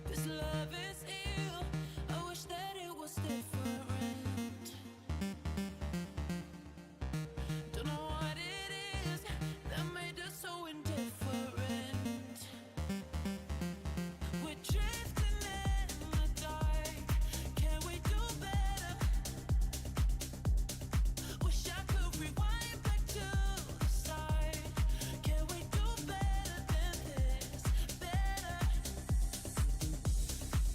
This love is ill. I wish that it was different. Don't know what it is that made us so indifferent. We're drifting in the dark. Can we do better? Wish I could rewind back to the start. Can we do better than this? Better.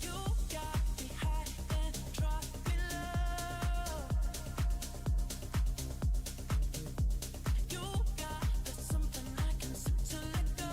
You got me high and drop me low. You got that something I can sip to let go.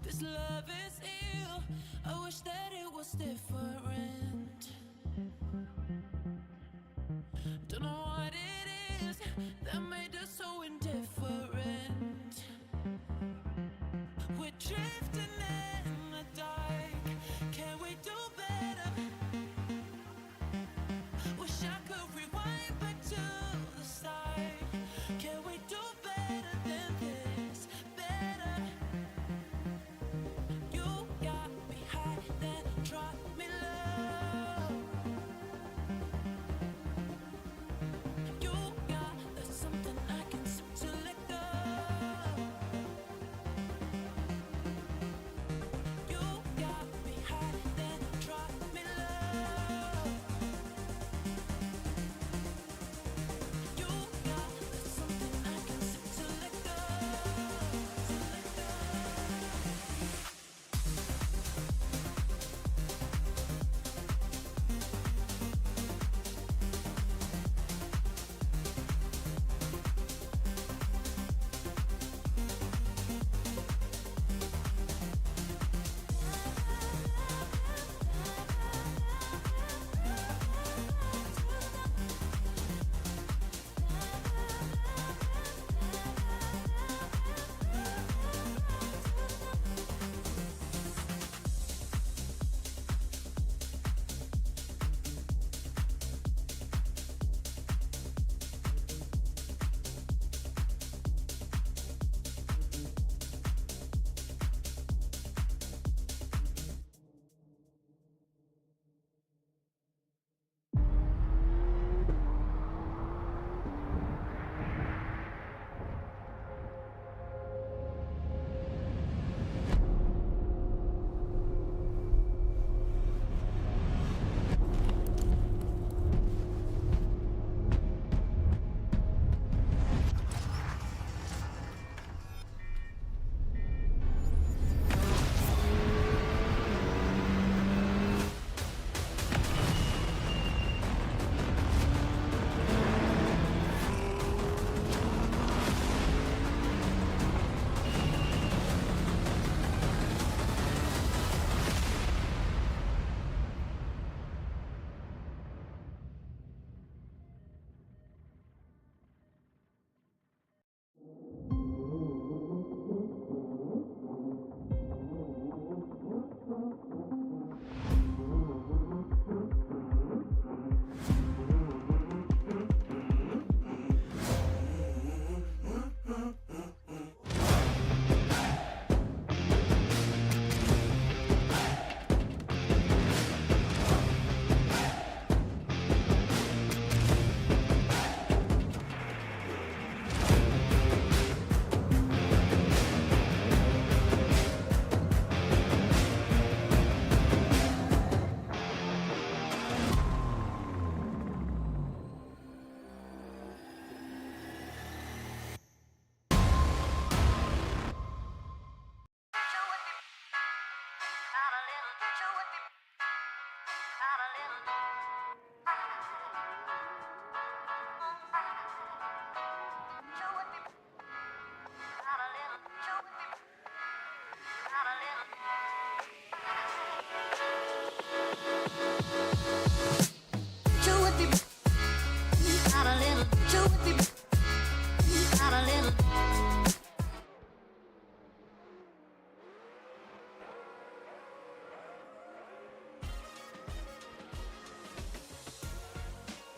This love is ill. I wish that it was different. Don't know what it is that made us so indifferent. We're drifting in the dark. Can we do better? Wish I could rewind back to the start. Can we do better than this? Better. You got me high, then drop me low.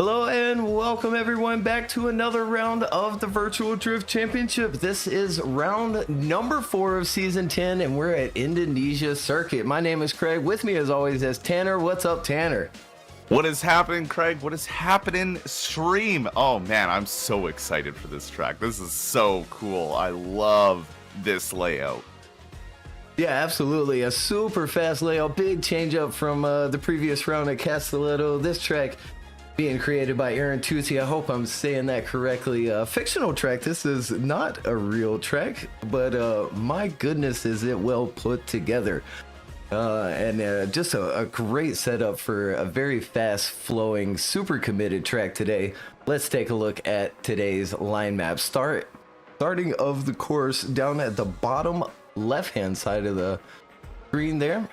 Hello and welcome everyone back to another round of the Virtual Drift Championship. This is round number 4 of season 10 and we're at Indonesia circuit. My name is Craig. With me as always is Tanner. What's up, Tanner? What is happening, Craig? What is happening, stream? Oh man, I'm so excited for this track. This is so cool. I love this layout. Yeah, absolutely. A super fast layout. Big change up from the previous round at Castelletto. This track being created by Aaron Tucci. I hope I'm saying that correctly. Fictional track. This is not a real track, but my goodness, is it well put together. And just a great setup for a very fast flowing, super committed track today. Let's take a look at today's line map. Starting of the course down at the bottom left hand side of the screen there,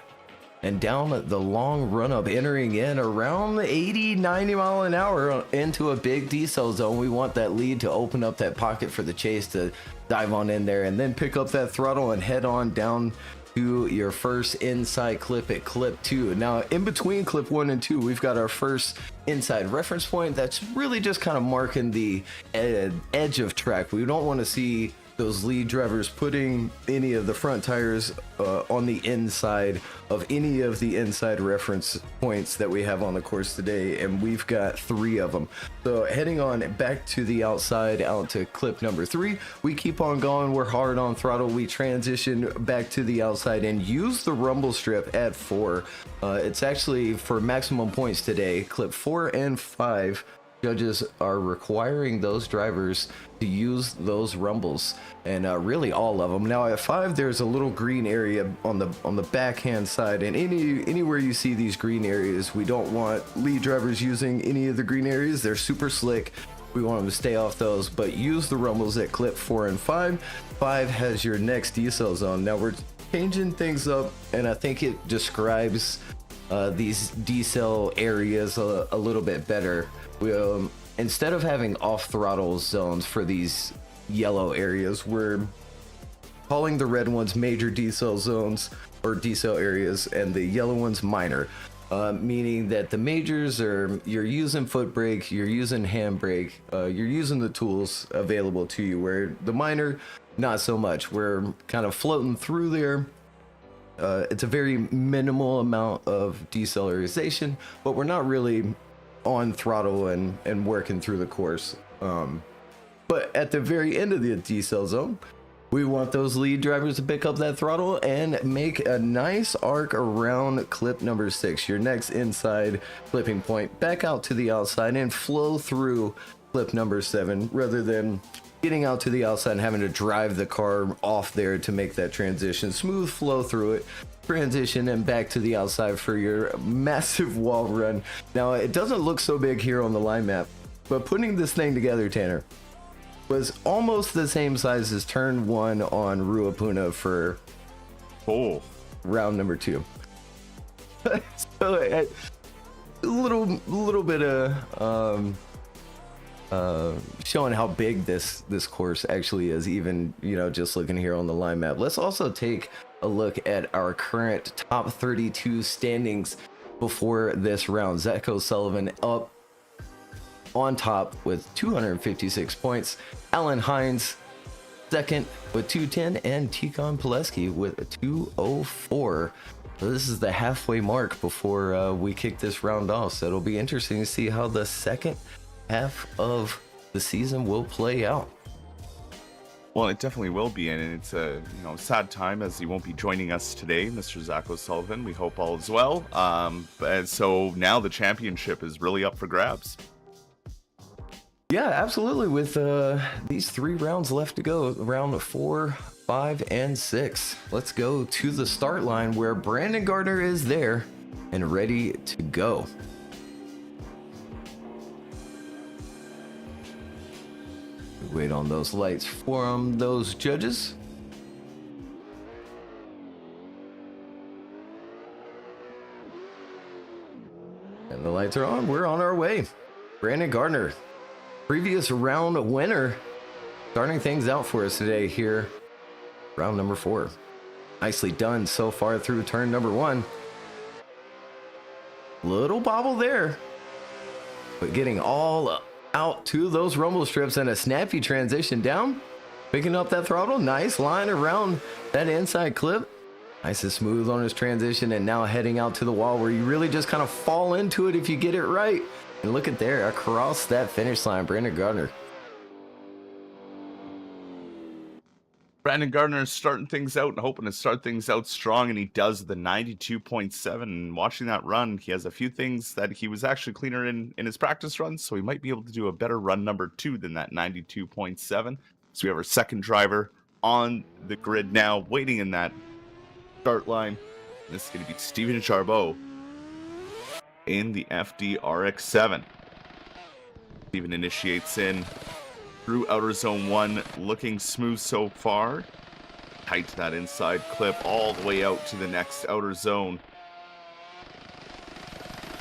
and down the long run up, entering in around 80-90 mile an hour into a big decel zone. We want that lead to open up that pocket for the chase to dive on in there and then pick up that throttle and head on down to your first inside clip at clip 2. Now in between clip 1 and 2, we've got our first inside reference point that's really just kind of marking the edge of track. We don't want to see those lead drivers putting any of the front tires on the inside of any of the inside reference points that we have on the course today, and we've got 3 of them. So heading on back to the outside, out to clip number 3, we keep on going. We're hard on throttle. We transition back to the outside and use the rumble strip at 4. It's actually for maximum points today. Clip 4 and 5, judges are requiring those drivers to use those rumbles, and really all of them. Now at 5, there's a little green area on the backhand side, and anywhere you see these green areas, we don't want lead drivers using any of the green areas. They're super slick. We want them to stay off those, but use the rumbles at clip 4 and 5. 5 has your next decel zone. Now we're changing things up, and I think it describes these decel areas a little bit better. Instead of having off throttle zones for these yellow areas, we're calling the red ones major decel zones or decel areas, and the yellow ones minor, meaning that the majors are you're using foot brake, you're using hand brake, you're using the tools available to you, where the minor, not so much. We're kind of floating through there. It's a very minimal amount of decelerization, but we're not really on throttle and working through the course. But at the very end of the decel zone, we want those lead drivers to pick up that throttle and make a nice arc around clip number 6, your next inside clipping point, back out to the outside and flow through clip number 7, rather than getting out to the outside and having to drive the car off there to make that transition. Smooth flow through it, transition, and back to the outside for your massive wall run. Now it doesn't look so big here on the line map, but putting this thing together, Tanner, was almost the same size as turn 1 on Ruapuna for round number 2. So a little bit of showing how big this course actually is, even just looking here on the line map. Let's also take a look at our current top 32 standings before this round. Zach O'Sullivan up on top with 256 points, Alan Hines second with 210, and Tikon Pileski with a 204. So this is the halfway mark before we kick this round off, so it'll be interesting to see how the second half of the season will play out. Well, it definitely will be, and it's a sad time as he won't be joining us today, Mr. Zach O'Sullivan. We hope all is well. And so now the championship is really up for grabs. Yeah, absolutely. With these 3 rounds left to go, round 4, 5, and 6. Let's go to the start line where Brandon Gardner is there and ready to go. Wait on those lights from those judges. And the lights are on. We're on our way. Brandon Gardner, previous round winner, starting things out for us today here. Round number 4. Nicely done so far through turn number 1. Little bobble there. but getting all out to those rumble strips and a snappy transition down, picking up that throttle. Nice line around that inside clip. Nice and smooth on his transition, and now heading out to the wall where you really just kind of fall into it if you get it right. And look at there, across that finish line, Brandon Gardner. Brandon Gardner is starting things out and hoping to start things out strong, and he does the 92.7. And watching that run, he has a few things that he was actually cleaner in his practice runs, so he might be able to do a better run number 2 than that 92.7. So we have our second driver on the grid now, waiting in that start line. This is going to be Steven Charbot in the FD RX-7. Steven initiates in through outer zone 1, looking smooth so far. Tight to that inside clip all the way out to the next outer zone.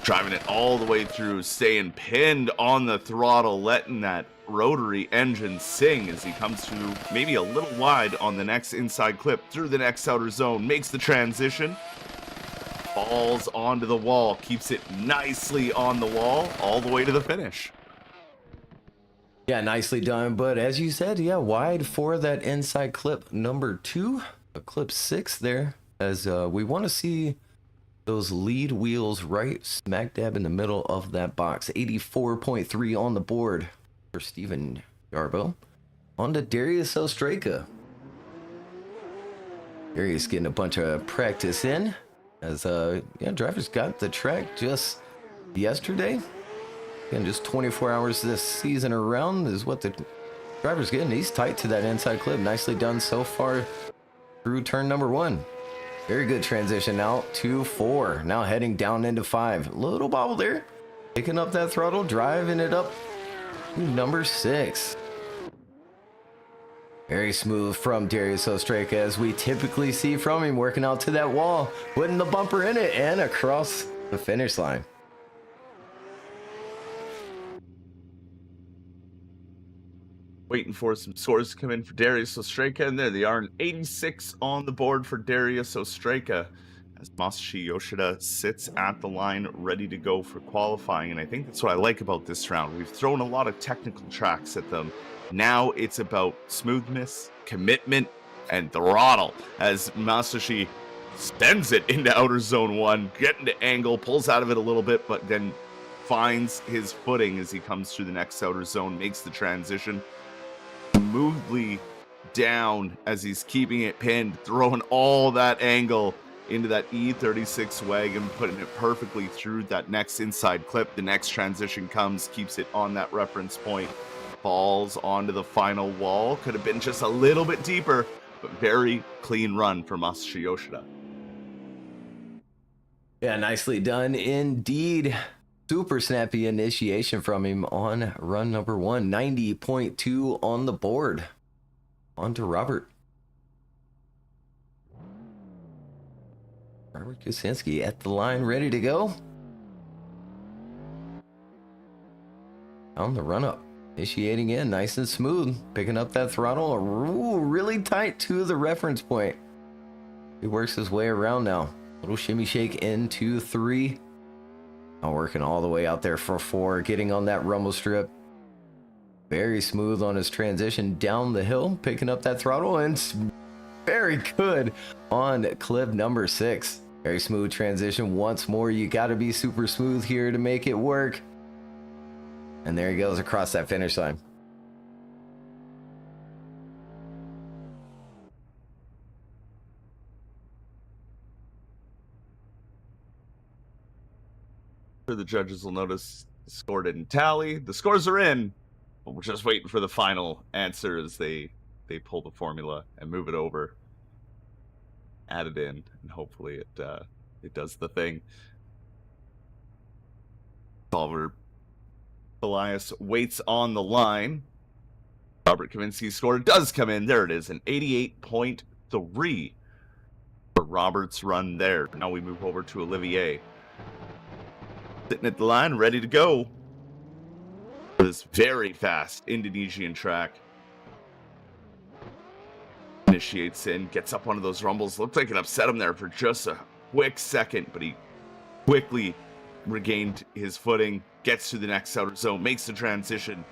Driving it all the way through, staying pinned on the throttle, letting that rotary engine sing as he comes through maybe a little wide on the next inside clip through the next outer zone, makes the transition, falls onto the wall, keeps it nicely on the wall all the way to the finish. Yeah, nicely done. But as you said, yeah, wide for that inside clip number 2, a clip 6 there, as we want to see those lead wheels right smack dab in the middle of that box. 84.3 on the board for Steven Charbot. On to Darius Ostraka. Darius getting a bunch of practice in, as drivers got the track just yesterday. Again, just 24 hours this season around is what the driver's getting. He's tight to that inside clip. Nicely done so far through turn number 1. Very good transition out to 4. Now heading down into 5. Little bobble there. Picking up that throttle, driving it up to number 6. Very smooth from Darius Ostraka, as we typically see from him, working out to that wall, putting the bumper in it, and across the finish line. Waiting for some scores to come in for Darius Ostraka, and there they are, an 86 on the board for Darius Ostraka, as Masashi Yoshida sits at the line ready to go for qualifying. And I think that's what I like about this round. We've thrown a lot of technical tracks at them. Now it's about smoothness, commitment, and throttle, as Masashi spends it into outer zone 1, getting the angle, pulls out of it a little bit, but then finds his footing as he comes through the next outer zone, makes the transition smoothly down as he's keeping it pinned, throwing all that angle into that E36 wagon, putting it perfectly through that next inside clip. The next transition comes, keeps it on that reference point, falls onto the final wall. Could have been just a little bit deeper, but very clean run for Masashi Yoshida. Yeah, nicely done indeed. Super snappy initiation from him on run number 1. 90.2 on the board. On to Robert. Robert Kusinski at the line, ready to go. On the run up. Initiating in, nice and smooth. Picking up that throttle. Ooh, really tight to the reference point. He works his way around now. Little shimmy shake into 3. Now working all the way out there for 4, getting on that rumble strip. Very smooth on his transition down the hill, picking up that throttle, and very good on clip number 6. Very smooth transition once more. You got to be super smooth here to make it work. And there he goes across that finish line. The judges will notice the score didn't tally. The scores are in, but we're just waiting for the final answer as they pull the formula and move it over, add it in, and hopefully it does the thing. Solver Elias waits on the line. Robert Kaminski's score does come in. There it is, an 88.3 for Robert's run there. Now we move over to Olivier. Sitting at the line, ready to go. This very fast Indonesian track. Initiates in, gets up one of those rumbles. Looked like it upset him there for just a quick second, but he quickly regained his footing, gets to the next outer zone, makes the transition,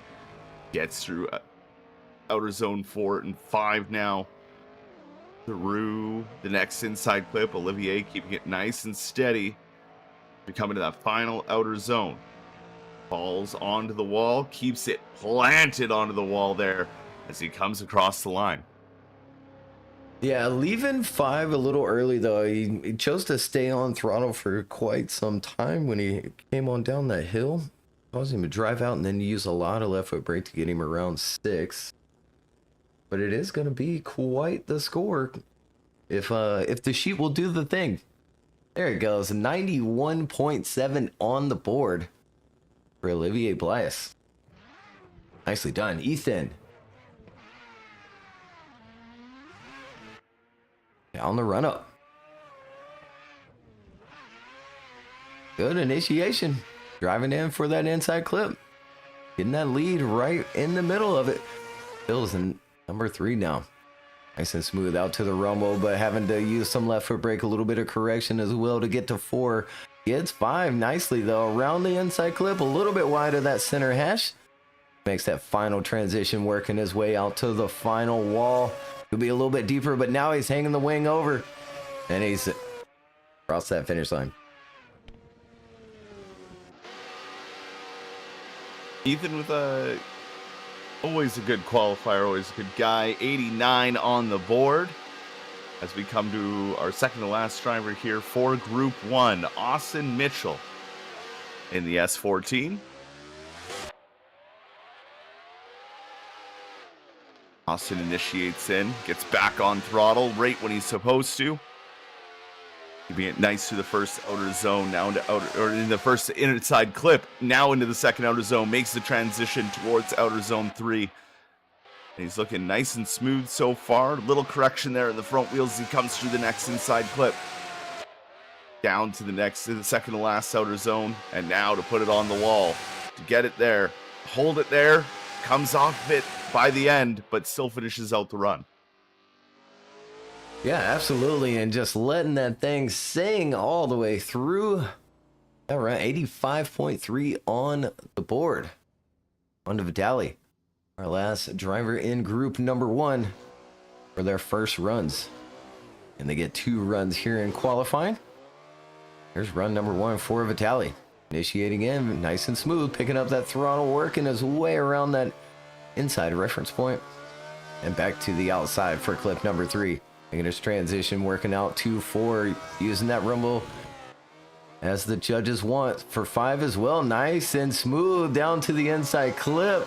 gets through outer zone 4 and 5 now. Through the next inside clip, Olivier keeping it nice and steady. Coming to that final outer zone. Falls onto the wall, keeps it planted onto the wall there as he comes across the line. Yeah, leaving 5 a little early though. He chose to stay on throttle for quite some time when he came on down that hill. Caused him to drive out and then use a lot of left foot brake to get him around 6. But it is going to be quite the score if the sheet will do the thing. There it goes, 91.7 on the board for Olivier Blias. Nicely done, Ethan. Down the run up. Good initiation. Driving in for that inside clip. Getting that lead right in the middle of it. Bill's in number 3 now. Nice and smooth out to the rumble, but having to use some left foot brake, a little bit of correction as well to get to 4. Gets 5 nicely though. Around the inside clip, a little bit wide of that center hash. Makes that final transition, working his way out to the final wall. Could be a little bit deeper, but now he's hanging the wing over. And he's across that finish line. Ethan with always a good qualifier, always a good guy. 89 on the board. As we come to our second to last driver here for Group 1, Austin Mitchell in the S14. Austin initiates in, gets back on throttle right when he's supposed to. Keeping it nice through the first outer zone, now into outer, or in the first inside clip, now into the second outer zone, makes the transition towards outer zone 3. And he's looking nice and smooth so far. Little correction there in the front wheels as he comes through the next inside clip. Down to the second to last outer zone, and now to put it on the wall. To get it there, hold it there, comes off it by the end, but still finishes out the run. Yeah, absolutely. And just letting that thing sing all the way through. All right, 85.3 on the board. On to Vitali, our last driver in group number 1 for their first runs. And they get 2 runs here in qualifying. Here's run number 1 for Vitali. Initiating in, nice and smooth, picking up that throttle, working his way around that inside reference point. And back to the outside for clip number 3. Making his transition, working out 2-4, using that rumble as the judges want for 5 as well. Nice and smooth down to the inside clip.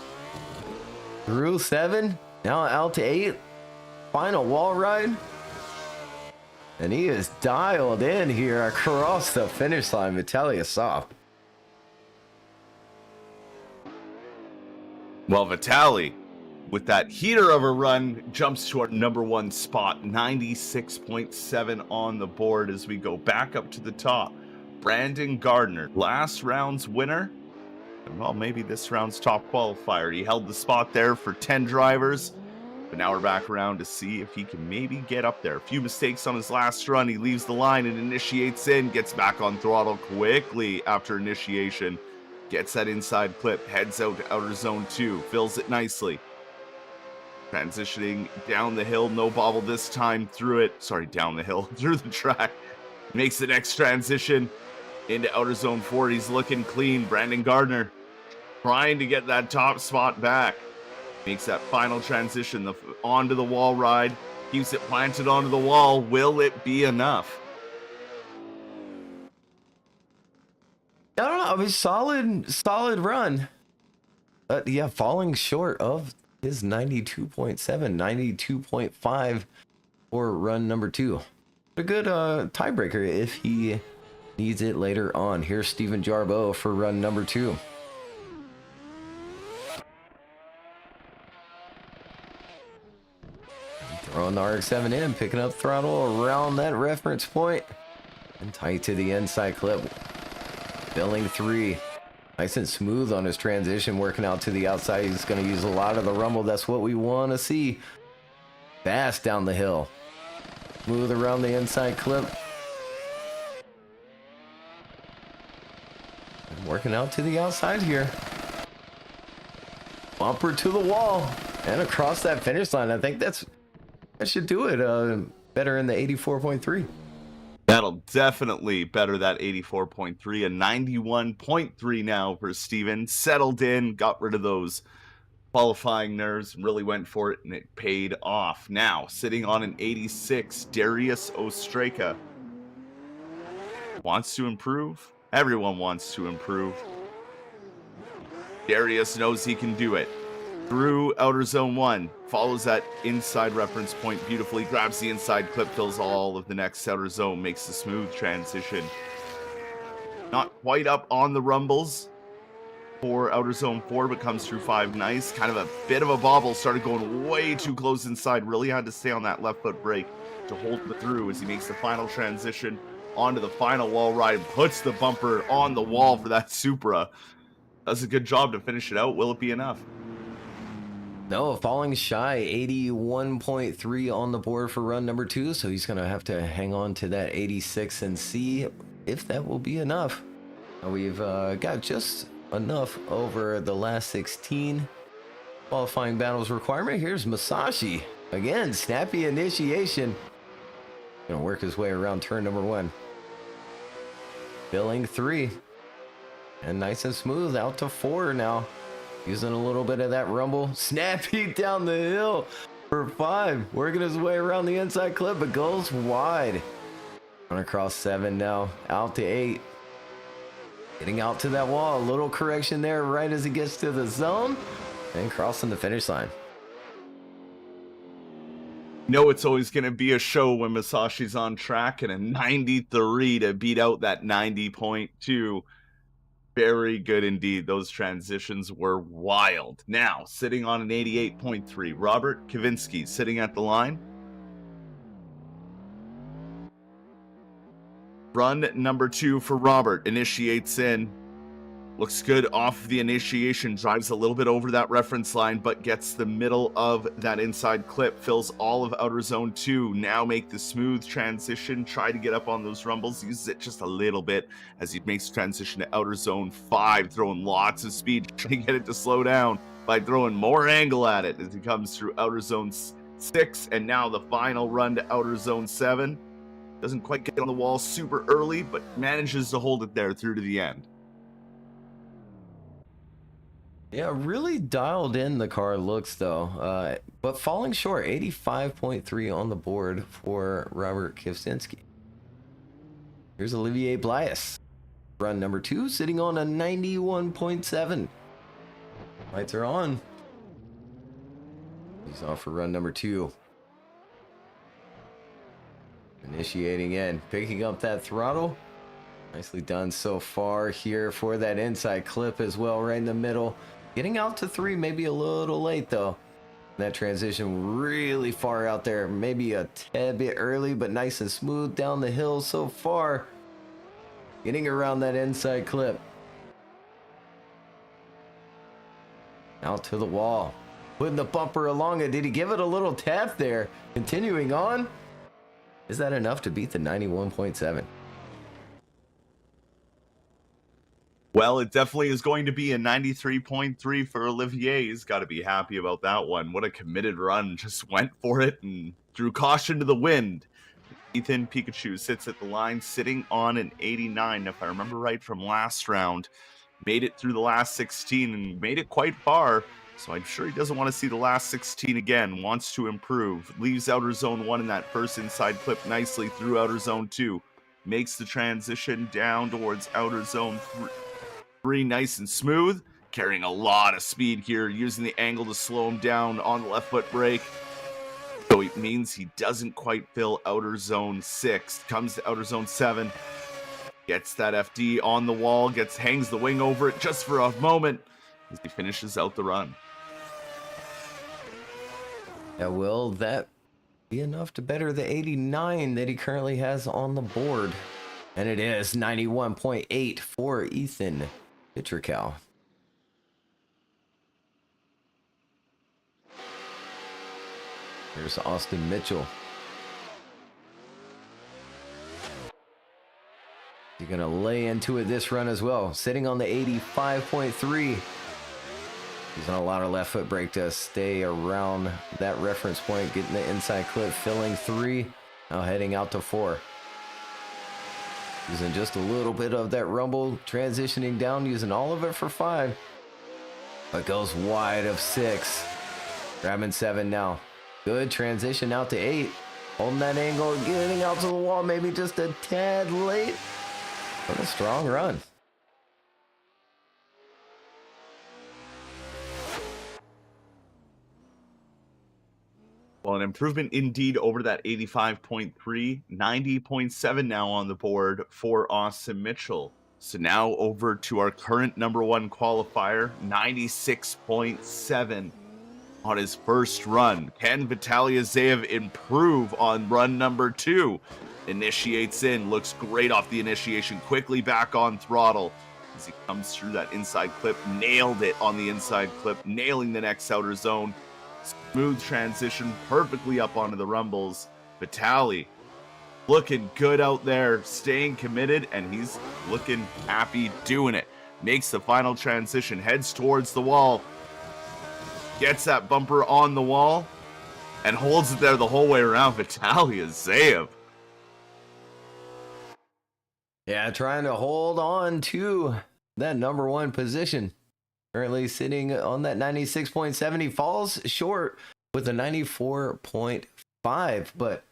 Through 7, now out to 8. Final wall ride. And he is dialed in here across the finish line. Vitaly Asaf. Well, Vitali, with that heater of a run, jumps to our number 1 spot, 96.7 on the board as we go back up to the top. Brandon Gardner, last round's winner. And well, maybe this round's top qualifier. He held the spot there for 10 drivers, but now we're back around to see if he can maybe get up there. A few mistakes on his last run. He leaves the line and initiates in, gets back on throttle quickly after initiation. Gets that inside clip, heads out to outer zone 2, fills it nicely. Transitioning down the hill, no bobble this time through it. Sorry, down the hill, through the track. Makes the next transition into outer zone 4. He's looking clean. Brandon Gardner trying to get that top spot back. Makes that final transition onto the wall ride. Keeps it planted onto the wall. Will it be enough? I don't know. It was solid run. But yeah, falling short of his 92.7, 92.5 for run number 2. A good tiebreaker if he needs it later on. Here's Steven Jarbo for run number 2. Throwing the RX-7 in, picking up throttle around that reference point. And tight to the inside clip. Filling 3. Nice and smooth on his transition, working out to the outside. He's going to use a lot of the rumble. That's what we want to see. Fast down the hill. Smooth around the inside clip. working out to the outside here. Bumper to the wall and across that finish line. I think that should do it. Better in the 84.3. That'll definitely better that 84.3, a 91.3 now for Steven. Settled in, got rid of those qualifying nerves, really went for it, and it paid off. Now, sitting on an 86, Darius Ostraka wants to improve. Everyone wants to improve. Darius knows he can do it. Through outer zone 1, follows that inside reference point beautifully, grabs the inside clip, fills all of the next outer zone, makes the smooth transition. Not quite up on the rumbles for outer zone 4, but comes through 5 nice. Kind of a bit of a bobble, started going way too close inside, really had to stay on that left foot brake to hold it through as he makes the final transition onto the final wall ride, puts the bumper on the wall for that Supra. Does a good job to finish it out. Will it be enough? No, falling shy, 81.3 on the board for run number 2, so he's going to have to hang on to that 86 and see if that will be enough. We've got just enough over the last 16 qualifying battles requirement. Here's Masashi. Again, snappy initiation. Going to work his way around turn number 1. Filling 3. And nice and smooth out to 4 now. Using a little bit of that rumble. Snappy down the hill for 5. Working his way around the inside clip, but goes wide. On across 7 now. Out to 8. Getting out to that wall. A little correction there right as he gets to the zone. And crossing the finish line. No, it's always going to be a show when Masashi's on track, and a 93 to beat out that 90.2. Very good indeed. Those transitions were wild. Now, sitting on an 88.3, Robert Kavinsky sitting at the line. Run number 2 for Robert. Initiates in. Looks good off the initiation. Drives a little bit over that reference line, but gets the middle of that inside clip. Fills all of outer zone 2. Now make the smooth transition. Try to get up on those rumbles. Uses it just a little bit as he makes the transition to outer zone 5. Throwing lots of speed. Trying to get it to slow down by throwing more angle at it as he comes through outer zone 6. And now the final run to outer zone 7. Doesn't quite get on the wall super early, but manages to hold it there through to the end. Yeah, really dialed in the car looks though, but falling short, 85.3 on the board for Robert Kivsinski. Here's Olivier Blias, run number 2, sitting on a 91.7. Lights are on. He's off for run number 2. Initiating in, picking up that throttle. Nicely done so far here for that inside clip as well, right in the middle. Getting out to 3, maybe a little late though. That transition really far out there, maybe a tad bit early, but nice and smooth down the hill so far. Getting around that inside clip. Out to the wall. Putting the bumper along it. Did he give it a little tap there? Continuing on. Is that enough to beat the 91.7? Well, it definitely is going to be a 93.3 for Olivier. He's got to be happy about that one. What a committed run. Just went for it and threw caution to the wind. Ethan Pikachu sits at the line, sitting on an 89, if I remember right from last round. Made it through the last 16 and made it quite far. So I'm sure he doesn't want to see the last 16 again. Wants to improve. Leaves outer zone 1 in that first inside clip nicely through outer zone 2. Makes the transition down towards outer zone 3 nice and smooth. Carrying a lot of speed here. Using the angle to slow him down on the left foot brake. So it means he doesn't quite fill outer zone 6. Comes to outer zone 7. Gets that FD on the wall. Hangs the wing over it just for a moment as he finishes out the run. Yeah, will that be enough to better the 89 that he currently has on the board? And it is 91.8 for Ethan Pitrical. There's Austin Mitchell. He Gonna lay into it this run as well. Sitting on the 85.3. Using a lot of left foot brake to stay around that reference point. Getting the inside clip, filling 3. Now heading out to 4. Using just a little bit of that rumble. Transitioning down, using all of it for 5. But goes wide of 6. Grabbing 7 now. Good transition out to 8. Holding that angle, getting out to the wall. Maybe just a tad late. What a strong run. Well, an improvement indeed over that 85.3, 90.7 now on the board for Austin Mitchell. So now over to our current number 1 qualifier, 96.7 on his first run. Can Vitaly Azeyev improve on run number 2? Initiates in, looks great off the initiation, quickly back on throttle as he comes through that inside clip. Nailed it on the inside clip, nailing the next outer zone. Smooth transition, perfectly up onto the rumbles. Vitaly looking good out there, staying committed, and he's looking happy doing it. Makes the final transition, heads towards the wall, gets that bumper on the wall, and holds it there the whole way around. Vitaly Azeyev. Yeah, trying to hold on to that number 1 position. Currently sitting on that 96.7. He falls short with a 94.5, but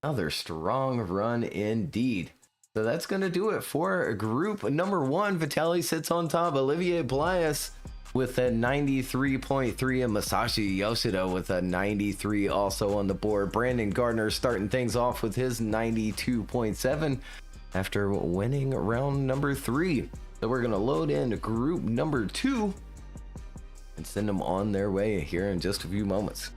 another strong run indeed. So that's going to do it for group number 1. Vitaly sits on top. Olivier Blias with a 93.3 and Masashi Yoshida with a 93 also on the board. Brandon Gardner starting things off with his 92.7 after winning round number 3. So we're going to load in group number 2 and send them on their way here in just a few moments.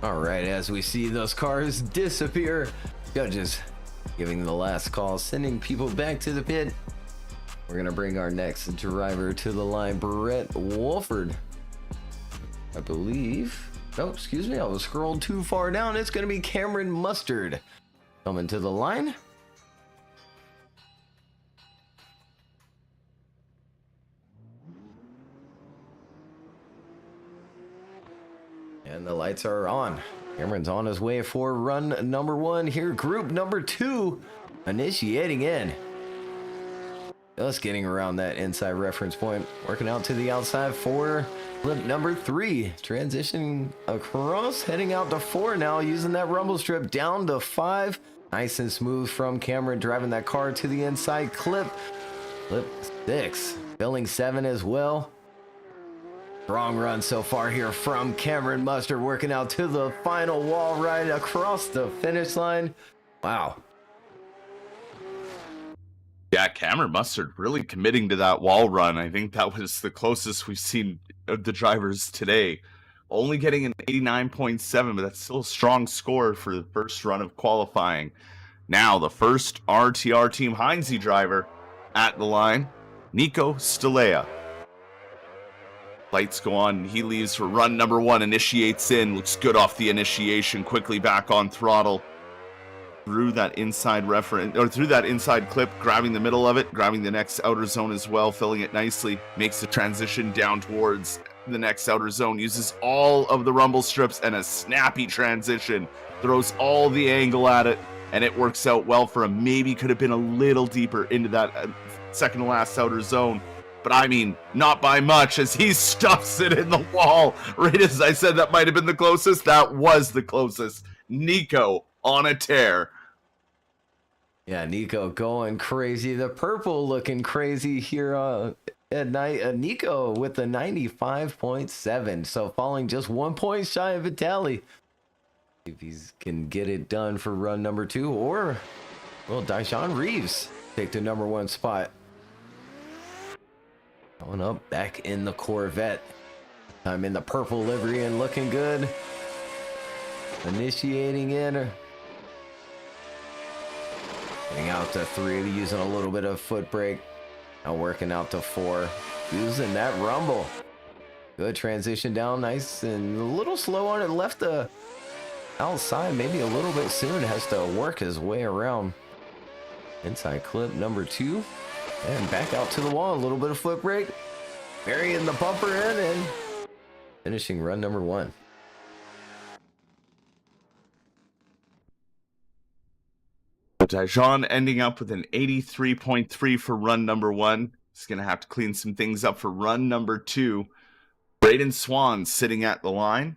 All right, as we see those cars disappear, judges giving the last call, sending people back to the pit. We're going to bring our next driver to the line, Brett Wolford. I believe. Oh, excuse me. I was scrolled too far down. It's going to be Cameron Mustard coming to the line. And the lights are on. Cameron's on his way for run number 1 here. Group number 2 initiating in. Just getting around that inside reference point. Working out to the outside for flip number 3. Transitioning across. Heading out to 4 now. Using that rumble strip down to 5. Nice and smooth from Cameron, driving that car to the inside clip. Clip 6, filling 7 as well. Strong run so far here from Cameron Mustard, working out to the final wall ride across the finish line. Wow. Yeah, Cameron Mustard really committing to that wall run. I think that was the closest we've seen of the drivers today. Only getting an 89.7, but that's still a strong score for the first run of qualifying. Now, the first RTR Team Heinze driver at the line, Nico Stelea. Lights go on, he leaves for run number 1, initiates in, looks good off the initiation, quickly back on throttle. Through that inside reference, or through that inside clip, grabbing the middle of it, grabbing the next outer zone as well, filling it nicely, makes the transition down towards the next outer zone, uses all of the rumble strips and a snappy transition, throws all the angle at it, and it works out well for him. Maybe could have been a little deeper into that second to last outer zone, but I mean, not by much, as he stuffs it in the wall. Right as I said that might have been the closest, that was the closest. Nico on a tear. Yeah, Nico going crazy. The purple looking crazy here at night. Nico with the 95.7. So falling just 1 point shy of Vitali. If he can get it done for run number 2, or, well, Dyshawn Reeves take the number 1 spot. Going up back in the Corvette. I'm in the purple livery and looking good. Initiating in. Getting out to 3, using a little bit of foot brake. Now working out to 4, using that rumble. Good transition down, nice and a little slow on it. Left the outside, maybe a little bit soon. Has to work his way around. Inside clip number 2, and back out to the wall. A little bit of foot brake, burying the bumper in, and finishing run number 1. Dijon ending up with an 83.3 for run number 1. He's going to have to clean some things up for run number 2. Braden Swan sitting at the line.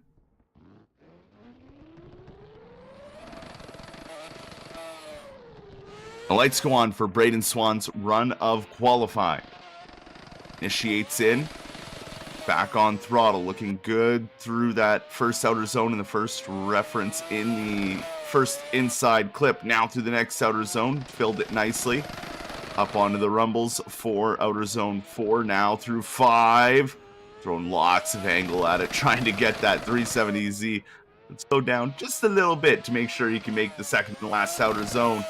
The lights go on for Braden Swan's run of qualifying. Initiates in. Back on throttle, looking good through that first outer zone and the first reference in the first inside clip. Now through the next outer zone, filled it nicely. Up onto the rumbles for outer zone 4, now through 5. Throwing lots of angle at it, trying to get that 370Z. Let's go down just a little bit to make sure he can make the second and last outer zone.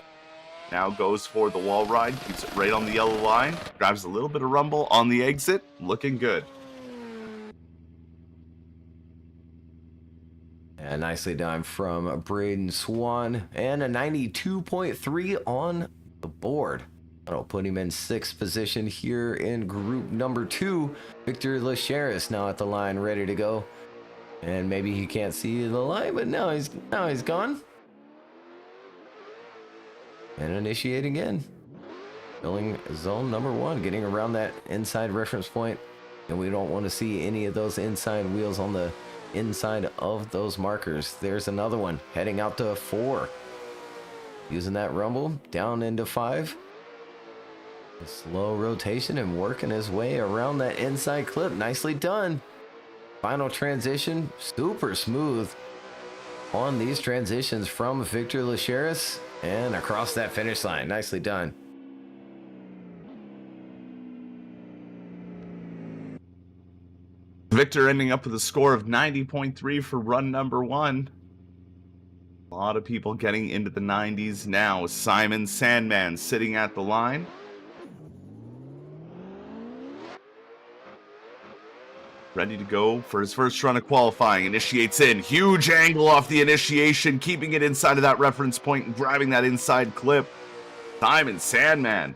Now goes for the wall ride, keeps it right on the yellow line. Grabs a little bit of rumble on the exit, looking good. And nicely done from Braden Swan, and a 92.3 on the board. That'll put him in 6th position here in group number 2. Victor Lacheris now at the line, ready to go. And maybe he can't see the line, but now he's gone. And initiating in. Filling zone number 1, getting around that inside reference point. And we don't want to see any of those inside wheels on the inside of those markers. There's another one heading out to 4. Using that rumble down into 5. A slow rotation and working his way around that inside clip. Nicely done. Final transition, super smooth on these transitions from Victor Lacheris, and across that finish line. Nicely done. Victor ending up with a score of 90.3 for run number 1. A lot of people getting into the 90s now. Simon Sandman sitting at the line. Ready to go for his first run of qualifying. Initiates in. Huge angle off the initiation, keeping it inside of that reference point and grabbing that inside clip. Simon Sandman.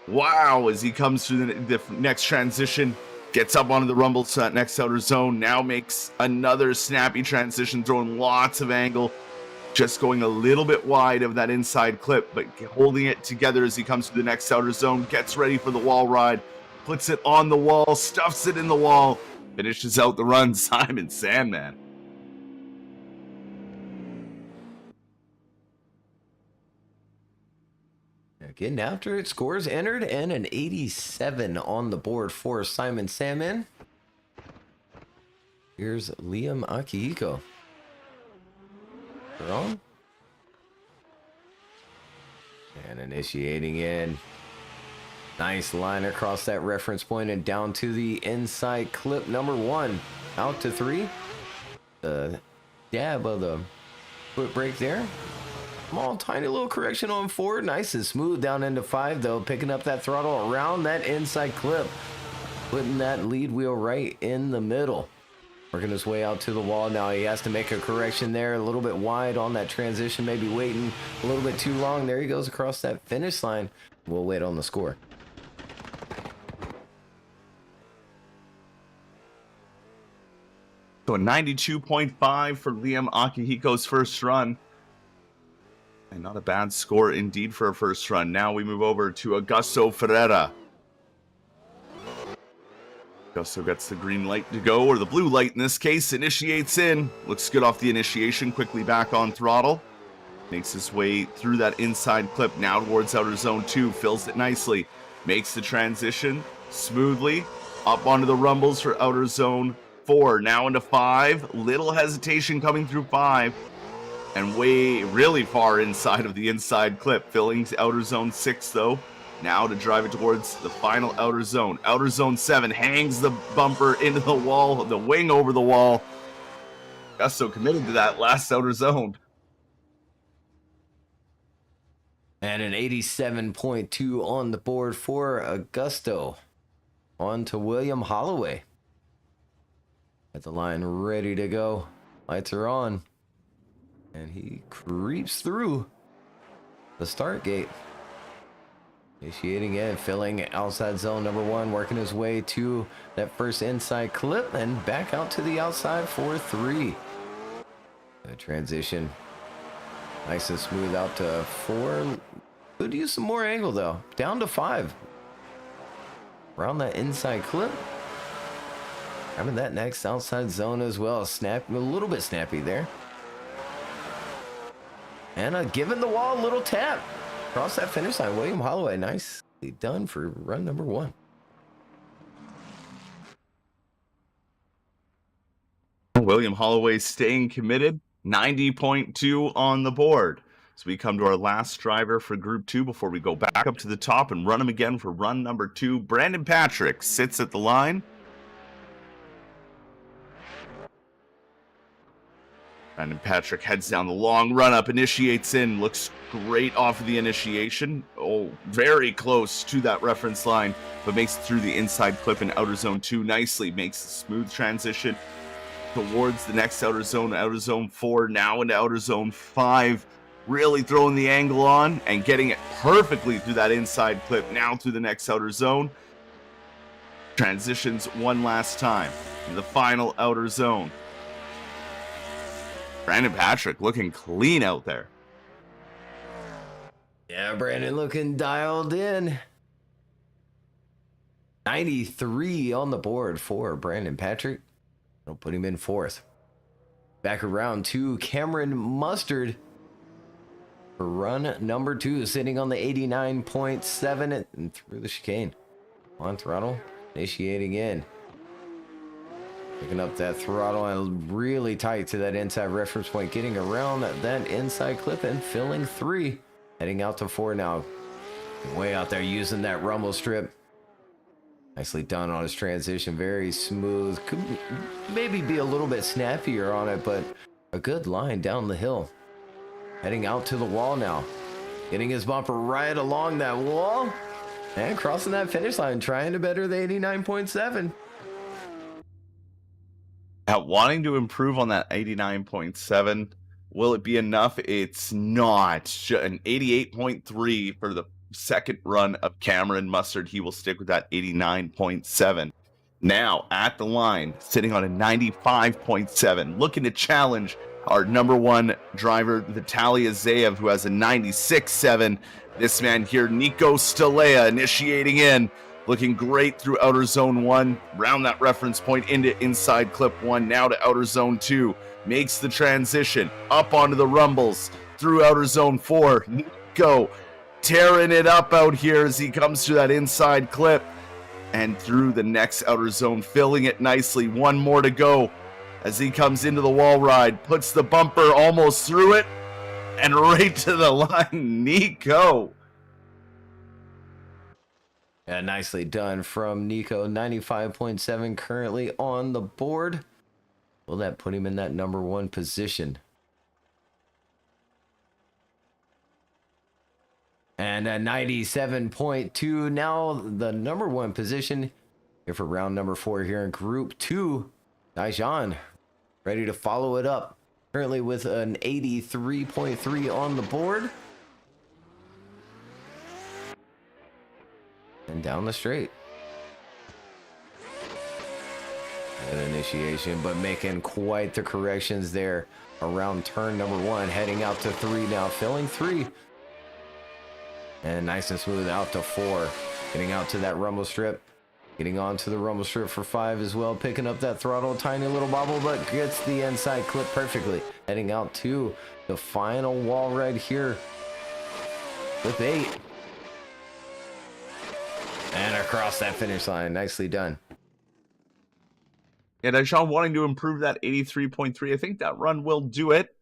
Wow, as he comes through the next transition. Gets up onto the rumble to that next outer zone. Now makes another snappy transition, throwing lots of angle. Just going a little bit wide of that inside clip, but holding it together as he comes to the next outer zone. Gets ready for the wall ride. Puts it on the wall. Stuffs it in the wall. Finishes out the run, Simon Sandman. Getting after it, scores entered, and an 87 on the board for Simon Salmon. Here's Liam Akihiko. They're on. And initiating in. Nice line across that reference point and down to the inside clip number 1. Out to 3. The dab of the foot brake there. Small, tiny little correction on 4. Nice and smooth down into 5, though. Picking up that throttle around that inside clip. Putting that lead wheel right in the middle. Working his way out to the wall now. He has to make a correction there. A little bit wide on that transition. Maybe waiting a little bit too long. There he goes across that finish line. We'll wait on the score. So a 92.5 for Liam Akihiko's first run. And not a bad score indeed for a first run. Now we move over to Augusto Ferreira. Augusto gets the green light to go, or the blue light in this case, initiates in. Looks good off the initiation, quickly back on throttle. Makes his way through that inside clip, now towards outer zone 2, fills it nicely. Makes the transition smoothly, up onto the rumbles for outer zone 4, now into 5. Little hesitation coming through 5. And way really far inside of the inside clip, filling outer zone 6 though. Now to drive it towards the final outer zone. Outer zone 7 hangs the bumper into the wall, the wing over the wall. Augusto committed to that last outer zone. And an 87.2 on the board for Augusto. On to William Holloway. At the line ready to go. Lights are on. And he creeps through the start gate. Initiating in, filling outside zone number 1, working his way to that first inside clip and back out to the outside for 3. The transition. Nice and smooth out to 4. Could use some more angle though. Down to 5. Around that inside clip. Having that next outside zone as well. A little bit snappy there. And giving the wall a little tap. Across that finish line. William Holloway, nicely done for run number 1. William Holloway staying committed. 90.2 on the board. So we come to our last driver for Group 2 before we go back up to the top and run him again for run number 2. Brandon Patrick sits at the line. Brandon Patrick heads down the long run up, initiates in, looks great off of the initiation. Oh, very close to that reference line, but makes it through the inside clip in outer zone 2 nicely. Makes a smooth transition towards the next outer zone 4, now into outer zone 5. Really throwing the angle on and getting it perfectly through that inside clip, now through the next outer zone. Transitions one last time in the final outer zone. Brandon Patrick looking clean out there. Yeah, Brandon looking dialed in. 93 on the board for Brandon Patrick. I'll put him in 4th. Back around to Cameron Mustard for run number 2, sitting on the 89.7 and through the chicane. On throttle, initiating in. Picking up that throttle and really tight to that inside reference point, getting around that inside clip and filling 3. Heading out to 4 now. Way out there using that rumble strip. Nicely done on his transition, very smooth. Could maybe be a little bit snappier on it, but a good line down the hill. Heading out to the wall now. Getting his bumper right along that wall. And crossing that finish line, trying to better the 89.7. Wanting to improve on that 89.7. Will it be enough? It's not. An 88.3 for the second run of Cameron Mustard. He will stick with that 89.7. Now at the line, sitting on a 95.7, looking to challenge our number 1 driver, Vitalia Zayev, who has a 96.7. This man here, Nico Stalea, initiating in. Looking great through outer zone 1, round that reference point into inside clip 1, now to outer zone 2. Makes the transition up onto the rumbles through outer zone 4. Nico tearing it up out here as he comes through that inside clip and through the next outer zone, filling it nicely. One more to go as he comes into the wall ride, puts the bumper almost through it, and right to the line, Nico. Yeah, nicely done from Nico. 95.7 currently on the board. Will that put him in that number one position? And a 97.2. Now the number one position here for round number 4 here in Group 2. Daejeon ready to follow it up. Currently with an 83.3 on the board. And down the straight. Good initiation, but making quite the corrections there around turn number 1. Heading out to 3 now, filling 3. And nice and smooth out to 4. Getting out to that rumble strip. Getting onto the rumble strip for 5 as well. Picking up that throttle, tiny little bobble, but gets the inside clip perfectly. Heading out to the final wall right here with 8. And across that finish line. Nicely done. Yeah, Daejeon wanting to improve that 83.3. I think that run will do it.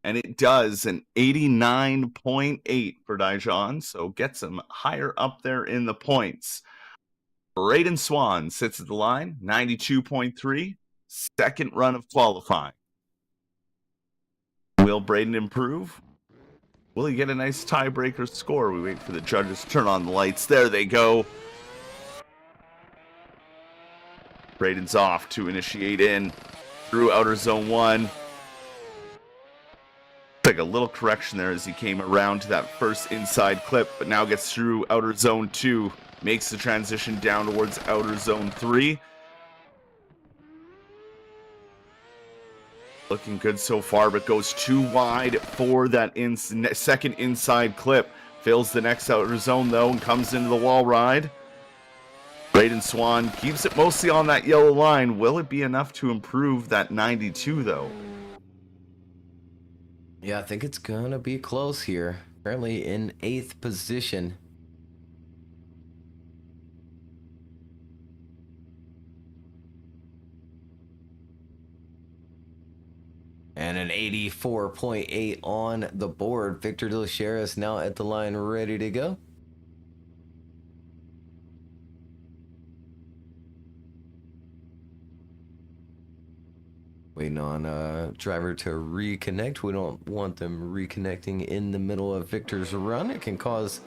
And it does, an 89.8 for Daejeon, so gets him higher up there in the points. Braden Swan sits at the line, 92.3, second run of qualifying. Will Braden improve? Will he get a nice tiebreaker score? We wait for the judges to turn on the lights. There they go. Braden's off to initiate in through outer zone 1. Like a little correction there as he came around to that first inside clip, but now gets through outer zone 2, makes the transition down towards outer zone 3. Looking good so far, but goes too wide for that second inside clip. Fills the next outer zone though and comes into the wall ride. Braden Swan keeps it mostly on that yellow line. Will it be enough to improve that 92 though? Yeah, I think it's gonna be close here. Currently in 8th position. And an 84.8 on the board. Victor Delachera now at the line ready to go. Waiting on driver to reconnect. We don't want them reconnecting in the middle of Victor's run. It can cause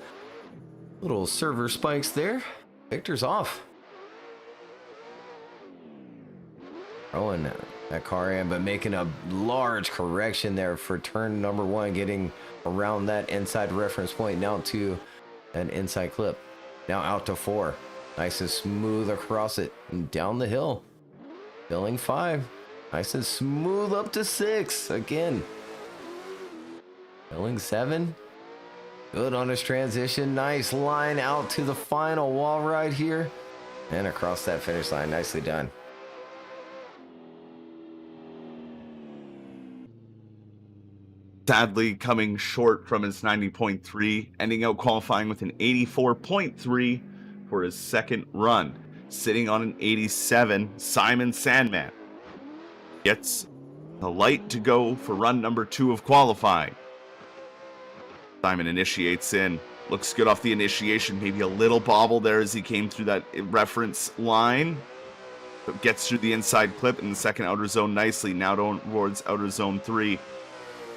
little server spikes there. Victor's off. Throwing that car in, but making a large correction there for turn number 1, getting around that inside reference point now to an inside clip. Now out to 4. Nice and smooth across it and down the hill. Filling 5. Nice and smooth up to 6 again. Filling 7. Good on his transition. Nice line out to the final wall right here. And across that finish line. Nicely done. Sadly coming short from his 90.3, ending out qualifying with an 84.3 for his second run. Sitting on an 87, Simon Sandman gets the light to go for run number 2 of qualifying. Simon initiates in. Looks good off the initiation. Maybe a little bobble there as he came through that reference line. But gets through the inside clip in the second outer zone nicely. Now towards outer zone 3.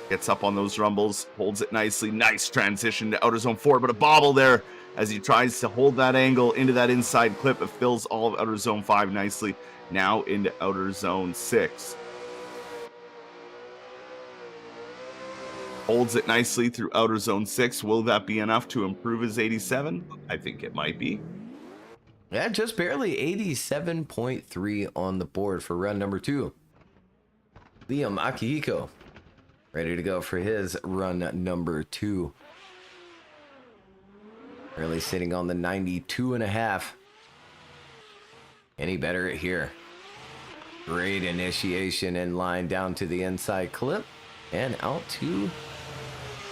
Gets up on those rumbles. Holds it nicely. Nice transition to outer zone 4. But a bobble there as he tries to hold that angle into that inside clip. It fills all of outer zone 5 nicely. Now into outer zone 6. Holds it nicely through outer zone 6. Will that be enough to improve his 87? I think it might be. Yeah, just barely. 87.3 on the board for run number 2. Liam Akihiko ready to go for his run number 2. Really sitting on the 92.5. Any better here? Great initiation and line down to the inside clip and out to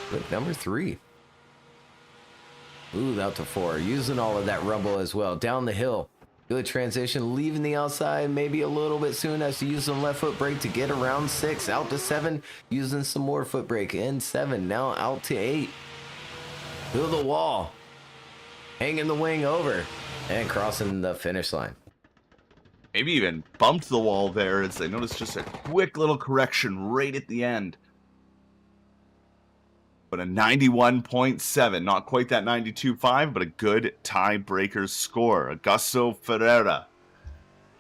clip number 3. Smooth out to 4, using all of that rumble as well. Down the hill. Good transition, leaving the outside maybe a little bit soon. Has to use some left foot brake to get around 6. Out to 7, using some more foot brake. In 7, now out to 8. To the wall. Hanging the wing over. And crossing the finish line. Maybe even bumped the wall there as I noticed just a quick little correction right at the end. But a 91.7, not quite that 92.5, but a good tiebreaker score. Augusto Ferreira,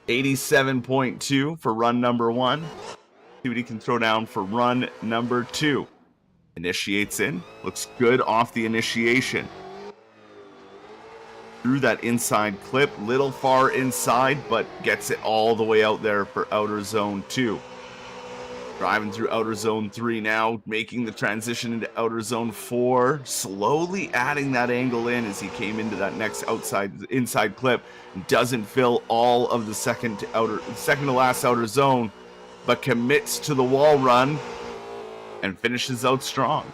87.2 for run number 1. See what he can throw down for run number 2. Initiates in, looks good off the initiation. Through that inside clip, little far inside, but gets it all the way out there for outer zone 2. Driving through outer zone 3 now, making the transition into outer zone 4, slowly adding that angle in as he came into that next inside clip. Doesn't fill all of the second to last outer zone, but commits to the wall run and finishes out strong.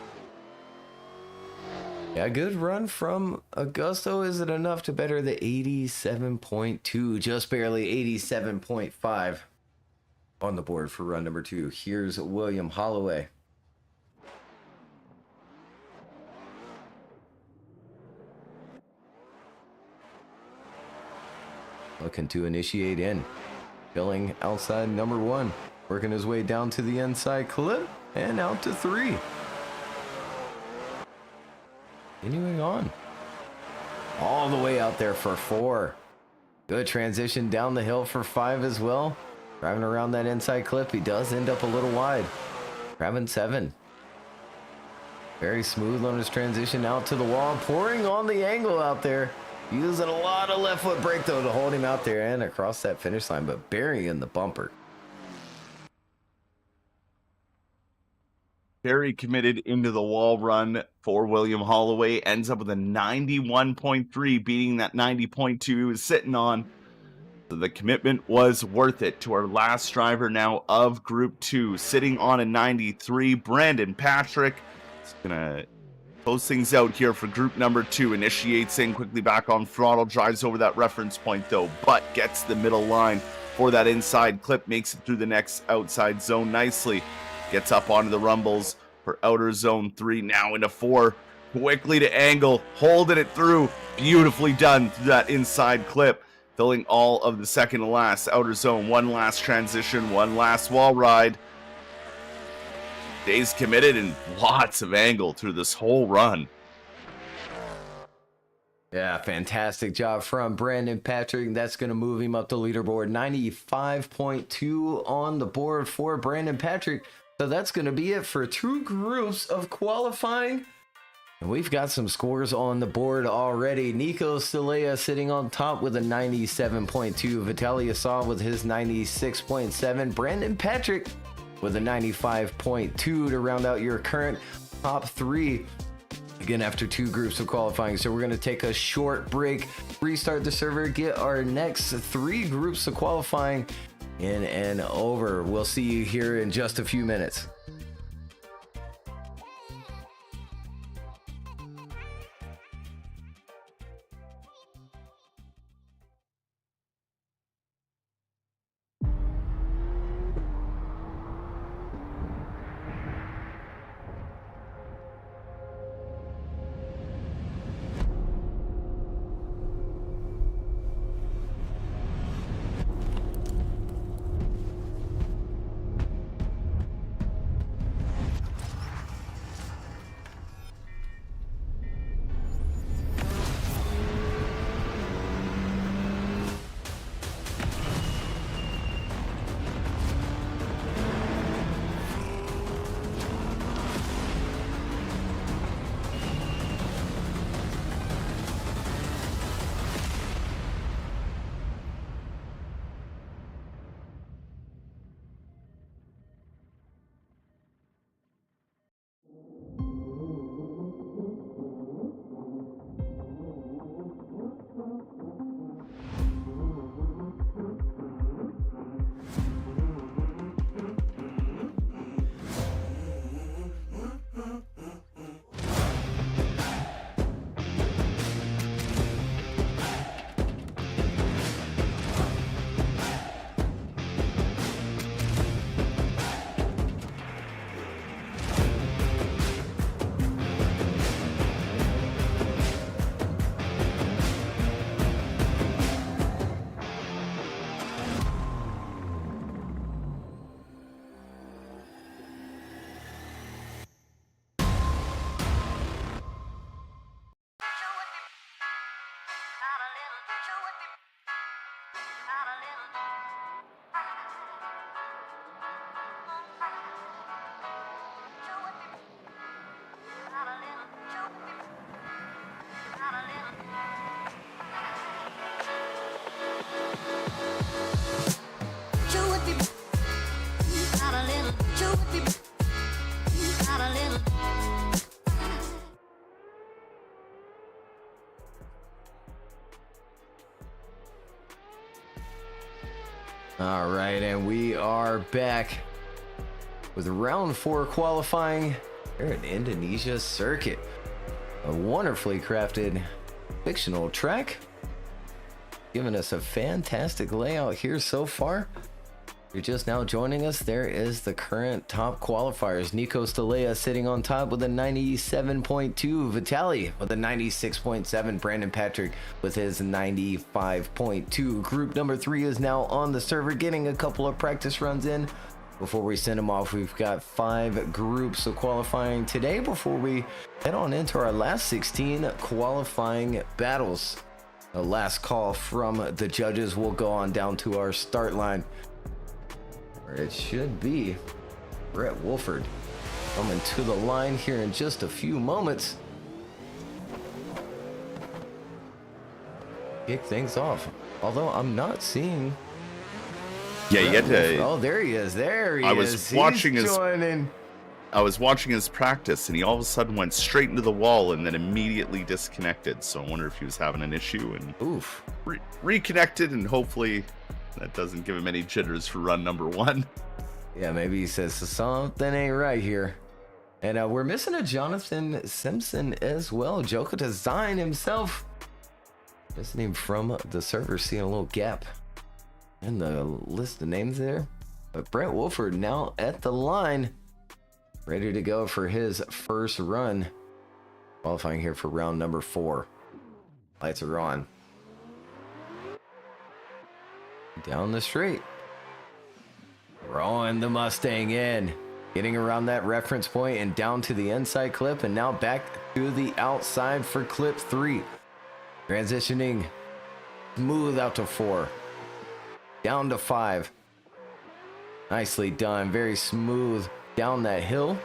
Yeah, good run from Augusto. Is it enough to better the 87.2? Just barely 87.5 on the board for run number 2. Here's William Holloway. Looking to initiate in. Filling outside number 1. Working his way down to the inside clip and out to 3. Continuing on. All the way out there for 4. Good transition down the hill for 5 as well. Driving around that inside clip, he does end up a little wide. Grabbing 7. Very smooth on his transition out to the wall. Pouring on the angle out there. Using a lot of left foot brake though to hold him out there and across that finish line, but burying the bumper. Very committed into the wall run for William Holloway. Ends up with a 91.3, beating that 90.2 he was sitting on. So the commitment was worth it. To our last driver now of Group 2, sitting on a 93, Brandon Patrick. He's going to close things out here for group number 2. Initiates in, quickly back on throttle, drives over that reference point though, but gets the middle line for that inside clip. Makes it through the next outside zone nicely. Gets up onto the rumbles for outer zone 3, now into 4. Quickly to angle, holding it through. Beautifully done through that inside clip. Filling all of the second to last outer zone. One last transition, one last wall ride. Stays committed and lots of angle through this whole run. Yeah, fantastic job from Brandon Patrick. That's going to move him up the leaderboard. 95.2 on the board for Brandon Patrick. So that's going to be it for 2 groups of qualifying. And we've got some scores on the board already. Nico Stelea sitting on top with a 97.2. Vitaly Assaw with his 96.7. Brandon Patrick with a 95.2 to round out your current top 3. Again, after 2 groups of qualifying. So we're going to take a short break, restart the server, get our next 3 groups of qualifying in and over. We'll see you here in just a few minutes. All right, and we are back with round 4 qualifying here at Indonesia circuit. A wonderfully crafted fictional track, giving us a fantastic layout here so far. If you're just now joining us, there is the current top qualifiers. Nico Stalea sitting on top with a 97.2, Vitali with a 96.7, Brandon Patrick with his 95.2. Group number 3 is now on the server, getting a couple of practice runs in. Before we send them off, we've got 5 groups of qualifying today before we head on into our last 16 qualifying battles. The last call from the judges will go on down to our start line, where it should be Brett Wolford coming to the line here in just a few moments. Kick things off. Although I'm not seeing. Yeah, you get to. Oh, there he is. There he is. I was watching He's his. joining. I was watching his practice, and he all of a sudden went straight into the wall and then immediately disconnected. So I wonder if he was having an issue and Oof. reconnected, and hopefully that doesn't give him any jitters for run number 1. Yeah, maybe he says something ain't right here. And we're missing a Jonathan Simpson as well. Joko Design himself. Missing him from the server, seeing a little gap in the list of names there. But Brett Wolford now at the line, ready to go for his first run. Qualifying here for round number 4. Lights are on. Down the straight. Throwing the Mustang in. Getting around that reference point and down to the inside clip, and now back to the outside for clip 3. Transitioning smooth out to 4. Down to 5. Nicely done. Very smooth down that hill.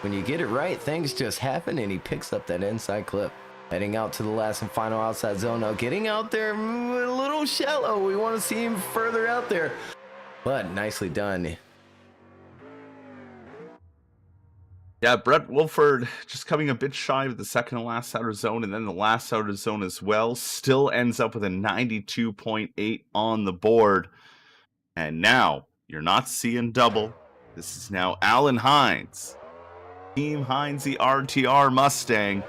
When you get it right, things just happen, and he picks up that inside clip. Heading out to the last and final outside zone now. Getting out there a little shallow. We want to see him further out there. But nicely done. Yeah, Brett Wolford just coming a bit shy of the second to last outer zone, and then the last outer zone as well. Still ends up with a 92.8 on the board. And now you're not seeing double. This is now Alan Hines. Team Heinze RTR Mustang.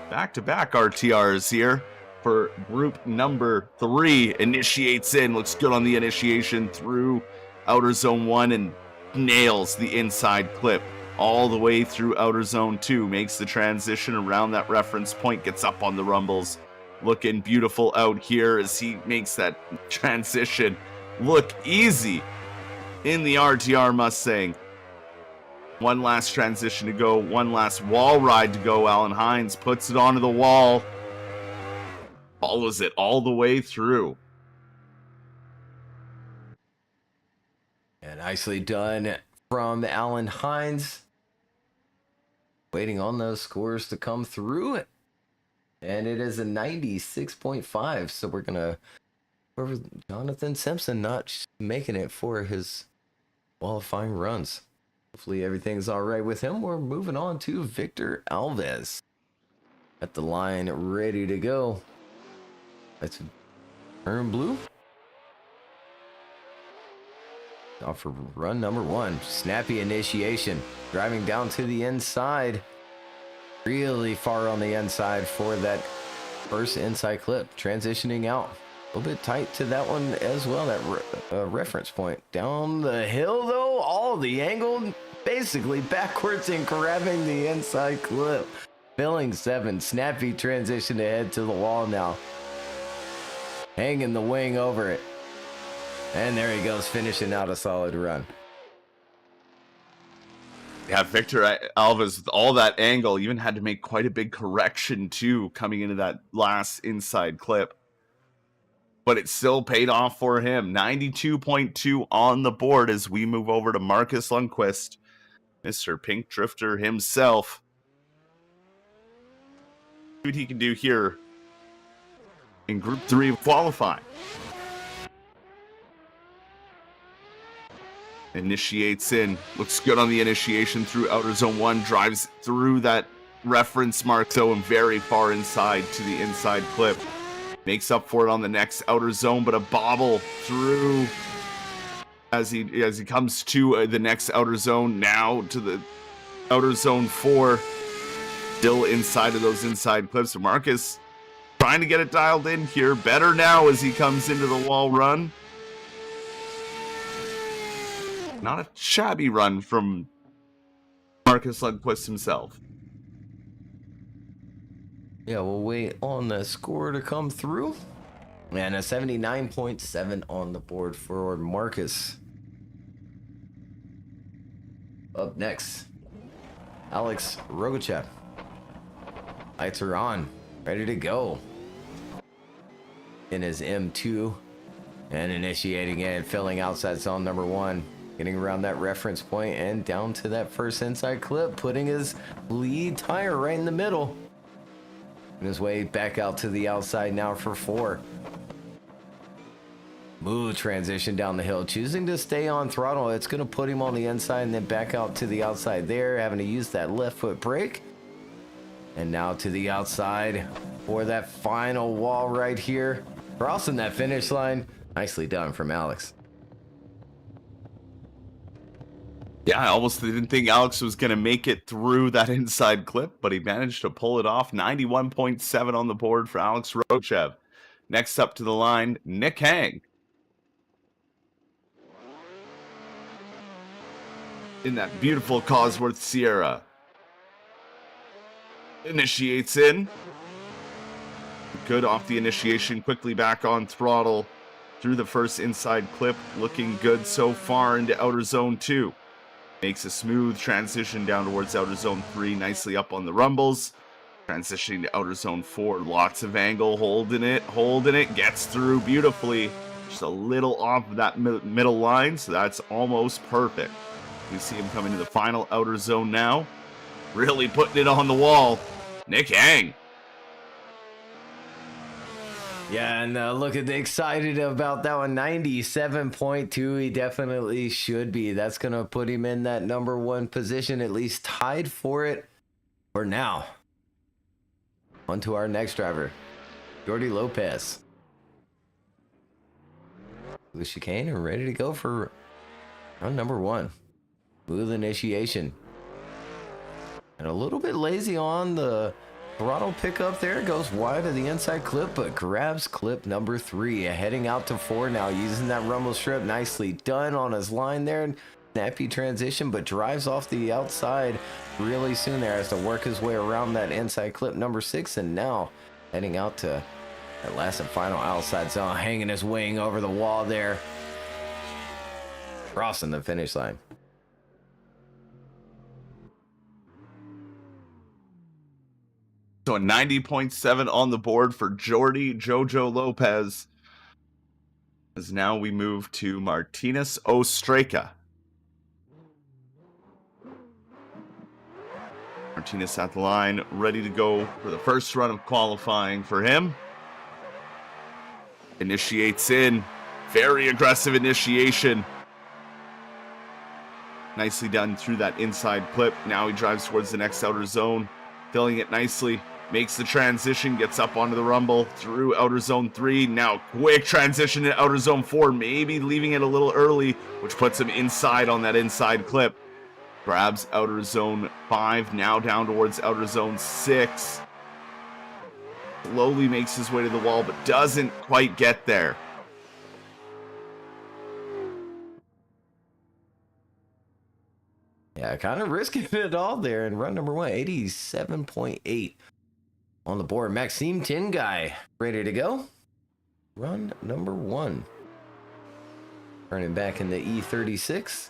Back-to-back RTRs here for group number 3. Initiates in. Looks good on the initiation through outer zone 1 and nails the inside clip all the way through outer zone 2. Makes the transition around that reference point. Gets up on the rumbles. Looking beautiful out here as he makes that transition look easy in the RTR Mustang. One last transition to go. One last wall ride to go. Alan Hines puts it onto the wall. Follows it all the way through. And nicely done from Alan Hines. Waiting on those scores to come through. And it is a 96.5. So we're going to... Jonathan Simpson not making it for his qualifying runs. Hopefully everything's all right with him. We're moving on to Victor Alves. At the line, ready to go. That's turn blue. Off for run number 1. Snappy initiation. Driving down to the inside. Really far on the inside for that first inside clip. Transitioning out. A little bit tight to that one as well. That reference point. Down the hill though. All the angle. Basically backwards and grabbing the inside clip. Filling 7. Snappy transition to head to the wall now. Hanging the wing over it. And there he goes, finishing out a solid run. Yeah, Victor Alves with all that angle even had to make quite a big correction too coming into that last inside clip. But it still paid off for him. 92.2 on the board as we move over to Marcus Lundqvist, Mr. Pink Drifter himself. See what he can do here in Group 3 of qualifying. Initiates in. Looks good on the initiation through outer zone 1. Drives through that reference mark though and very far inside to the inside clip. Makes up for it on the next outer zone, but a bobble through as he comes to the next outer zone, now to the outer zone 4, still inside of those inside clips. So Marcus trying to get it dialed in here, better now as he comes into the wall run. Not a shabby run from Marcus Lundqvist himself. Yeah, we'll wait on the score to come through. And a 79.7 on the board for Marcus. Up next, Alex Rogachev. Lights are on, ready to go. In his M2 and initiating it, filling outside zone number 1. Getting around that reference point and down to that first inside clip, putting his lead tire right in the middle. On his way back out to the outside now for 4. Smooth transition down the hill, choosing to stay on throttle. It's going to put him on the inside and then back out to the outside there, having to use that left foot brake. And now to the outside for that final wall right here. Crossing that finish line. Nicely done from Alex. Yeah, I almost didn't think Alex was going to make it through that inside clip, but he managed to pull it off. 91.7 on the board for Alex Rogachev. Next up to the line, Nick Hang. In that beautiful Cosworth Sierra. Initiates in. Good off the initiation, quickly back on throttle through the first inside clip. Looking good so far into outer zone 2. Makes a smooth transition down towards outer zone 3, nicely up on the rumbles. Transitioning to outer zone 4, lots of angle, holding it, gets through beautifully. Just a little off of that middle line, so that's almost perfect. You see him come into the final outer zone now. Really putting it on the wall. Nick Hang. Yeah, and look at the excited about that one. 97.2. He definitely should be. That's going to put him in that number 1 position, at least tied for it for now. On to our next driver, Jordi Lopez. The chicane and ready to go for run number 1. Smooth initiation. And a little bit lazy on the throttle pickup there. Goes wide of the inside clip, but grabs clip number 3. Heading out to 4 now, using that rumble strip. Nicely done on his line there. Snappy transition, but drives off the outside really soon there. Has to work his way around that inside clip number 6. And now heading out to that last and final outside zone. Hanging his wing over the wall there. Crossing the finish line. So a 90.7 on the board for Jordi Jojo Lopez. As now we move to Martinez Ostreka. Martinez at the line, ready to go for the first run of qualifying for him. Initiates in. Very aggressive initiation. Nicely done through that inside clip. Now he drives towards the next outer zone. Filling it nicely. Makes the transition, gets up onto the rumble through outer zone 3. Now quick transition to outer zone 4, maybe leaving it a little early, which puts him inside on that inside clip. Grabs outer zone 5, now down towards outer zone 6. Slowly makes his way to the wall, but doesn't quite get there. Yeah, kind of risking it all there. And run number 1, 87.8 on the board. Maxime Tinguy, ready to go. Run number 1. Turning back in the E36.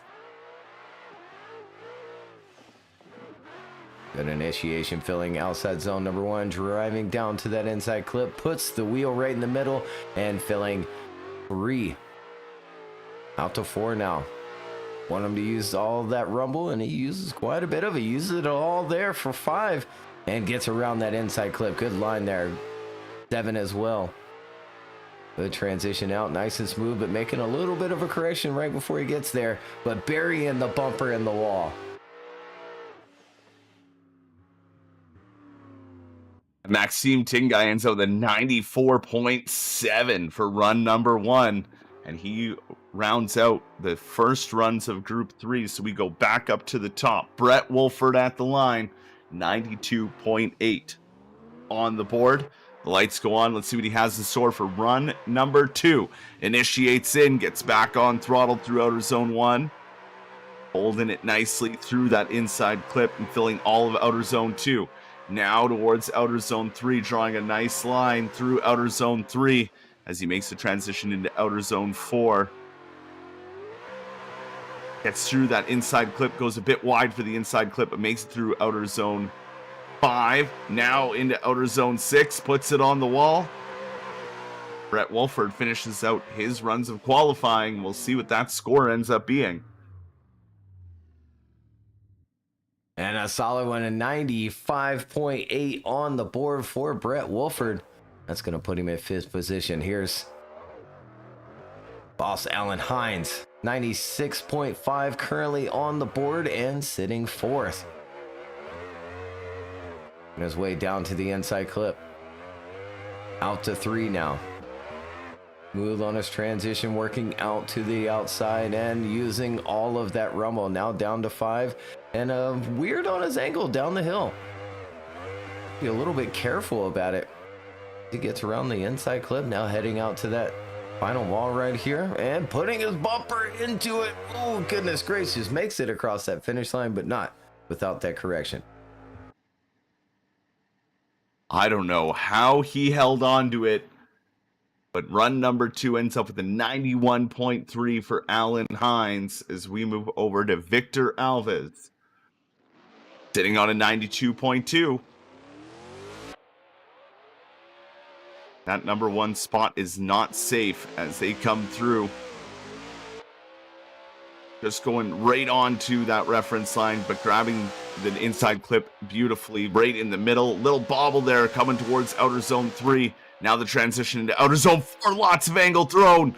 Good initiation, filling outside zone number 1. Driving down to that inside clip. Puts the wheel right in the middle. And filling 3. Out to 4 now. Want him to use all of that rumble, and he uses quite a bit of it. Uses it all there for 5, and gets around that inside clip. Good line there. 7 as well. Good transition out, nice and smooth, but making a little bit of a correction right before he gets there, but burying the bumper in the wall. Maxime Tinguy ends out with a 94.7 for run number 1, and he rounds out the first runs of Group 3. So we go back up to the top. Brett Wolford at the line, 92.8 on the board. The lights go on. Let's see what he has in store for run number 2. Initiates in, gets back on throttle through outer zone 1. Holding it nicely through that inside clip and filling all of outer zone 2. Now towards outer zone 3, drawing a nice line through outer zone 3 as he makes the transition into outer zone 4. Gets through that inside clip, goes a bit wide for the inside clip, but makes it through outer zone 5. Now into outer zone 6, puts it on the wall. Brett Wolford finishes out his runs of qualifying. We'll see what that score ends up being. And a solid one, a 95.8 on the board for Brett Wolford. That's going to put him in 5th position. Here's boss Alan Hines, 96.5 currently on the board and sitting 4th. On his way down to the inside clip. Out to 3 now. Smooth on his transition, working out to the outside and using all of that rumble. Now down to 5 and weird on his angle down the hill. Be a little bit careful about it. He gets around the inside clip, now heading out to that final wall right here and putting his bumper into it. Oh, goodness gracious. Makes it across that finish line, but not without that correction. I don't know how he held on to it, but run number 2 ends up with a 91.3 for Alan Hines as we move over to Victor Alves, sitting on a 92.2. That number 1 spot is not safe as they come through. Just going right on to that reference line, but grabbing the inside clip beautifully right in the middle. Little bobble there coming towards outer zone 3. Now the transition into outer zone 4. Lots of angle thrown.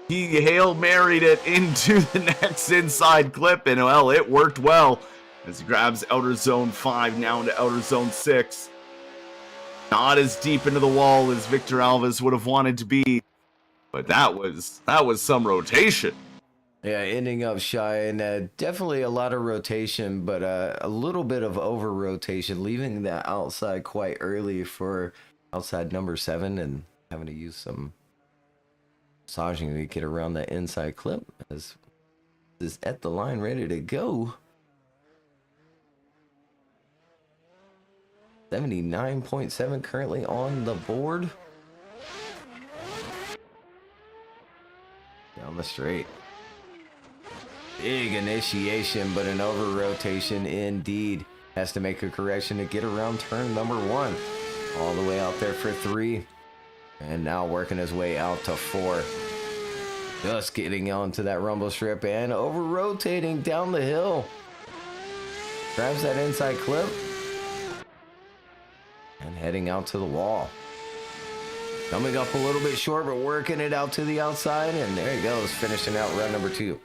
He Hail Married it into the next inside clip, and well, it worked well as he grabs outer zone 5, now into outer zone 6. Not as deep into the wall as Victor Alves would have wanted to be, but that was some rotation. Yeah, ending up shy and definitely a lot of rotation, but a little bit of over rotation, leaving that outside quite early for outside number 7 and having to use some massaging to get around that inside clip as is at the line ready to go. 79.7 currently on the board. Down the straight. Big initiation, but an over rotation indeed. Has to make a correction to get around turn number 1. All the way out there for 3. And now working his way out to 4. Just getting onto that rumble strip and over rotating down the hill. Grabs that inside clip. And heading out to the wall. Coming up a little bit short, but working it out to the outside. And there he goes, finishing out run number 2.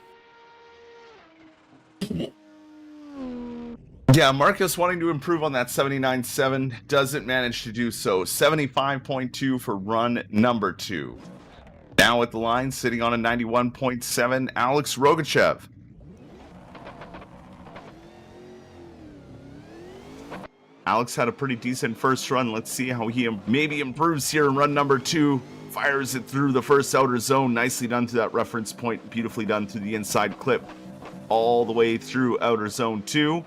Yeah, Marcus wanting to improve on that 79.7 doesn't manage to do so. 75.2 for run number 2. Now at the line, sitting on a 91.7, Alex Rogachev. Alex had a pretty decent first run. Let's see how he maybe improves here in run number 2. Fires it through the first outer zone. Nicely done to that reference point. Beautifully done through the inside clip. All the way through outer zone 2.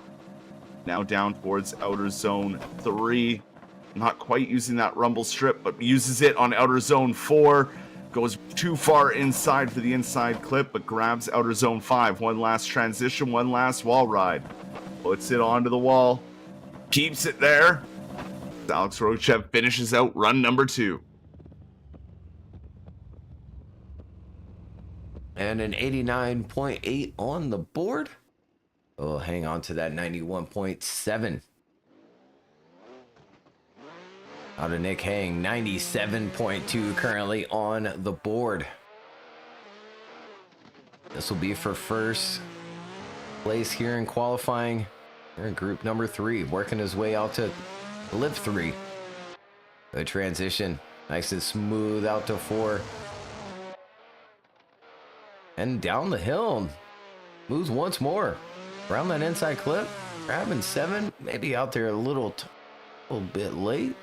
Now down towards outer zone 3. Not quite using that rumble strip, but uses it on outer zone 4. Goes too far inside for the inside clip, but grabs outer zone 5. One last transition, one last wall ride. Puts it onto the wall. Keeps it there. Alex Rogachev finishes out run number 2. And an 89.8 on the board. Oh, hang on to that 91.7. Out of Nick Hang, 97.2 currently on the board. This will be for first place here in qualifying. Here in group number 3, working his way out to lip 3. The transition, nice and smooth out to 4. And down the hill. Moves once more. Around that inside clip. Grabbing 7. Maybe out there a little bit late.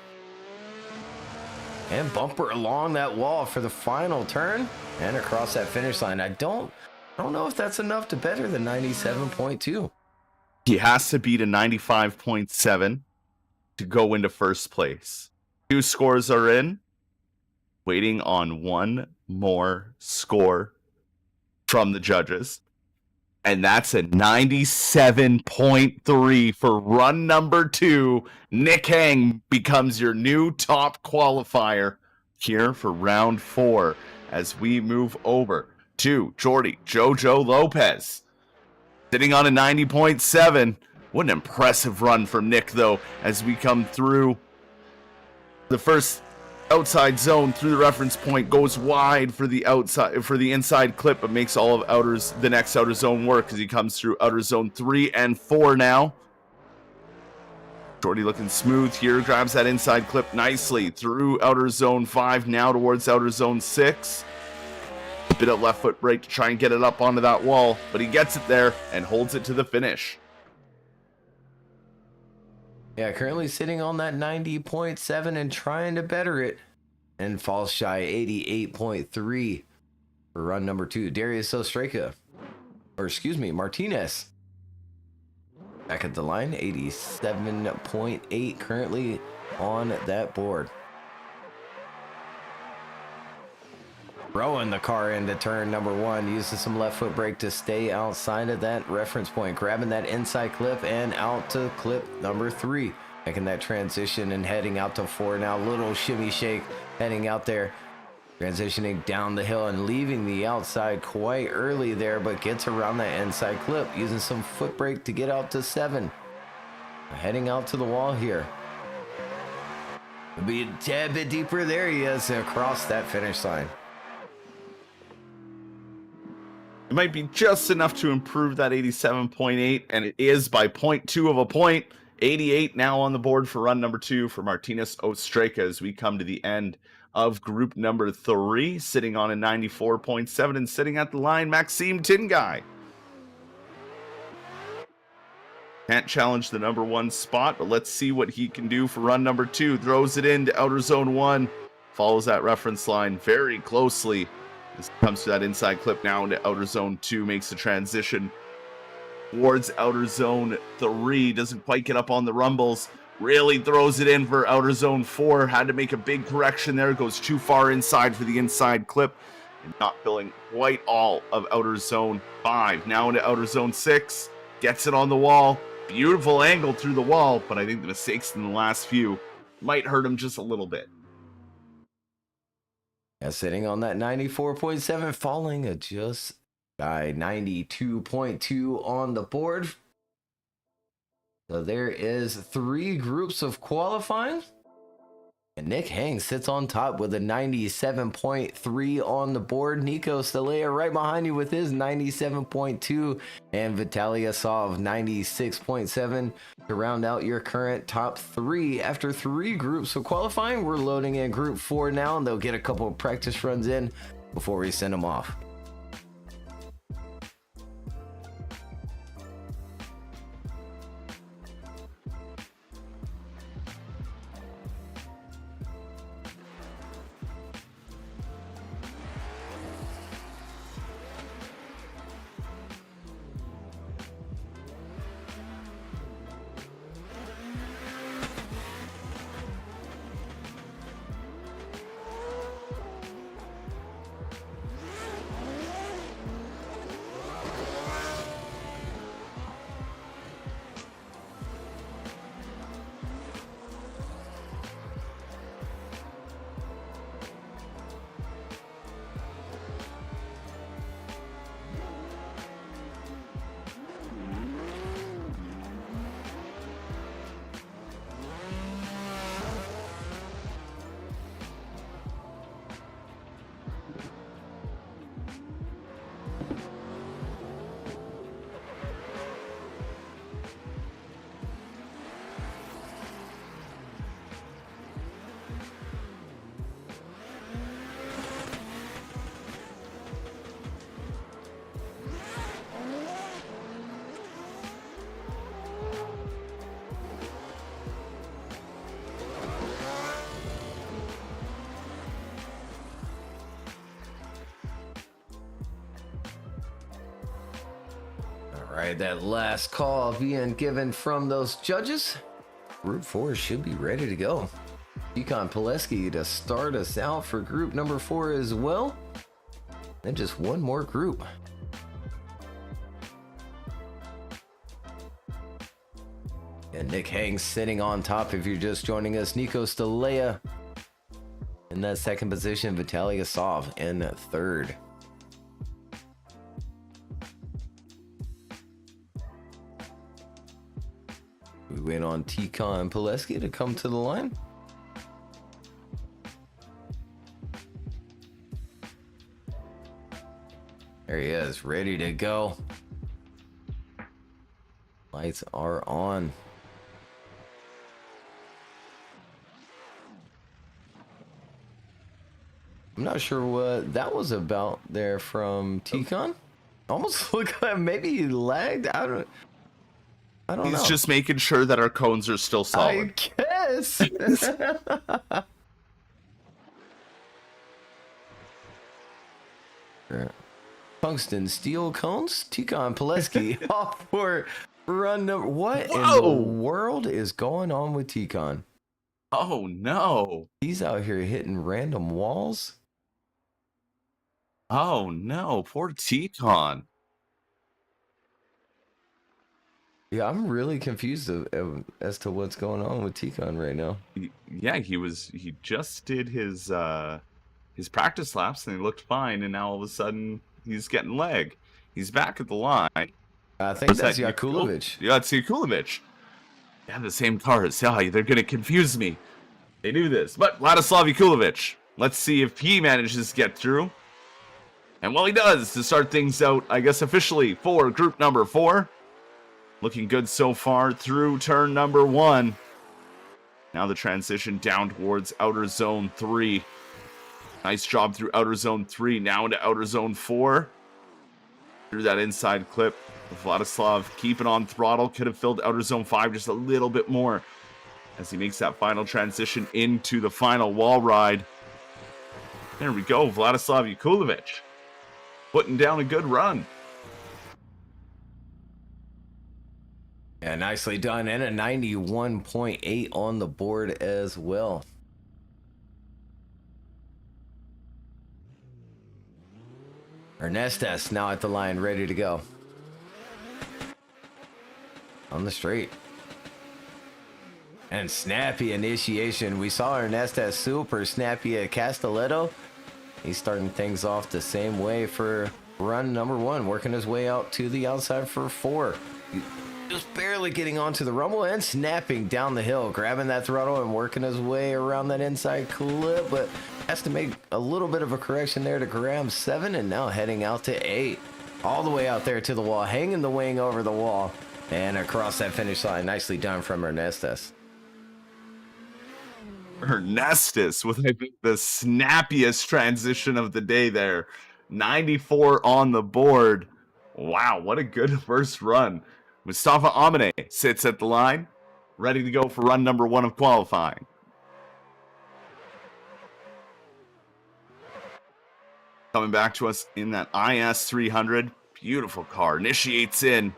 And bumper along that wall for the final turn. And across that finish line. I don't know if that's enough to better than 97.2. He has to beat a 95.7 to go into first place. 2 scores are in. Waiting on one more score from the judges. And that's a 97.3 for run number 2. Nick Hang becomes your new top qualifier here for round 4 as we move over to Jordy Jojo Lopez. Sitting on a 90.7. What an impressive run from Nick, though, as we come through the first outside zone through the reference point, goes wide for the inside clip, but makes all of the next outer zone work as he comes through outer zone 3 and 4 now. Jordy looking smooth here, grabs that inside clip nicely through outer zone 5, now towards outer zone 6. A bit of left foot brake to try and get it up onto that wall, but he gets it there and holds it to the finish. Yeah, currently sitting on that 90.7 and trying to better it. And falls shy 88.3 for run number 2. Darius Martinez. Back at the line, 87.8 currently on that board. Throwing the car into turn number 1, using some left foot brake to stay outside of that reference point, grabbing that inside clip and out to clip number 3, making that transition and heading out to 4 now. Little shimmy shake heading out there, transitioning down the hill and leaving the outside quite early there, but gets around that inside clip, using some foot brake to get out to 7. Heading out to the wall here. It'll be a tad bit deeper. There he is across that finish line. It might be just enough to improve that 87.8, and it is by 0.2 of a point. 88 now on the board for run number 2 for Martinez Ostreka as we come to the end of group number 3, sitting on a 94.7 and sitting at the line, Maxime Tingai. Can't challenge the number 1 spot, but let's see what he can do for run number 2. Throws it into outer zone 1, follows that reference line very closely. This comes to that inside clip now into outer zone 2, makes the transition towards outer zone 3, doesn't quite get up on the rumbles, really throws it in for outer zone 4, had to make a big correction there, goes too far inside for the inside clip, and not filling quite all of outer zone 5. Now into outer zone 6, gets it on the wall, beautiful angle through the wall, but I think the mistakes in the last few might hurt him just a little bit. Yeah, sitting on that 94.7, falling at just by 92.2 on the board. So there is 3 groups of qualifying. And Nick Hang sits on top with a 97.3 on the board. Nico Stalea right behind you with his 97.2. And Vitaly Asov 96.7 to round out your current top 3. After 3 groups of qualifying, we're loading in group 4 now. And they'll get a couple of practice runs in before we send them off. All right, that last call being given from those judges. Group 4 should be ready to go. Yukon Pileski to start us out for group number 4 as well. Then just one more group. And Nick Hang sitting on top if you're just joining us. Nico Stalea in that second position. Vitaly Asov in third. We wait on Tikhon Pileski to come to the line. There he is, ready to go. Lights are on. I'm not sure what that was about there from Tikhon. Almost looked like maybe he lagged. I don't know. He's just making sure that our cones are still solid. I guess. Tungsten steel cones. Tikhon Pileski off for run number. What in the world is going on with Tikhon? Oh no. He's out here hitting random walls. Oh no, poor Tikhon. Yeah, I'm really confused as to what's going on with Tikhon right now. Yeah, he just did his practice laps and he looked fine, and now all of a sudden he's getting leg. He's back at the line. I think that's Yakulovich. Yeah, it's Yakulovich. Yeah, the same cars. Yeah, they're gonna confuse me. They do this. But Vladislav Yakulovich. Let's see if he manages to get through. And well, he does to start things out, I guess, officially for group number 4. Looking good so far through turn number 1. Now the transition down towards outer zone 3. Nice job through outer zone 3. Now into outer zone 4. Through that inside clip. Vladislav keeping on throttle. Could have filled outer zone 5 just a little bit more as he makes that final transition into the final wall ride. There we go. Vladislav Yakulovich putting down a good run. Yeah, nicely done. And a 91.8 on the board as well. Ernestes now at the line, ready to go. On the straight. And snappy initiation. We saw Ernestes super snappy at Castelletto. He's starting things off the same way for run number 1, working his way out to the outside for 4. Just barely getting onto the rumble and snapping down the hill, grabbing that throttle and working his way around that inside clip, but has to make a little bit of a correction there to grab 7, and now heading out to 8. All the way out there to the wall, hanging the wing over the wall and across that finish line. Nicely done from Ernestes. Ernestes with, I think, the snappiest transition of the day there. 94 on the board. Wow, what a good first run. Mustafa Amine sits at the line, ready to go for run number 1 of qualifying. Coming back to us in that IS 300. Beautiful car. Initiates in.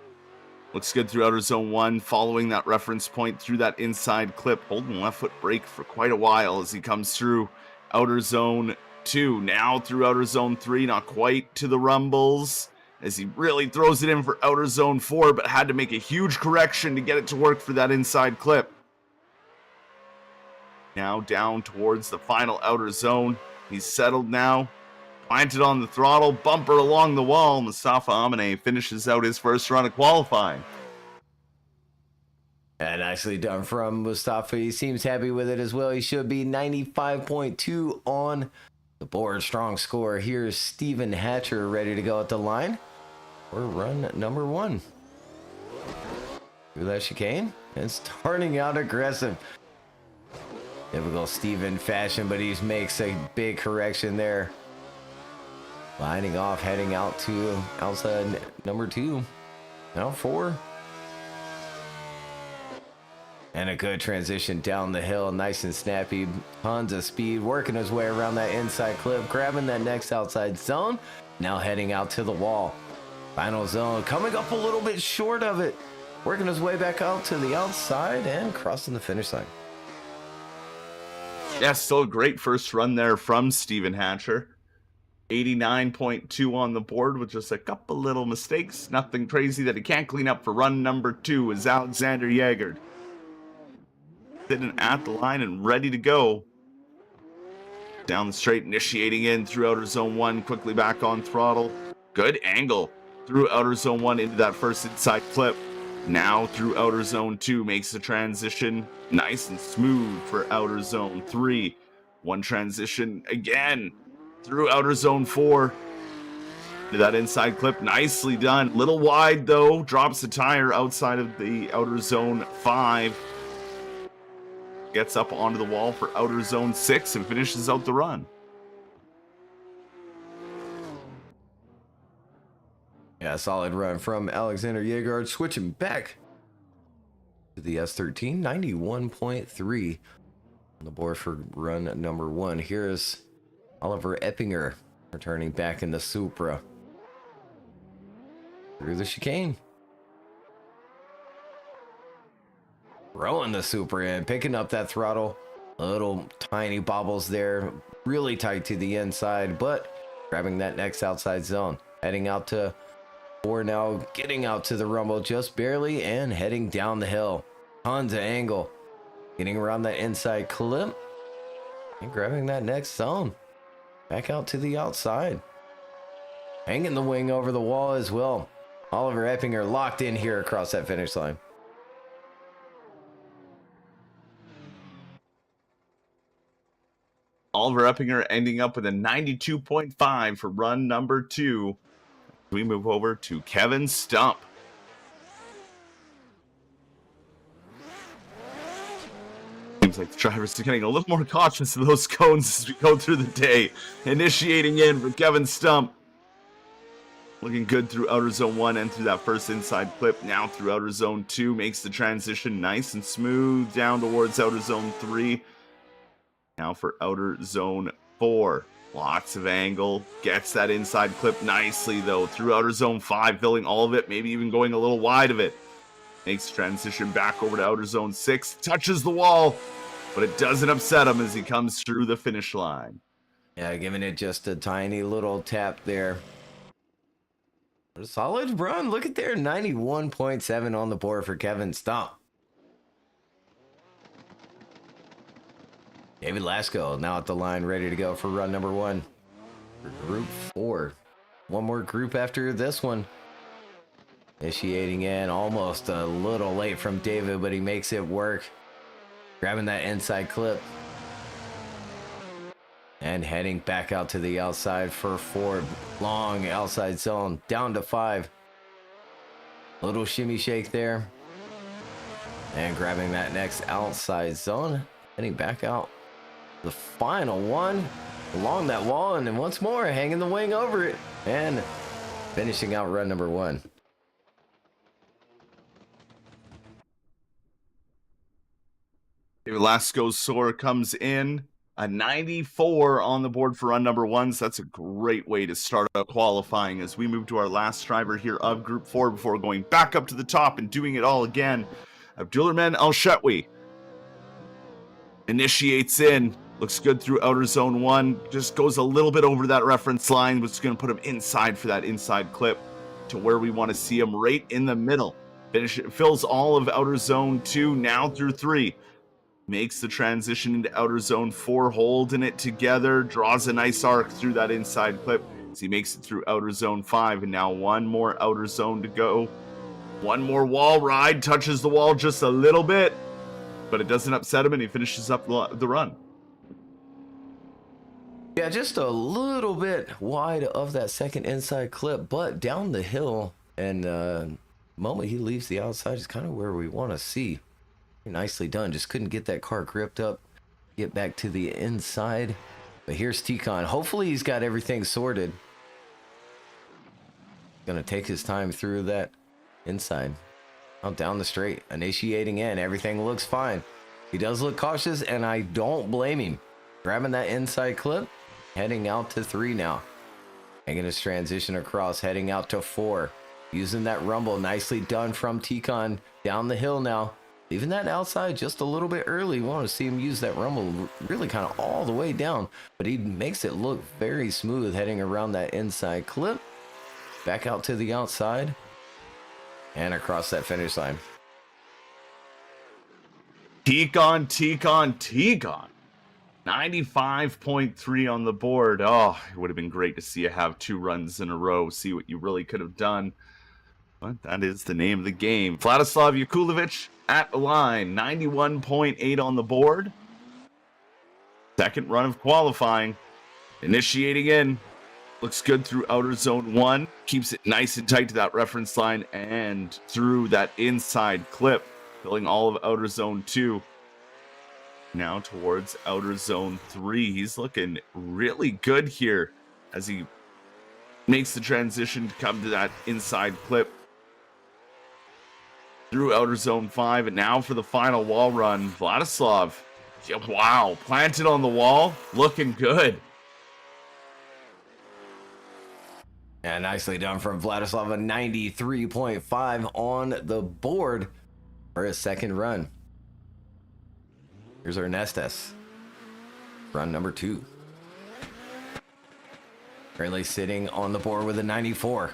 Looks good through outer zone 1, following that reference point through that inside clip, holding left foot brake for quite a while as he comes through outer zone 2. Now through outer zone 3, not quite to the rumbles, as he really throws it in for outer zone 4, but had to make a huge correction to get it to work for that inside clip. Now down towards the final outer zone. He's settled now. Planted on the throttle, bumper along the wall. Mustafa Amine finishes out his first run of qualifying. And nicely done from Mustafa. He seems happy with it as well. He should be 95.2 on the board. Strong score. Here's Steven Hatcher ready to go at the line for run number 1. Through that chicane. And starting out aggressive. Typical Steven fashion, but he makes a big correction there. Lining off, heading out to outside number 2. Now 4. And a good transition down the hill. Nice and snappy. Tons of speed. Working his way around that inside clip. Grabbing that next outside zone. Now heading out to the wall. Final zone, coming up a little bit short of it. Working his way back out to the outside and crossing the finish line. Yeah, still a great first run there from Steven Hatcher. 89.2 on the board with just a couple little mistakes. Nothing crazy that he can't clean up for run number 2 is Alexander Jaeger. Sitting at the line and ready to go. Down the straight, initiating in through outer zone 1, quickly back on throttle. Good angle through outer zone 1 into that first inside clip. Now through outer zone 2, makes the transition nice and smooth for outer zone 3. One transition again through outer zone 4. To that inside clip, nicely done. Little wide though, drops the tire outside of the outer zone 5. Gets up onto the wall for outer zone 6 and finishes out the run. Yeah, solid run from Alexander Jaeger. Switching back to the S13, 91.3 on the board for run number 1. Here's Oliver Eppinger returning back in the Supra through the chicane. Throwing the Supra in, picking up that throttle. Little tiny bobbles there, really tight to the inside, but grabbing that next outside zone. Heading out to 4 now, getting out to the rumble just barely and heading down the hill. Tons of angle. Getting around that inside clip and grabbing that next zone. Back out to the outside. Hanging the wing over the wall as well. Oliver Eppinger locked in here across that finish line. Oliver Eppinger ending up with a 92.5 for run number 2. We move over to Kevin Stump. Seems like the drivers are getting a little more cautious of those cones as we go through the day. Initiating in for Kevin Stump. Looking good through outer zone 1 and through that first inside clip. Now through outer zone 2. Makes the transition nice and smooth down towards outer zone 3. Now for outer zone 4. Lots of angle. Gets that inside clip nicely though. Through outer zone 5. Filling all of it. Maybe even going a little wide of it. Makes transition back over to outer zone 6. Touches the wall. But it doesn't upset him as he comes through the finish line. Yeah, giving it just a tiny little tap there. A solid run. Look at there. 91.7 on the board for Kevin Stump. David Lasco now at the line, ready to go for run number 1 for group 4. One more group after this one. Initiating in, almost a little late from David, but he makes it work. Grabbing that inside clip. And heading back out to the outside for 4. Long outside zone, down to 5. Little shimmy shake there. And grabbing that next outside zone. Heading back out. The final one along that wall, and then once more hanging the wing over it and finishing out run number 1. David Lasco's score comes in a 94 on the board for run number 1. So that's a great way to start out qualifying as we move to our last driver here of group 4 before going back up to the top and doing it all again. Abdulrahman Al-Shetwi initiates in. Looks good through outer zone 1. Just goes a little bit over that reference line, which is going to put him inside for that inside clip to where we want to see him, right in the middle. Fills all of outer zone 2, now through 3. Makes the transition into outer zone 4, holding it together. Draws a nice arc through that inside clip as he makes it through outer zone 5. And now one more outer zone to go. One more wall ride. Touches the wall just a little bit, but it doesn't upset him, and he finishes up the run. Yeah, just a little bit wide of that second inside clip, but down the hill, and the moment he leaves the outside is kind of where we want to see. Nicely done. Just couldn't get that car gripped up, get back to the inside. But here's T-Con. Hopefully he's got everything sorted. Gonna take his time through that inside. Out down the straight, initiating in. Everything looks fine. He does look cautious, and I don't blame him. Grabbing that inside clip, heading out to 3 now. Making his transition across, heading out to 4. Using that rumble, nicely done from T-Con down the hill now. Leaving that outside just a little bit early. We want to see him use that rumble really kind of all the way down, but he makes it look very smooth heading around that inside clip. Back out to the outside and across that finish line. T-Con. 95.3 on the board. Oh, it would have been great to see you have 2 runs in a row, see what you really could have done. But that is the name of the game. Vladislav Yakulovich at the line, 91.8 on the board. Second run of qualifying. Initiating in. Looks good through outer zone 1. Keeps it nice and tight to that reference line and through that inside clip. Filling all of outer zone 2. Now towards outer zone 3. He's looking really good here as he makes the transition to come to that inside clip. Through outer zone 5. And now for the final wall run. Vladislav. Yeah, wow. Planted on the wall. Looking good. Yeah, nicely done from Vladislav. A 93.5 on the board for his second run. Here's Ernestes. Run number 2. Currently sitting on the board with a 94.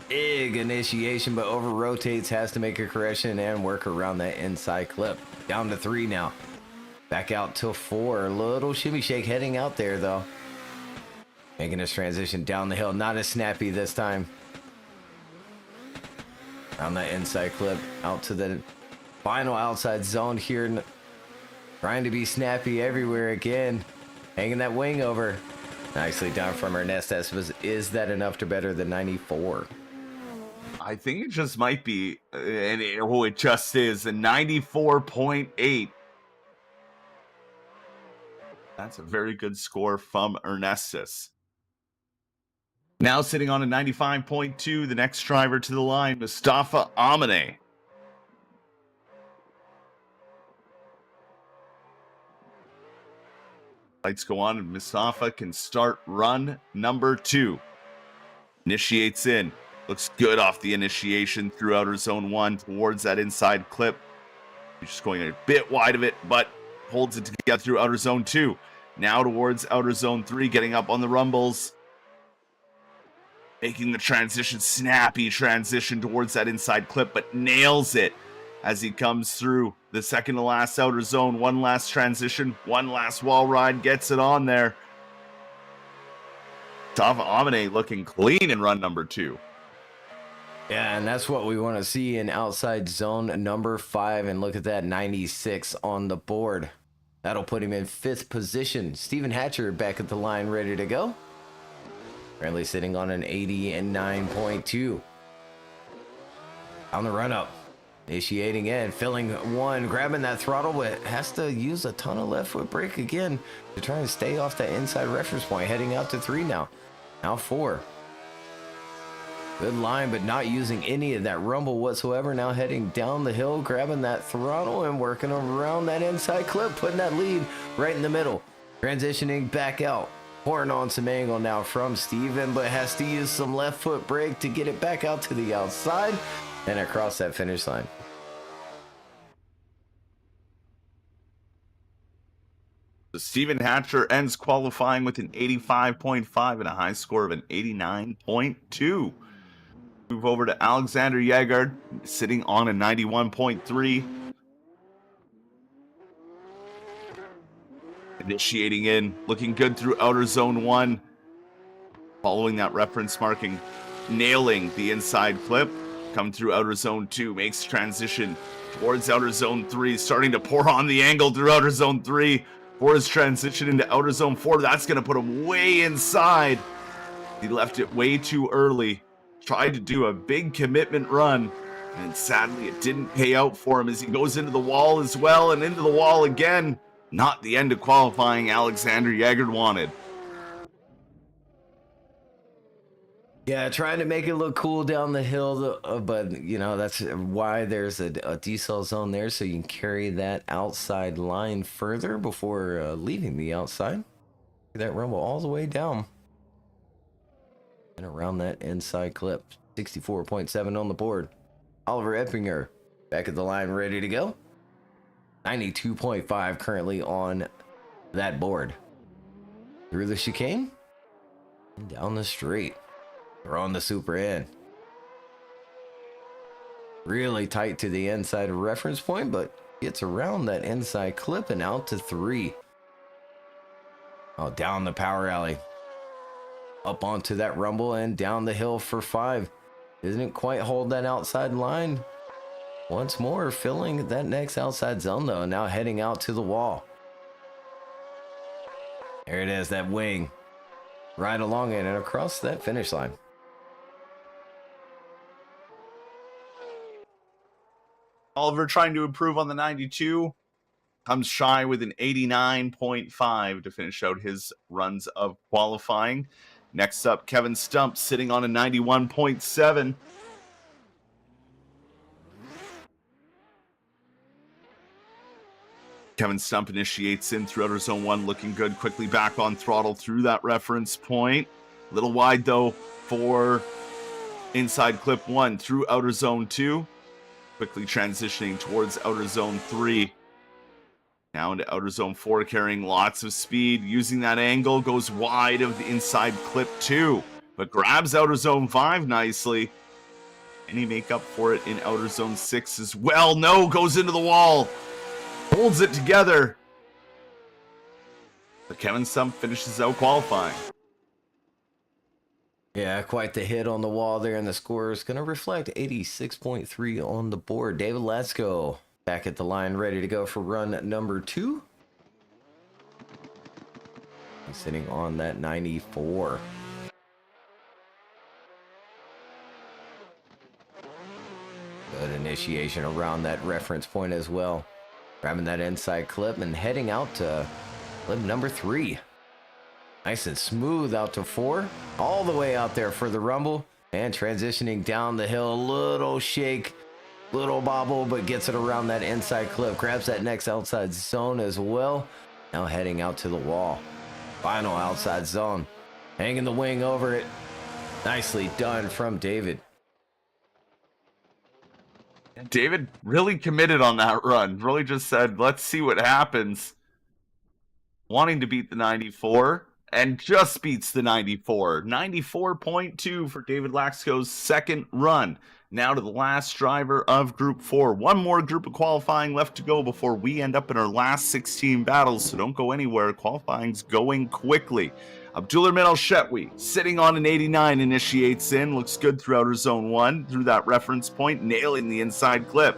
Big initiation, but over rotates, has to make a correction and work around that inside clip. Down to 3 now. Back out to 4. Little shimmy shake heading out there though. Making this transition down the hill. Not as snappy this time. Around that inside clip. Out to the final outside zone here. Trying to be snappy everywhere again. Hanging that wing over. Nicely done from Ernestes. Is that enough to better the 94? I think it just might be, and it just is, a 94.8. That's a very good score from Ernestes. Now sitting on a 95.2, the next driver to the line, Mustafa Amine. Lights go on and Mustafa can start run number 2. Initiates in. Looks good off the initiation through outer zone 1 towards that inside clip. He's just going a bit wide of it, but holds it together through outer zone 2. Now towards outer zone 3, getting up on the rumbles. Making the transition, snappy transition towards that inside clip, but nails it as he comes through the second to last outer zone. One last transition, one last wall ride, gets it on there. Mustafa Amine looking clean in run number 2. Yeah, and that's what we want to see in outside zone number 5. And look at that, 96 on the board. That'll put him in 5th position. Steven Hatcher back at the line, ready to go. Currently sitting on an 89.2. On the run up. Initiating in, filling 1, grabbing that throttle, but has to use a ton of left foot brake again to try and stay off that inside reference point. Heading out to 3 now. Now 4. Good line, but not using any of that rumble whatsoever. Now heading down the hill, grabbing that throttle and working around that inside clip, putting that lead right in the middle. Transitioning back out. Pouring on some angle now from Steven, but has to use some left foot brake to get it back out to the outside and across that finish line. So Steven Hatcher ends qualifying with an 85.5 and a high score of an 89.2. Move over to Alexander Yegard, sitting on a 91.3. Initiating in, looking good through outer zone 1. Following that reference marking, nailing the inside clip. Come through outer zone 2, makes transition towards outer zone 3, starting to pour on the angle through outer zone 3 for his transition into outer zone 4. That's going to put him way inside. He left it way too early. Tried to do a big commitment run, and sadly it didn't pay out for him as he goes into the wall as well, and into the wall again. Not the end of qualifying Alexander Yegard wanted. Yeah, trying to make it look cool down the hill, but you know that's why there's a decel zone there, so you can carry that outside line further before leaving the outside. That rumble all the way down. And around that inside clip, 64.7 on the board. Oliver Eppinger back at the line, ready to go. 92.5 currently on that board. Through the chicane and down the straight. They're on the super end. Really tight to the inside reference point, but gets around that inside clip and out to 3. Oh, down the power alley. Up onto that rumble and down the hill for 5. Didn't quite hold that outside line. Once more filling that next outside zone though. Now heading out to the wall. There it is, that wing. Right along it and across that finish line. Oliver trying to improve on the 92. Comes shy with an 89.5 to finish out his runs of qualifying. Next up, Kevin Stump sitting on a 91.7. Kevin Stump initiates in through outer zone 1, looking good. Quickly back on throttle through that reference point. A little wide, though, for inside clip 1 through outer zone 2. Quickly transitioning towards outer zone 3. Now into outer zone 4, carrying lots of speed. Using that angle, goes wide of the inside clip 2. But grabs outer zone 5 nicely. And he make up for it in outer zone 6 as well. No, goes into the wall. Holds it together. But Kevin Stump finishes out qualifying. Yeah, quite the hit on the wall there, and the score is going to reflect 86.3 on the board. David Latsko back at the line, ready to go for run number 2. He's sitting on that 94. Good initiation around that reference point as well. Grabbing that inside clip and heading out to clip number 3. Nice and smooth out to 4. All the way out there for the rumble. And transitioning down the hill. Little shake. Little bobble, but gets it around that inside clip. Grabs that next outside zone as well. Now heading out to the wall. Final outside zone. Hanging the wing over it. Nicely done from David. David really committed on that run. Really just said, let's see what happens. Wanting to beat the 94. And just beats the 94. 94.2 for David Latsko's second run. Now to the last driver of Group 4. One more group of qualifying left to go before we end up in our last 16 battles, so don't go anywhere. Qualifying's going quickly. Abdulrahman Al-Shetwi, sitting on an 89, initiates in. Looks good through outer zone 1, through that reference point, nailing the inside clip.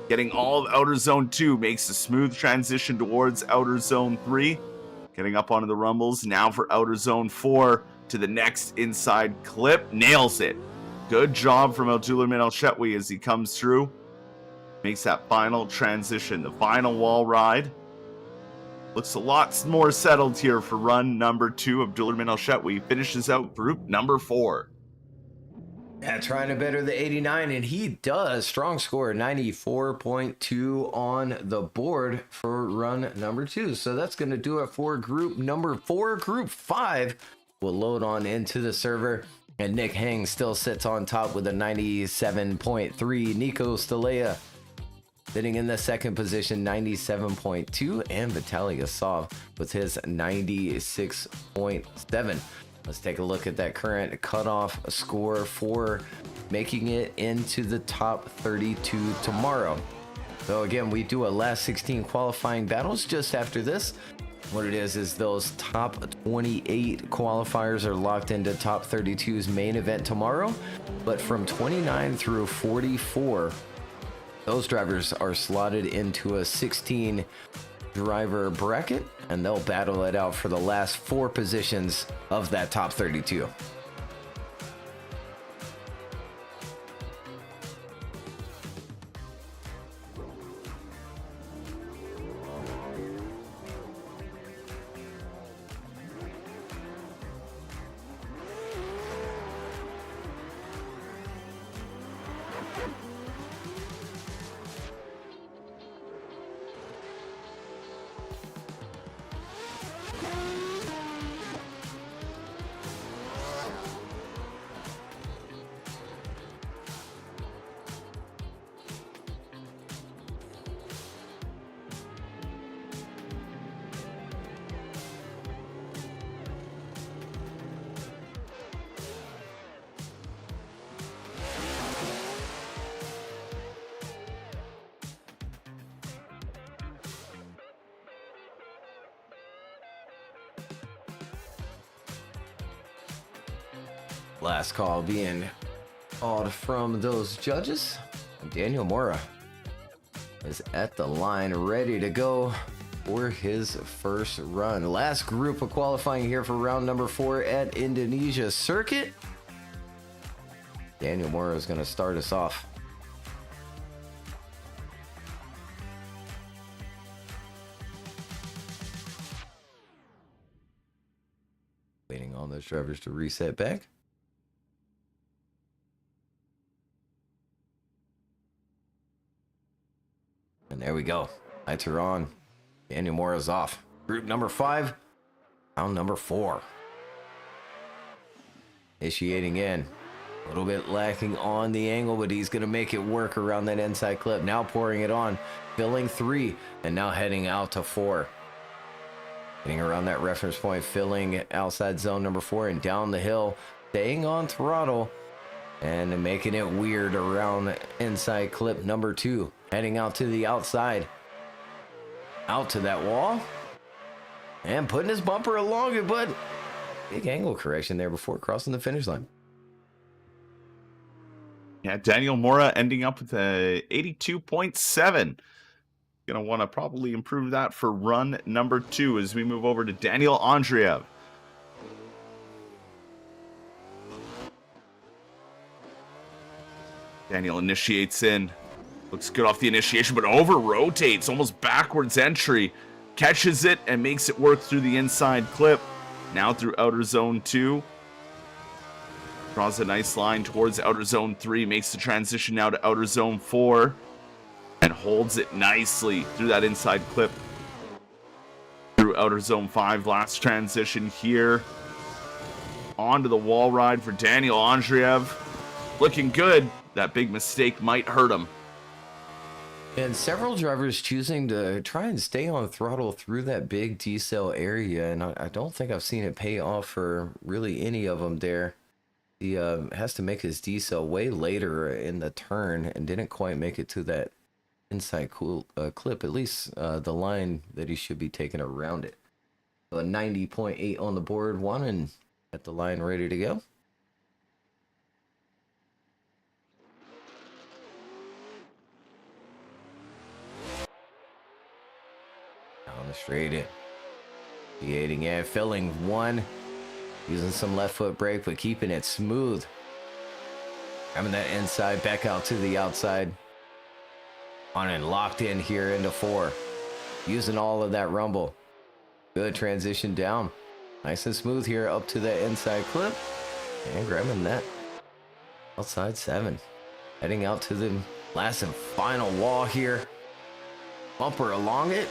Getting all of outer zone 2, makes a smooth transition towards outer zone 3. Getting up onto the rumbles, now for outer zone 4 to the next inside clip. Nails it. Good job from Abdulrahman Al-Shetwi as he comes through. Makes that final transition, the final wall ride. Looks a lot more settled here for run number 2. Abdulrahman Al-Shetwi finishes out group number 4. Yeah, trying to better the 89, and he does. Strong score, 94.2 on the board for run number 2. So that's going to do it for group number 4. Group 5 will load on into the server, and Nick Heng still sits on top with a 97.3. Nico Stalea sitting in the second position, 97.2, and Vitaly Asov with his 96.7. Let's take a look at that current cutoff score for making it into the top 32 tomorrow. So again, we do a last 16 qualifying battles just after this. What it is those top 28 qualifiers are locked into top 32's main event tomorrow. But from 29 through 44, those drivers are slotted into a 16 driver bracket, and they'll battle it out for the last 4 positions of that top 32. Last call being called from those judges. Daniel Mora is at the line, ready to go for his first run. Last group of qualifying here for round number 4 at Indonesia circuit. Daniel Mora is going to start us off. Waiting on those drivers to reset back. And there we go. Lights are on. Daniel Mora's off. Group number 5. Round number 4. Initiating in. A little bit lacking on the angle, but he's going to make it work around that inside clip. Now pouring it on. Filling 3. And now heading out to 4. Getting around that reference point. Filling outside zone number 4 and down the hill. Staying on throttle. And making it weird around inside clip number 2. Heading out to the outside. Out to that wall. And putting his bumper along it, but big angle correction there before crossing the finish line. Yeah, Daniel Mora ending up with a 82.7. Gonna want to probably improve that for run number 2 as we move over to Daniel Andreev. Daniel initiates in. Looks good off the initiation, but over rotates, almost backwards entry. Catches it and makes it work through the inside clip. Now through outer zone 2. Draws a nice line towards outer zone 3. Makes the transition now to outer zone 4. And holds it nicely through that inside clip. Through outer zone 5. Last transition here. Onto the wall ride for Daniel Andreev. Looking good. That big mistake might hurt him. And several drivers choosing to try and stay on throttle through that big decel area, and I don't think I've seen it pay off for really any of them there. He has to make his decel way later in the turn and didn't quite make it to that inside clip, at least the line that he should be taking around it. So a 90.8 on the board, one and at the line ready to go. On the straight in. Creating and filling 1. Using some left foot brake, but keeping it smooth. Having that inside back out to the outside. On and locked in here into 4. Using all of that rumble. Good transition down. Nice and smooth here up to the inside clip. And grabbing that outside 7. Heading out to the last and final wall here. Bumper along it.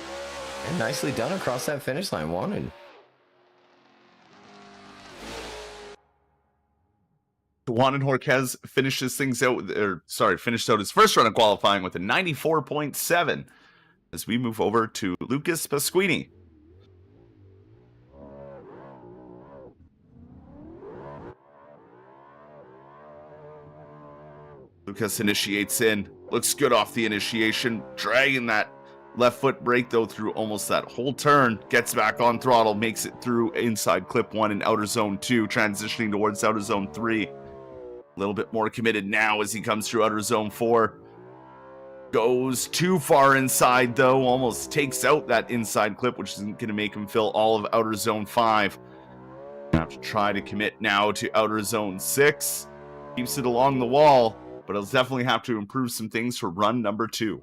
And nicely done across that finish line. Wanted. Juan Jorquez finished out his first run of qualifying with a 94.7 as we move over to Lucas Pasquini. Lucas initiates in, looks good off the initiation, dragging that left foot brake though through almost that whole turn, gets back on throttle, makes it through inside clip 1 and outer zone 2, transitioning towards outer zone 3. A little bit more committed now as he comes through outer zone 4. Goes too far inside though, almost takes out that inside clip, which isn't going to make him fill all of outer zone 5. Have to try to commit now to outer zone 6. Keeps it along the wall, but he'll definitely have to improve some things for run number 2.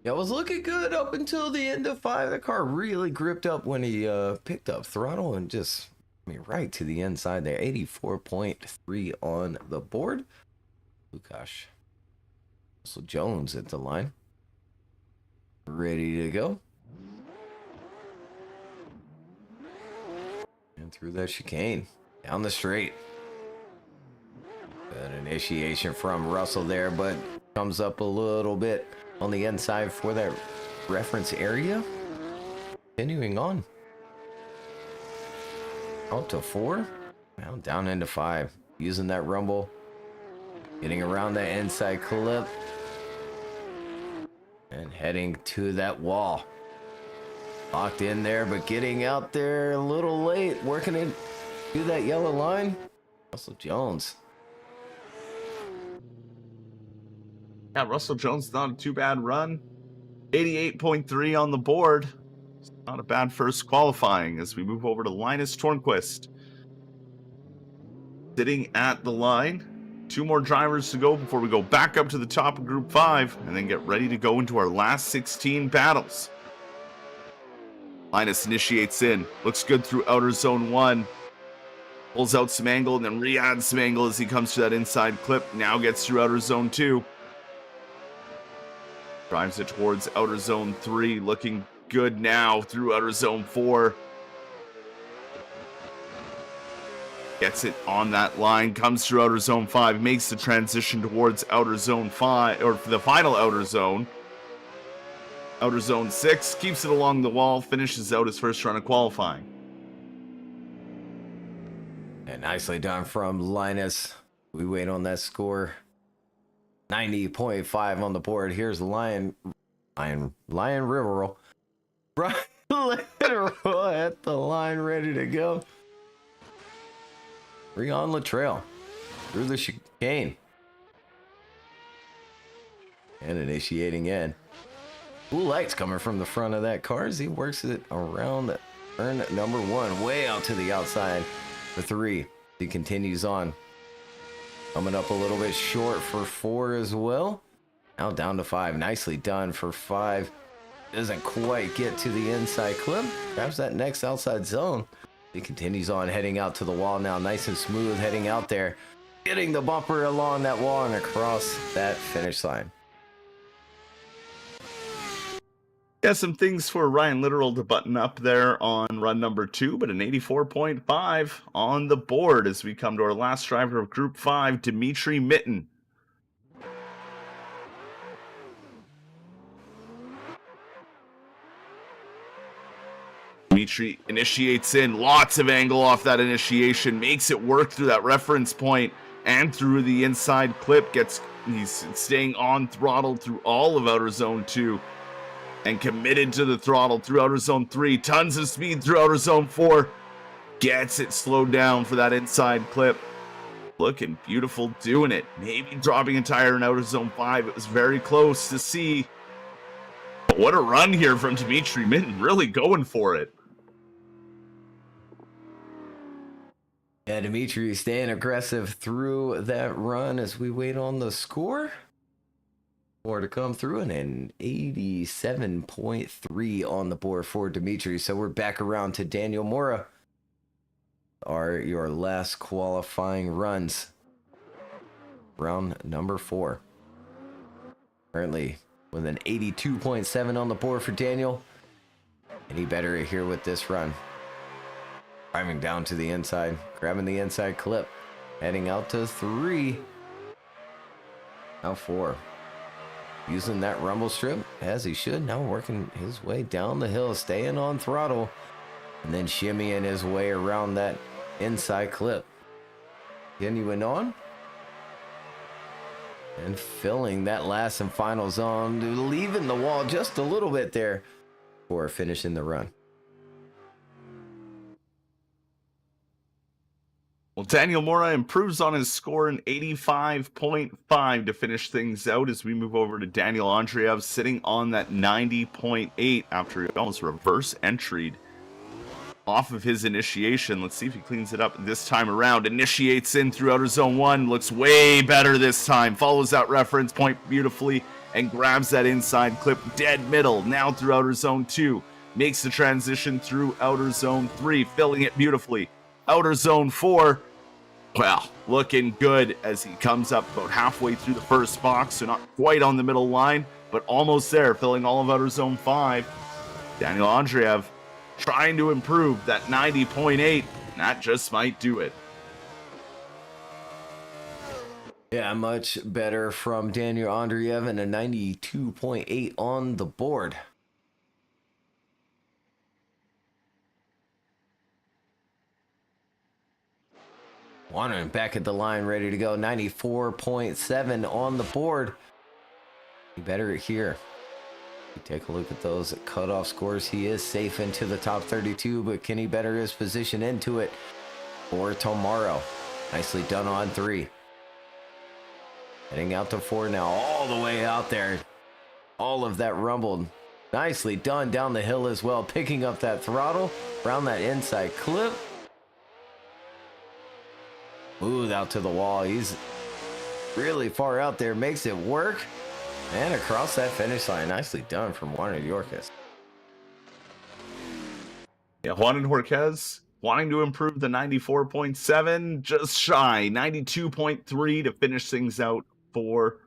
Yeah, it was looking good up until the end of 5. The car really gripped up when he picked up throttle and just, right to the inside there. 84.3 on the board. Lukash. Russell Jones at the line. Ready to go. And through that chicane. Down the straight. Good initiation from Russell there, but comes up a little bit on the inside for that reference area. Continuing on. Out to 4. Now down into 5. Using that rumble. Getting around that inside clip. And heading to that wall. Locked in there, but getting out there a little late. Working it through that yellow line. Russell Jones. Yeah, Russell Jones, not a too bad run. 88.3 on the board. Not a bad first qualifying as we move over to Linus Tornquist. Sitting at the line. 2 more drivers to go before we go back up to the top of Group 5 and then get ready to go into our last 16 battles. Linus initiates in. Looks good through outer zone 1. Pulls out some angle and then re-adds some angle as he comes to that inside clip. Now gets through outer zone 2. Drives it towards outer zone 3. Looking good now through outer zone 4. Gets it on that line. Comes through outer zone 5. Makes the transition towards outer zone 5. Or the final outer zone. Outer zone 6. Keeps it along the wall. Finishes out his first run of qualifying. And nicely done from Linus. We wait on that score. 90.5 on the board. Here's Lion Riverol. Brian Literal at the line, ready to go. 3 on Latrell. Through the chicane. And initiating in. Blue lights coming from the front of that car as he works it around turn number 1. Way out to the outside for 3. He continues on. Coming up a little bit short for 4 as well. Now down to 5. Nicely done for 5. Doesn't quite get to the inside clip. Grabs that next outside zone. He continues on heading out to the wall now. Nice and smooth heading out there. Getting the bumper along that wall and across that finish line. Yeah, some things for Ryan Literal to button up there on run number 2, but an 84.5 on the board as we come to our last driver of Group 5, Dimitri Mitten. Dimitri initiates in, lots of angle off that initiation, makes it work through that reference point and through the inside clip. He's staying on throttle through all of outer zone 2. And committed to the throttle through outer zone 3. Tons of speed through outer zone 4. Gets it slowed down for that inside clip. Looking beautiful doing it. Maybe dropping a tire in outer zone 5. It was very close to see. But what a run here from Dimitri Mitten. Really going for it. Yeah, Dimitri staying aggressive through that run as we wait on the score. More to come through, and an 87.3 on the board for Dimitri. So we're back around to Daniel Mora. Are your last qualifying runs. Round number 4. Currently with an 82.7 on the board for Daniel. And he better here with this run. Driving down to the inside, grabbing the inside clip. Heading out to 3. Now 4. Using that rumble strip as he should. Now working his way down the hill, staying on throttle, and then shimmying his way around that inside clip. Continuing on. And filling that last and final zone, leaving the wall just a little bit there for finishing the run. Well, Daniel Mora improves on his score in 85.5 to finish things out as we move over to Daniel Andreev sitting on that 90.8 after he almost reverse entried off of his initiation. Let's see if he cleans it up this time around. Initiates in through outer zone 1. Looks way better this time. Follows that reference point beautifully and grabs that inside clip dead middle. Now through outer zone 2. Makes the transition through outer zone 3. Filling it beautifully. Outer zone 4, well, looking good as he comes up about halfway through the first box, so not quite on the middle line, but almost there, filling all of outer zone 5. Daniel Andreev trying to improve that 90.8, that just might do it. Yeah, much better from Daniel Andreev and a 92.8 on the board. Warner back at the line, ready to go. 94.7 on the board. You better here. You take a look at those cutoff scores. He is safe into the top 32, but can he better his position into it for tomorrow? Nicely done on 3. Heading out to 4 now, all the way out there. All of that rumbled. Nicely done down the hill as well, picking up that throttle around that inside clip. Smooth out to the wall. He's really far out there, makes it work. And across that finish line. Nicely done from Juan Yorkes. Yeah, Juan Jorquez wanting to improve the 94.7, just shy, 92.3 to finish things out for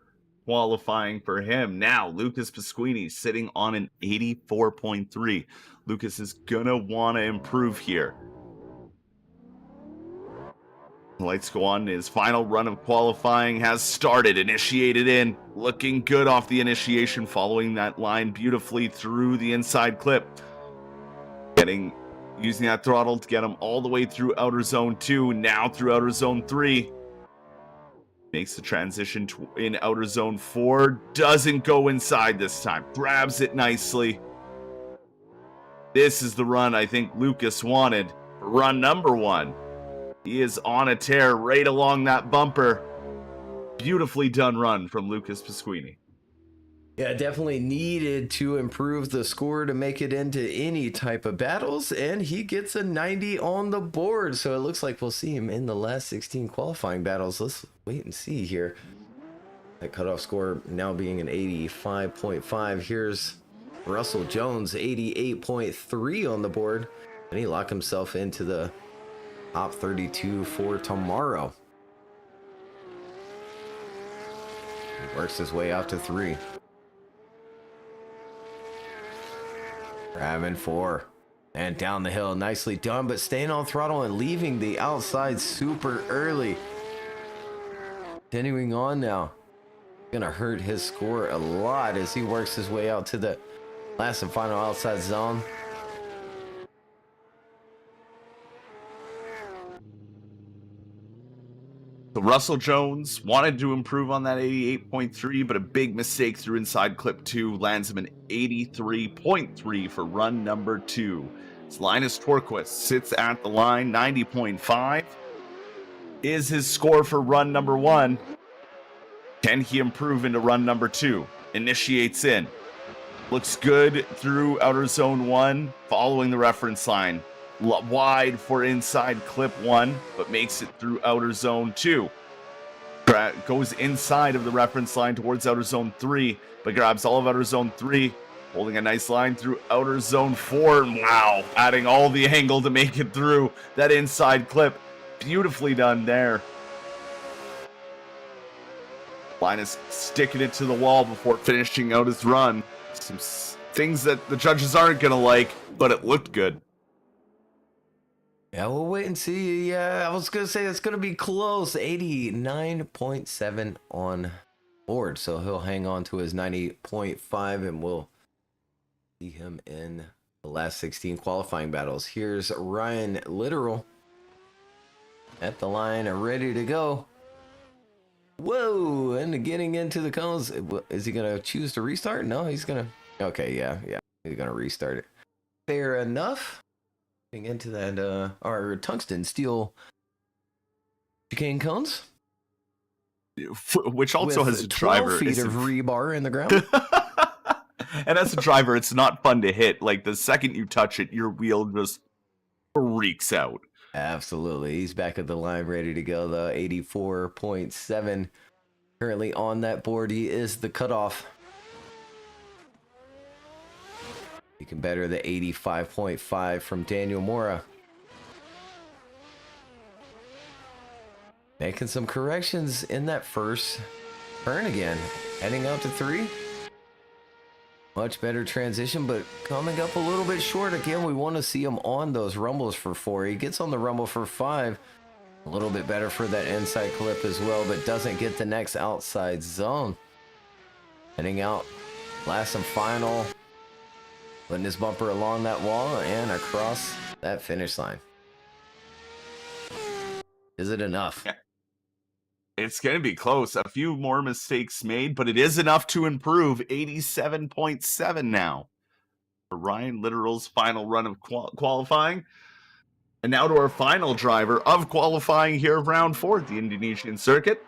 qualifying for him. Now, Lucas Pasquini sitting on an 84.3. Lucas is gonna want to improve here. Lights go on. His final run of qualifying has started, initiated in, looking good off the initiation, following that line beautifully through the inside clip. Using that throttle to get him all the way through outer zone 2, now through outer zone 3. Makes the transition in outer zone 4, doesn't go inside this time, grabs it nicely. This is the run I think Lucas wanted for run number 1. He is on a tear right along that bumper. Beautifully done run from Lucas Pasquini. Yeah, definitely needed to improve the score to make it into any type of battles, and he gets a 90 on the board. So it looks like we'll see him in the last 16 qualifying battles. Let's wait and see here. That cutoff score now being an 85.5. Here's Russell Jones, 88.3 on the board, and he locked himself into the top 32 for tomorrow. He works his way out to 3. Grabbing 4 and down the hill, nicely done, but staying on throttle and leaving the outside super early. Continuing on now, gonna hurt his score a lot as he works his way out to the last and final outside zone. So Russell Jones wanted to improve on that 88.3, but a big mistake through inside clip 2 lands him an 83.3 for run number 2. It's Linus Torquist sits at the line, 90.5 is his score for run number 1. Can he improve into run number 2? Initiates in. Looks good through outer zone 1, following the reference line. Wide for inside clip 1, but makes it through outer zone 2. Goes inside of the reference line towards outer zone 3, but grabs all of outer zone 3, holding a nice line through outer zone 4. Wow, adding all the angle to make it through that inside clip. Beautifully done there. Linus sticking it to the wall before finishing out his run. Some things that the judges aren't going to like, but it looked good. Yeah, we'll wait and see. Yeah, I was going to say it's going to be close. 89.7 on board. So he'll hang on to his 90.5 and we'll see him in the last 16 qualifying battles. Here's Ryan Literal at the line, ready to go. Whoa, and getting into the cones. Is he going to choose to restart? No, he's going to. Okay, yeah. He's going to restart it. Fair enough. Into that our tungsten steel chicane cones, which also has a driver. 12 feet of rebar in the ground. And as a driver, it's not fun to hit. Like the second you touch it, your wheel just freaks out. Absolutely. He's back at the line, ready to go. The 84.7 currently on that board. He is the cutoff. You can better the 85.5 from Daniel Mora. Making some corrections in that first turn again. Heading out to 3. Much better transition, but coming up a little bit short again. We want to see him on those rumbles for 4. He gets on the rumble for 5. A little bit better for that inside clip as well, but doesn't get the next outside zone. Heading out last and final. Putting his bumper along that wall and across that finish line. Is it enough? It's going to be close. A few more mistakes made, but it is enough to improve. 87.7 now for Ryan Literal's final run of qualifying. And now to our final driver of qualifying here of round 4 at the Indonesian circuit.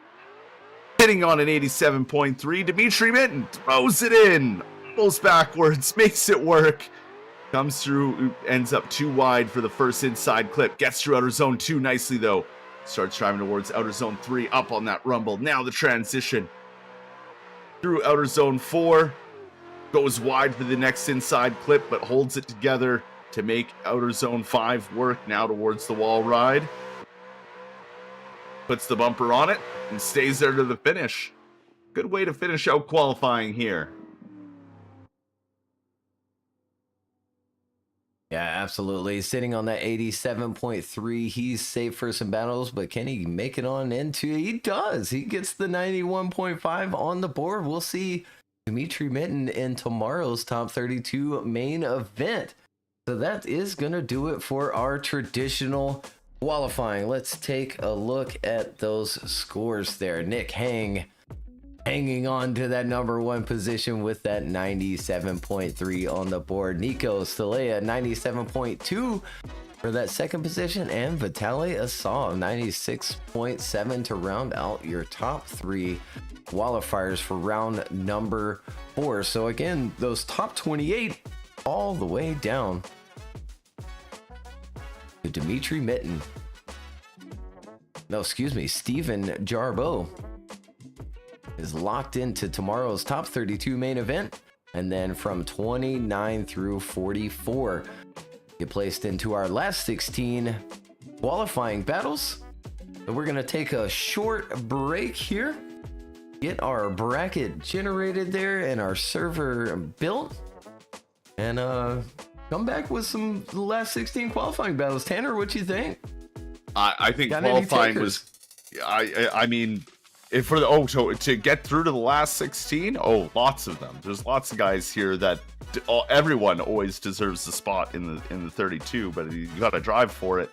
Hitting on an 87.3, Dimitri Mitten throws it in, almost backwards, makes it work. Comes through, ends up too wide for the first inside clip. Gets through outer zone 2 nicely though. Starts driving towards outer zone 3, up on that rumble. Now the transition through outer zone 4. Goes wide for the next inside clip, but holds it together to make outer zone 5 work. Now towards the wall ride. Puts the bumper on it and stays there to the finish. Good way to finish out qualifying here. Yeah, absolutely. Sitting on that 87.3. He's safe for some battles, but can he make it on into? He does. He gets the 91.5 on the board. We'll see Dimitri Mitten in tomorrow's top 32 main event. So that is going to do it for our traditional qualifying. Let's take a look at those scores there. Nick hanging on to that number 1 position with that 97.3 on the board. Nico Stalea 97.2 for that second position, and Vitaly Assaw 96.7 to round out your top 3 qualifiers for round number 4. So again, those top 28 all the way down to Dimitri Mitten. No, excuse me, Steven Jarbo is locked into tomorrow's top 32 main event, and then from 29 through 44 get placed into our last 16 qualifying battles. So we're gonna take a short break here, get our bracket generated there and our server built, and come back with some the last 16 qualifying battles. Tanner, what you think? I think qualifying was, I mean, if for the so to get through to the last 16, lots of them. There's lots of guys here that everyone always deserves the spot in the 32, but you got to drive for it.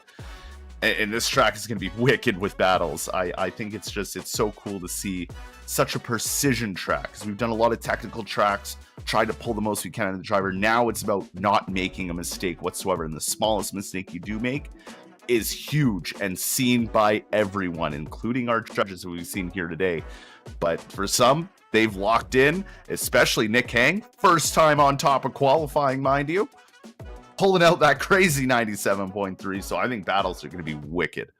And this track is going to be wicked with battles. I think it's so cool to see such a precision track, because we've done a lot of technical tracks, tried to pull the most we can out of the driver. Now it's about not making a mistake whatsoever, and the smallest mistake you do make is huge and seen by everyone, including our judges who we've seen here today. But for some, they've locked in, especially Nick Hang, first time on top of qualifying, mind you, pulling out that crazy 97.3. So I think battles are going to be wicked.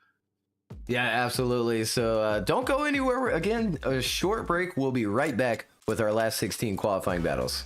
Yeah, absolutely. So don't go anywhere. Again, a short break. We'll be right back with our last 16 qualifying battles.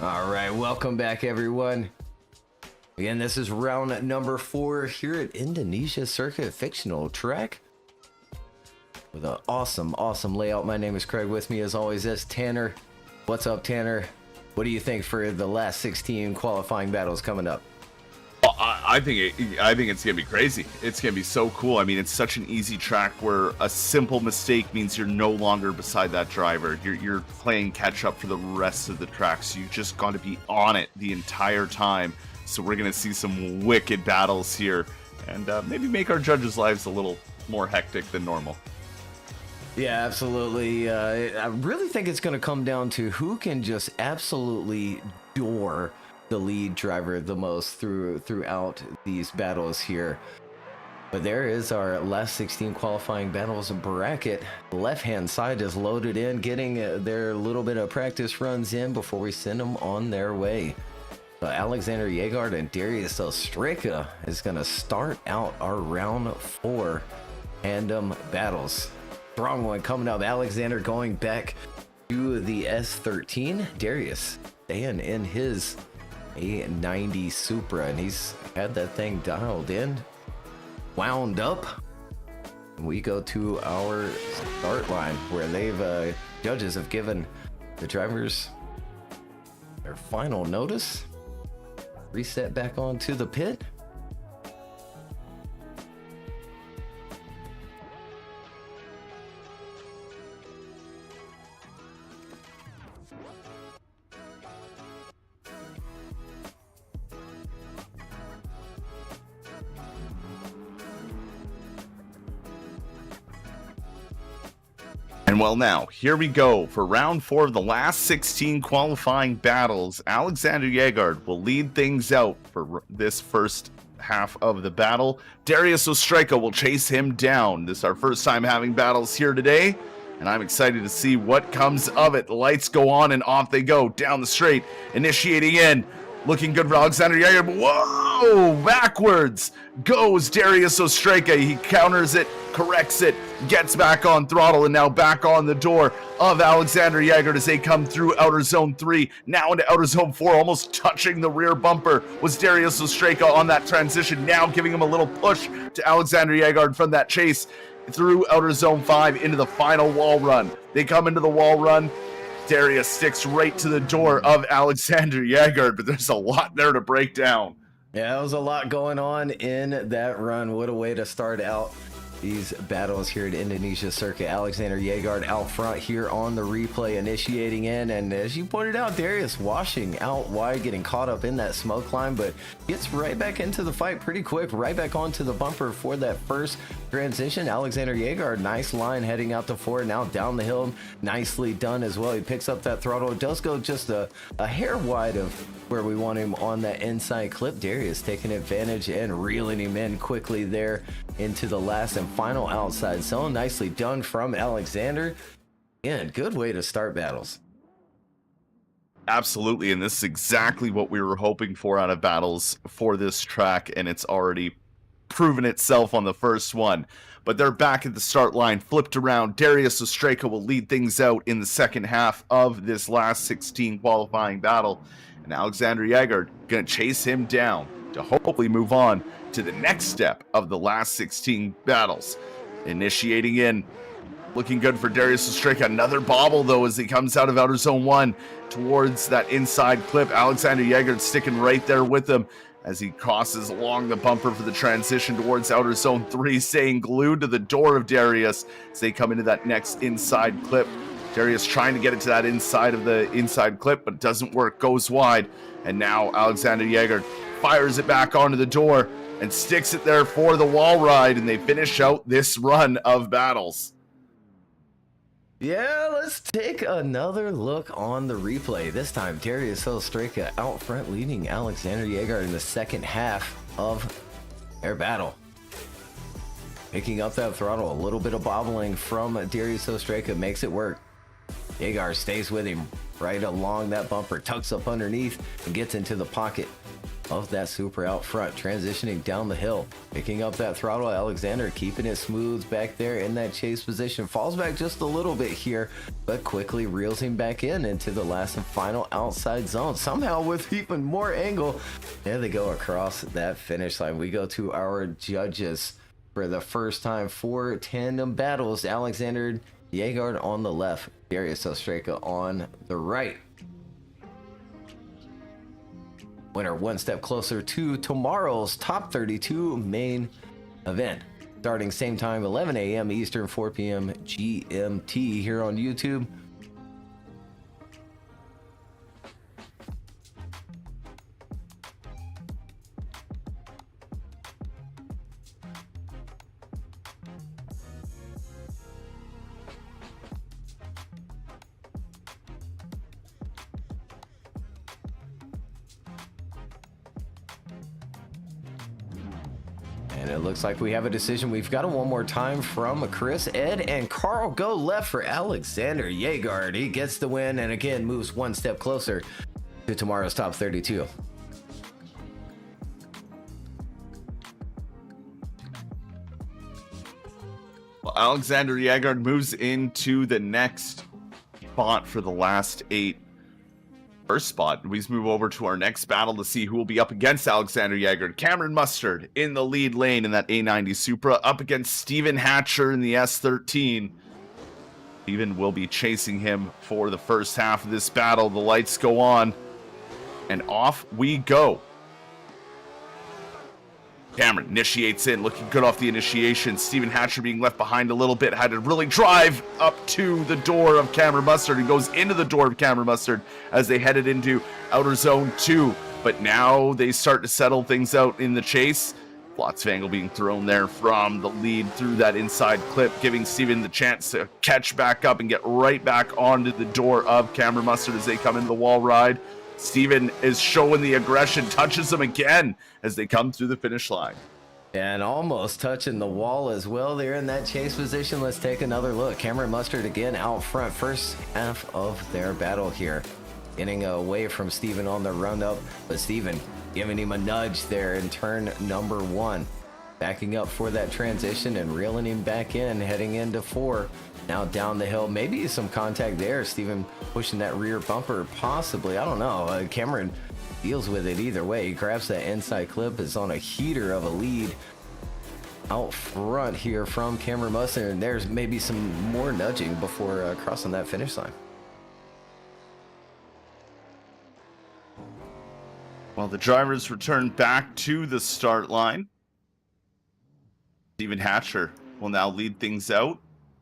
All right, welcome back, everyone. Again, this is round number 4 here at Indonesia Circuit Fictional Track with an awesome layout. My name is Craig. With me, as always, is Tanner. What's up, Tanner? What do you think for the last 16 qualifying battles coming up? I think it's gonna be crazy. It's gonna be so cool. I mean, it's such an easy track where a simple mistake means you're no longer beside that driver. You're playing catch up for the rest of the track, so you just got to be on it the entire time. So we're gonna see some wicked battles here, and maybe make our judges' lives a little more hectic than normal. Yeah, absolutely. I really think it's going to come down to who can just absolutely door the lead driver the most throughout these battles here. But there is our last 16 qualifying battles bracket. The left-hand side is loaded in, getting their little bit of practice runs in before we send them on their way. Alexander Yegard and Darius Ostrika is going to start out our round 4 tandem battles. Strong one coming up. Alexander going back to the S13. Darius staying in his A90 Supra, and he's had that thing dialed in, wound up. We go to our start line where they've judges have given the drivers their final notice. Reset back onto the pit. And well, now, here we go for round 4 of the last 16 qualifying battles. Alexander Yegard will lead things out for this first half of the battle. Darius Ostrika will chase him down. This is our first time having battles here today, and I'm excited to see what comes of it. The lights go on and off they go down the straight, initiating in. Looking good for Alexander Yegard. Whoa! Backwards goes Darius Ostrika. He counters it, corrects it, gets back on throttle, and now back on the door of Alexander Yegard as they come through outer zone 3, now into outer zone 4, almost touching the rear bumper was Darius Ostrika on that transition, now giving him a little push to Alexander Yegard from that chase through outer zone 5 into the final wall run. They come into the wall run. Darius sticks right to the door of Alexander Yegard, but there's a lot there to break down. Yeah, there was a lot going on in that run. What a way to start out these battles here at Indonesia Circuit. Alexander Yegard out front here on the replay, initiating in, and as you pointed out, Darius washing out wide, getting caught up in that smoke line, but gets right back into the fight pretty quick, right back onto the bumper for that first transition. Alexander Yegard, nice line heading out to 4, now down the hill, nicely done as well. He picks up that throttle. It does go just a hair wide of where we want him on that inside clip. Darius taking advantage and reeling him in quickly there into the last and final outside zone. Nicely done from Alexander. Yeah, good way to start battles. Absolutely, and this is exactly what we were hoping for out of battles for this track, and it's already proven itself on the first one. But they're back at the start line, flipped around. Darius Ostrika will lead things out in the second half of this last 16 qualifying battle, and Alexander Yegard gonna chase him down to hopefully move on to the next step of the last 16 battles. Initiating in, looking good for Darius Ostrika. Another bobble though as he comes out of outer zone 1 towards that inside clip. Alexander Yegard sticking right there with him as he crosses along the bumper for the transition towards outer zone 3, staying glued to the door of Darius as they come into that next inside clip. Darius trying to get it to that inside of the inside clip, but it doesn't work, goes wide. And now Alexander Yegard fires it back onto the door and sticks it there for the wall ride, and they finish out this run of battles. Yeah, let's take another look on the replay. This time, Darius Ostrika out front leading Alexander Yegard in the second half of their battle. Picking up that throttle, a little bit of bobbling from Darius Ostrika makes it work. Yegard stays with him right along that bumper, tucks up underneath and gets into the pocket. of that Supra out front, transitioning down the hill, picking up that throttle. Alexander keeping it smooth back there in that chase position, falls back just a little bit here, but quickly reels him back into the last and final outside zone, somehow with even more angle. There they go across that finish line. We go to our judges for the first time for tandem battles. Alexander Jaegard on the left, Darius Ostreka on the right. Winner one step closer to tomorrow's top 32 main event. Starting same time, 11 a.m. Eastern, 4 p.m. GMT here on YouTube. And it looks like we have a decision. We've got it one more time from Chris, Ed, and Carl. Go left for Alexander Jaegard. He gets the win and again moves one step closer to tomorrow's top 32. Well, Alexander Jaegard moves into the next spot for the last 8. First spot. We move over to our next battle to see who will be up against Alexander Jaegard. Cameron Mustard in the lead lane in that A90 Supra, up against Steven Hatcher in the S13. Steven will be chasing him for the first half of this battle. The lights go on, and off we go. Cameron initiates in, looking good off the initiation. Steven Hatcher being left behind a little bit, had to really drive up to the door of Cameron Mustard and goes into the door of Cameron Mustard as they headed into outer zone 2. But now they start to settle things out in the chase. Flotsvangle being thrown there from the lead through that inside clip, giving Steven the chance to catch back up and get right back onto the door of Cameron Mustard as they come into the wall ride. Steven is showing the aggression, touches him again as they come through the finish line. And almost touching the wall as well. They're in that chase position. Let's take another look. Cameron Mustard again out front. First half of their battle here. Getting away from Steven on the run up, but Steven giving him a nudge there in turn number 1. Backing up for that transition and reeling him back in, heading into 4. Now down the hill, maybe some contact there. Steven pushing that rear bumper, possibly. I don't know. Cameron deals with it either way. He grabs that inside clip, is on a heater of a lead out front here from Cameron Mustard, and there's maybe some more nudging before crossing that finish line. Well, the drivers return back to the start line. Steven Hatcher will now lead things out.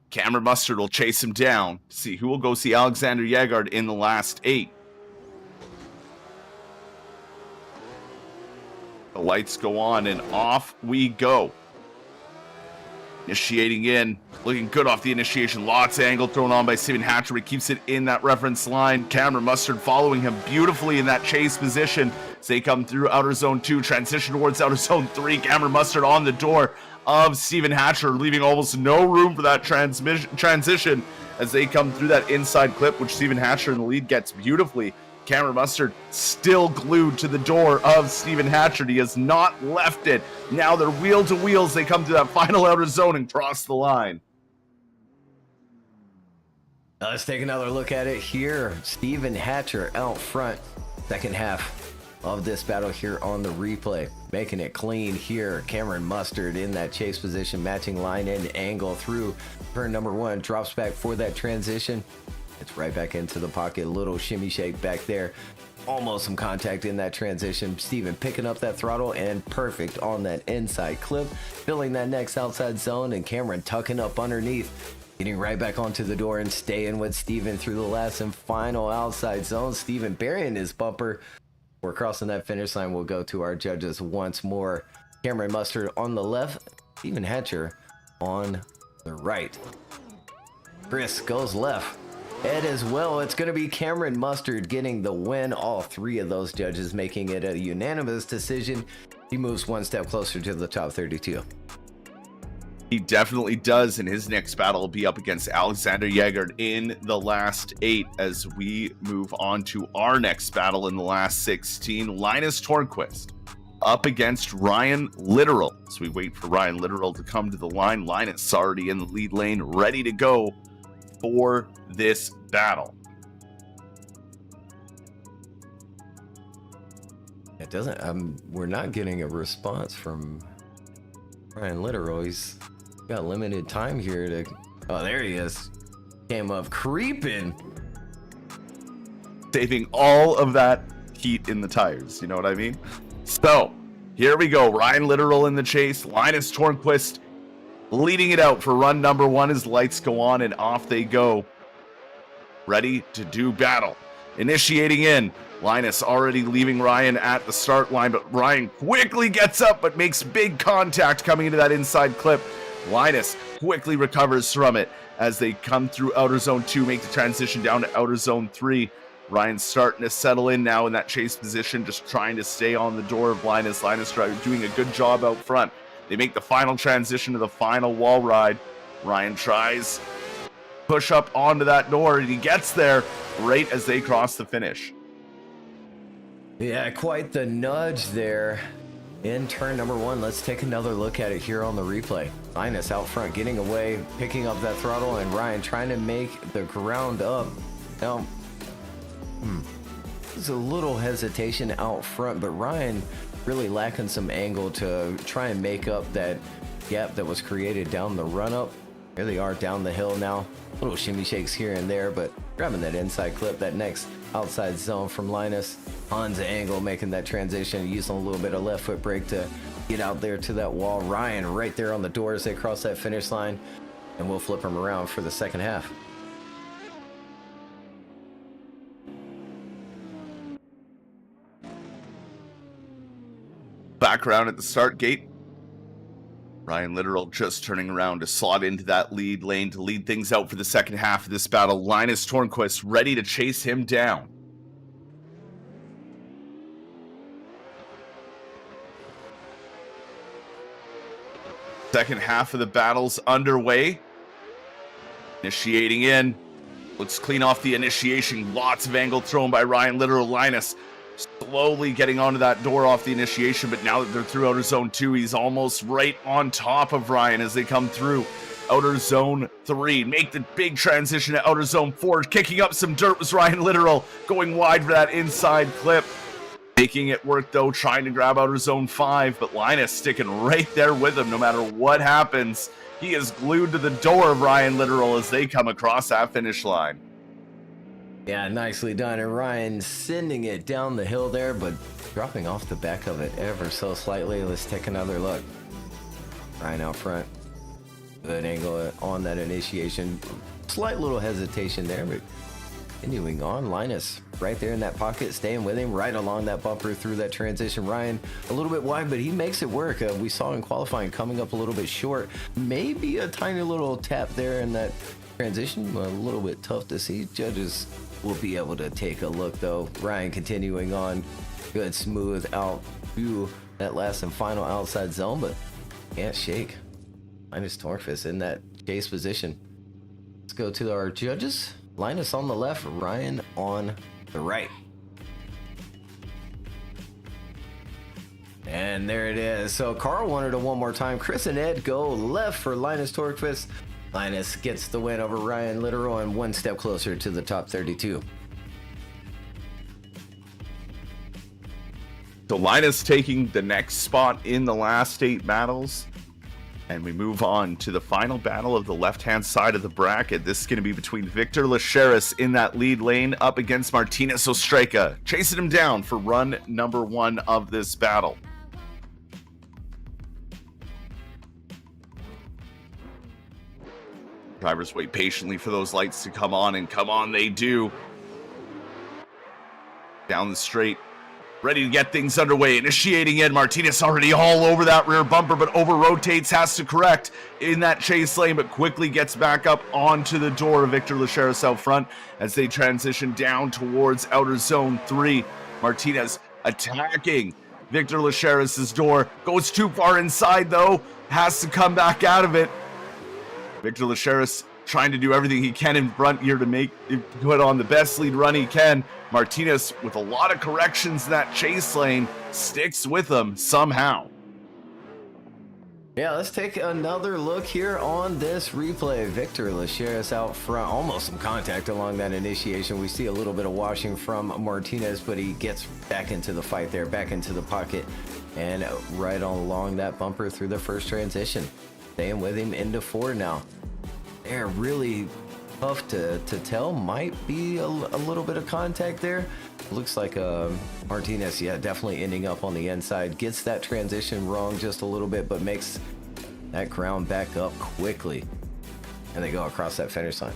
Cameron Mustard will chase him down. See who will go see Alexander Jaegard in the last 8. The lights go on and off we go. Initiating in, looking good off the initiation. Lots of angle thrown on by Steven Hatcher, but keeps it in that reference line. Cameron Mustard following him beautifully in that chase position as they come through outer zone 2, transition towards outer zone 3. Cameron Mustard on the door of Steven Hatcher, leaving almost no room for that transition as they come through that inside clip, which Steven Hatcher in the lead gets beautifully. Cameron Mustard still glued to the door of Steven Hatcher. He has not left it. Now they're wheel to wheels. They come to that final outer zone and cross the line. Let's take another look at it here. Steven Hatcher out front. Second half of this battle here on the replay. Making it clean here. Cameron Mustard in that chase position, matching line and angle through turn number 1. Drops back for that transition. It's right back into the pocket. A little shimmy shake back there. Almost some contact in that transition. Steven picking up that throttle and perfect on that inside clip. Filling that next outside zone, and Cameron tucking up underneath. Getting right back onto the door and staying with Steven through the last and final outside zone. Steven burying his bumper. We're crossing that finish line. We'll go to our judges once more. Cameron Mustard on the left. Steven Hatcher on the right. Chris goes left. Ed as well. It's going to be Cameron Mustard getting the win. All 3 of those judges making it a unanimous decision. He moves one step closer to the top 32. He definitely does, and his next battle will be up against Alexander Yegert in the last 8 as we move on to our next battle in the last 16. Linus Tornquist up against Ryan Literal. So we wait for Ryan Literal to come to the line. Linus already in the lead lane, ready to go for this battle. It doesn't, we're not getting a response from Ryan Literal. He's got limited time here to, oh, there he is. Came up creeping. Saving all of that heat in the tires, you know what I mean? So, here we go. Ryan Literal in the chase. Linus Tornquist leading it out for run number 1 as lights go on and off they go. Ready to do battle. Initiating in. Linus already leaving Ryan at the start line, but Ryan quickly gets up but makes big contact coming into that inside clip. Linus quickly recovers from it as they come through outer zone 2, make the transition down to outer zone 3. Ryan's starting to settle in now in that chase position, just trying to stay on the door of Linus. Linus doing a good job out front. They make the final transition to the final wall ride. Ryan tries push up onto that door, and he gets there right as they cross the finish. Yeah, quite the nudge there in turn number 1. Let's take another look at it here on the replay. Linus out front getting away, picking up that throttle, and Ryan trying to make the ground up. Now, there's a little hesitation out front, but Ryan really lacking some angle to try and make up that gap that was created down the run up. Here they are down the hill now. Little shimmy shakes here and there, but grabbing that inside clip, that next outside zone from Linus. Hans angle making that transition, using a little bit of left foot brake to get out there to that wall. Ryan right there on the door as they cross that finish line, and we'll flip him around for the second half. Background at the start gate. Ryan Literal just turning around to slot into that lead lane to lead things out for the second half of this battle. Linus Tornquist ready to chase him down. Second half of the battle's underway. Initiating in. Looks clean off the initiation. Lots of angle thrown by Ryan Literal. Linus slowly getting onto that door off the initiation, but now that they're through outer zone 2, he's almost right on top of Ryan as they come through outer zone 3. Make the big transition to outer zone 4. Kicking up some dirt was Ryan Literal, going wide for that inside clip. Making it work though, trying to grab outer zone 5, but Linus sticking right there with him no matter what happens. He is glued to the door of Ryan Literal as they come across that finish line. Yeah, nicely done. And Ryan sending it down the hill there, but dropping off the back of it ever so slightly. Let's take another look. Ryan out front. Good angle on that initiation. Slight little hesitation there, but continuing on. Linus right there in that pocket, staying with him right along that bumper through that transition. Ryan a little bit wide, but he makes it work. We saw in qualifying coming up a little bit short. Maybe a tiny little tap there in that transition. A little bit tough to see. Judges will be able to take a look though. Ryan continuing on. Good smooth out to that last and final outside zone, but can't shake. Linus Tornquist in that chase position. Let's go to our judges. Linus on the left, Ryan on the right. And there it is. So Carl wanted it one more time. Chris and Ed go left for Linus Tornquist. Linus gets the win over Ryan Literal and one step closer to the top 32. So Linus taking the next spot in the last 8 battles. And we move on to the final battle of the left-hand side of the bracket. This is going to be between Victor Lacheris in that lead lane up against Martinez Ostreka, chasing him down for run number 1 of this battle. Drivers wait patiently for those lights to come on, and come on they do. Down the straight. Ready to get things underway. Initiating in. Martinez already all over that rear bumper, but over rotates, has to correct in that chase lane, but quickly gets back up onto the door of Victor Lacheris out front as they transition down towards outer zone 3. Martinez attacking Victor Lacheris' door. Goes too far inside though. Has to come back out of it. Victor Lacheris trying to do everything he can in front here to put on the best lead run he can. Martinez, with a lot of corrections in that chase lane, sticks with him somehow. Yeah, let's take another look here on this replay. Victor Lacheris out front, almost some contact along that initiation. We see a little bit of washing from Martinez, but he gets back into the fight there, back into the pocket, and right along that bumper through the first transition. Staying with him into 4 now. They're really tough to tell. Might be a little bit of contact there. Looks like Martinez, yeah, definitely ending up on the inside. Gets that transition wrong just a little bit, but makes that ground back up quickly. And they go across that finish line.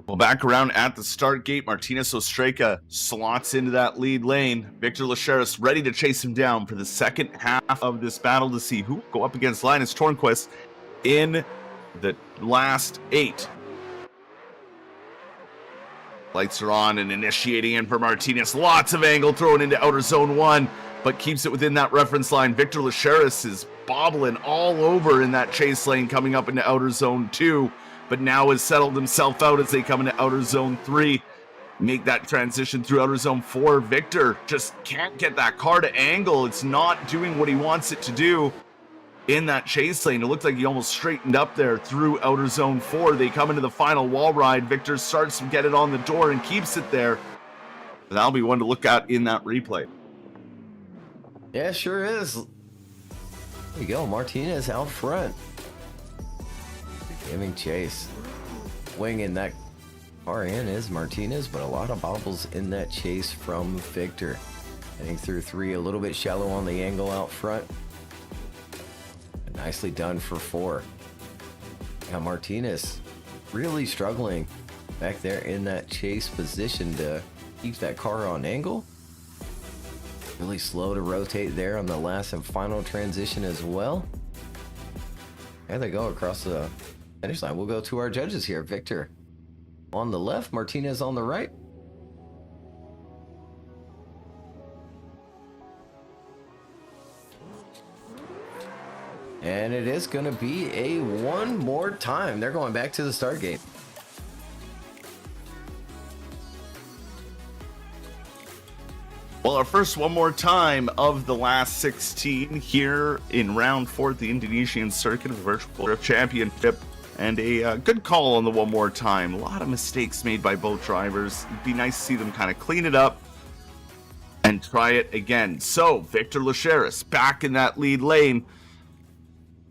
Well, back around at the start gate, Martinez Ostreka slots into that lead lane. Victor Lacheris ready to chase him down for the second half of this battle to see who will go up against Linus Tornquist in the last 8. Lights are on and initiating in for Martinez. Lots of angle thrown into outer zone 1, but keeps it within that reference line. Victor Lacheris is bobbling all over in that chase lane coming up into outer zone 2. But now has settled himself out as they come into outer zone 3. Make that transition through outer zone 4. Victor just can't get that car to angle. It's not doing what he wants it to do in that chase lane. It looked like he almost straightened up there through outer zone 4. They come into the final wall ride. Victor starts to get it on the door and keeps it there. That'll be one to look at in that replay. Yeah, sure is. There you go, Martinez out front. Giving chase. Winging that car in is Martinez, but a lot of bobbles in that chase from Victor. Heading through 3, a little bit shallow on the angle out front. Nicely done for 4. Now Martinez really struggling back there in that chase position to keep that car on angle. Really slow to rotate there on the last and final transition as well. There they go across the finish line. We'll go to our judges here. Victor on the left, Martinez on the right. And it is going to be a one more time. They're going back to the start gate. Well, our first one more time of the last 16 here in round 4 at the Indonesian Circuit of the Virtual Drift Championship. And a good call on the one more time. A lot of mistakes made by both drivers. It'd be nice to see them kind of clean it up and try it again. So, Victor Lacheris back in that lead lane.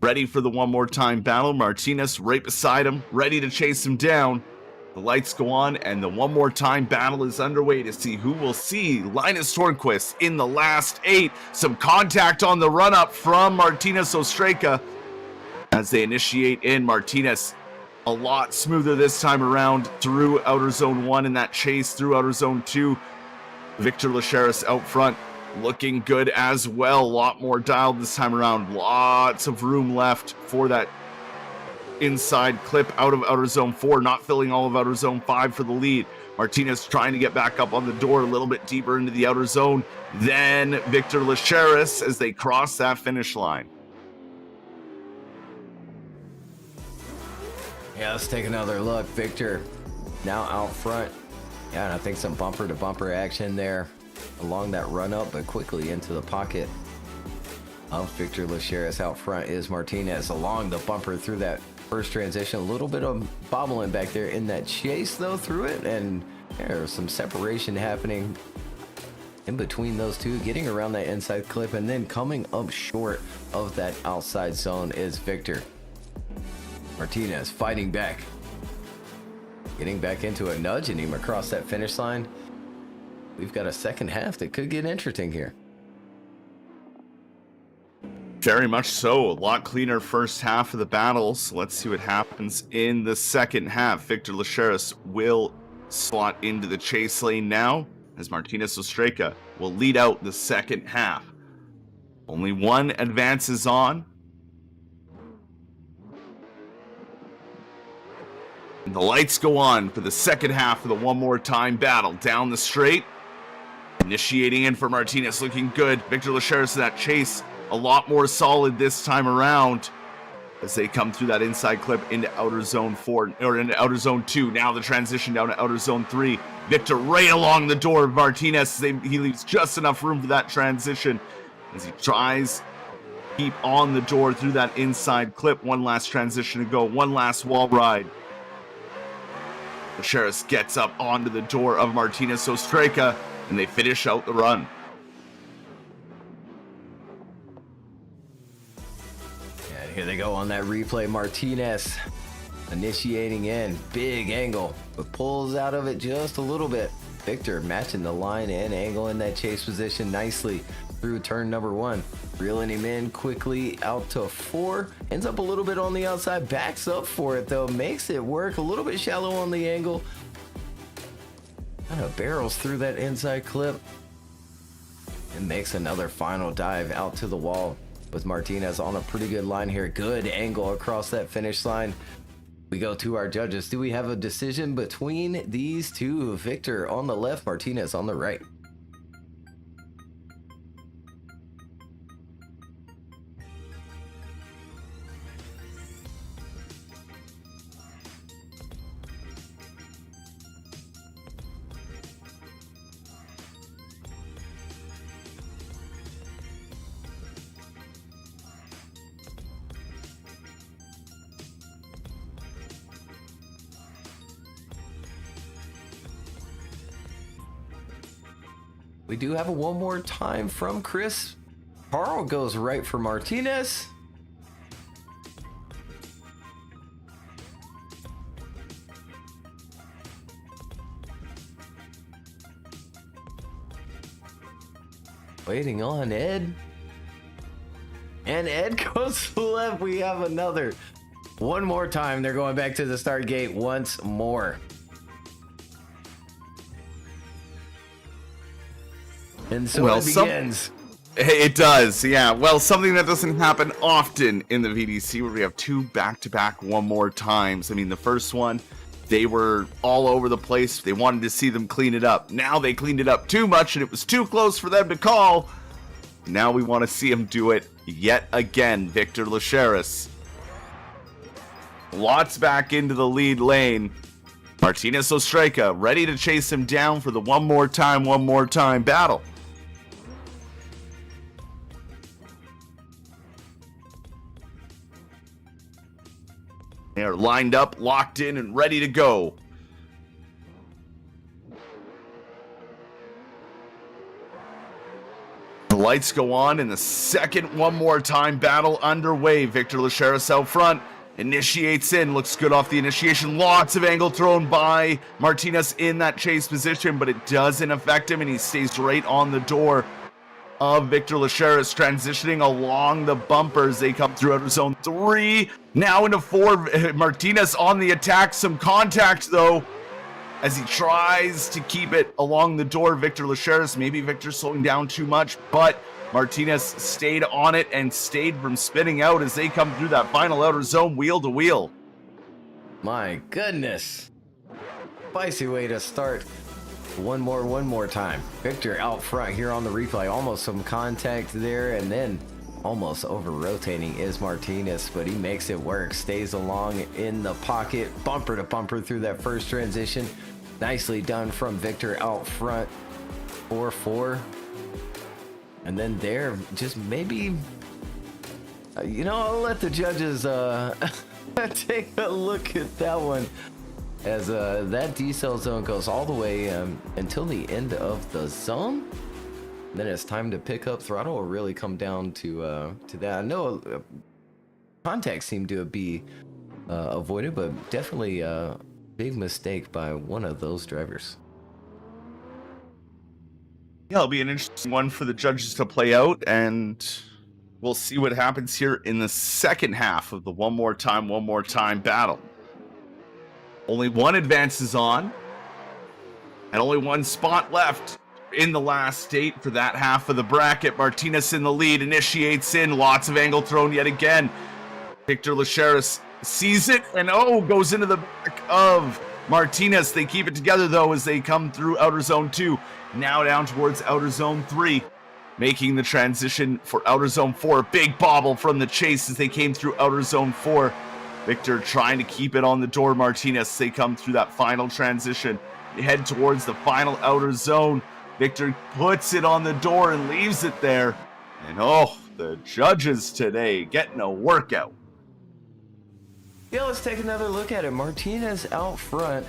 Ready for the one more time battle. Martinez right beside him, ready to chase him down. The lights go on, and the one more time battle is underway to see who will see Linus Tornquist in the last 8. Some contact on the run-up from Martinez Ostreka as they initiate in. Martinez a lot smoother this time around through outer zone 1 in that chase through outer zone 2. Victor Lacheris out front looking good as well. A lot more dialed this time around. Lots of room left for that inside clip out of outer zone 4, not filling all of outer zone 5 for the lead. Martinez trying to get back up on the door a little bit deeper into the outer zone. Then Victor Lacheris as they cross that finish line. Yeah, let's take another look. Victor now out front. Yeah, and I think some bumper to bumper action there along that run up, but quickly into the pocket of Victor Lacheris. Out front is Martinez along the bumper through that first transition. A little bit of bobbling back there in that chase though through it, and there's some separation happening in between those two, getting around that inside clip, and then coming up short of that outside zone is Victor. Martinez fighting back, getting back into it, nudging him across that finish line. We've got a second half that could get interesting here. Very much so. A lot cleaner first half of the battle. So let's see what happens in the second half. Victor Lacheris will slot into the chase lane now as Martinez Ostreka will lead out the second half. Only one advances on. And the lights go on for the second half of the one more time battle. Down the straight. Initiating in for Martinez, looking good. Victor Lacheras in that chase, a lot more solid this time around as they come through that inside clip into outer zone 4, or into outer zone 2. Now the transition down to outer zone 3. Victor right along the door of Martinez. He leaves just enough room for that transition as he tries to keep on the door through that inside clip. One last transition to go, one last wall ride. Lacheras gets up onto the door of Martinez Ostreka, and they finish out the run. And here they go on that replay. Martinez initiating in. Big angle, but pulls out of it just a little bit. Victor matching the line and angle in that chase position nicely through turn number 1. Reeling him in quickly out to 4. Ends up a little bit on the outside. Backs up for it though. Makes it work. A little bit shallow on the angle. Kind of barrels through that inside clip. And makes another final dive out to the wall with Martinez on a pretty good line here. Good angle across that finish line. We go to our judges. Do we have a decision between these two? Victor on the left, Martinez on the right. We do have a one more time from Chris. Carl goes right for Martinez. Waiting on Ed. And Ed goes to the left. We have another. One more time. They're going back to the start gate once more. And so it begins. It does, yeah. Well, something that doesn't happen often in the VDC, where we have two back-to-back one more times. I mean, the first one, they were all over the place. They wanted to see them clean it up. Now they cleaned it up too much, and it was too close for them to call. Now we want to see him do it yet again. Victor Lacheras. Lots back into the lead lane. Martinez Ostreka ready to chase him down for the one more time battle. They are lined up, locked in, and ready to go. The lights go on, and the second one more time battle underway. Victor Lacheras out front, initiates in, looks good off the initiation. Lots of angle thrown by Martinez in that chase position, but it doesn't affect him, and he stays right on the door of Victor Lacheras, transitioning along the bumpers. They come through outer zone 3, now into 4. Martinez on the attack, some contact though, as he tries to keep it along the door. Victor Lacheras, maybe Victor slowing down too much, but Martinez stayed on it and stayed from spinning out as they come through that final outer zone wheel to wheel. My goodness. Spicy way to start. One more time. Victor out front here on the replay. Almost some contact there, and then almost over rotating is Martinez, but he makes it work. Stays along in the pocket, bumper to bumper through that first transition. Nicely done from Victor out front. 4-4. And then there, just maybe, I'll let the judges take a look at that one. As that decel zone goes all the way until the end of the zone. Then it's time to pick up throttle. Will really come down to that. I know contact seemed to be avoided, but definitely a big mistake by one of those drivers. Yeah, it'll be an interesting one for the judges to play out, and we'll see what happens here in the second half of the one more time battle. Only one advances on, and only one spot left in the last state for that half of the bracket. Martinez in the lead, initiates in, lots of angle thrown yet again. Victor Lacheras sees it, and goes into the back of Martinez. They keep it together, though, as they come through outer zone 2. Now down towards outer zone 3. Making the transition for outer zone 4. Big bobble from the chase as they came through outer zone 4. Victor trying to keep it on the door. Martinez, they come through that final transition. They head towards the final outer zone. Victor puts it on the door and leaves it there. And the judges today getting a workout. Yeah, let's take another look at it. Martinez out front,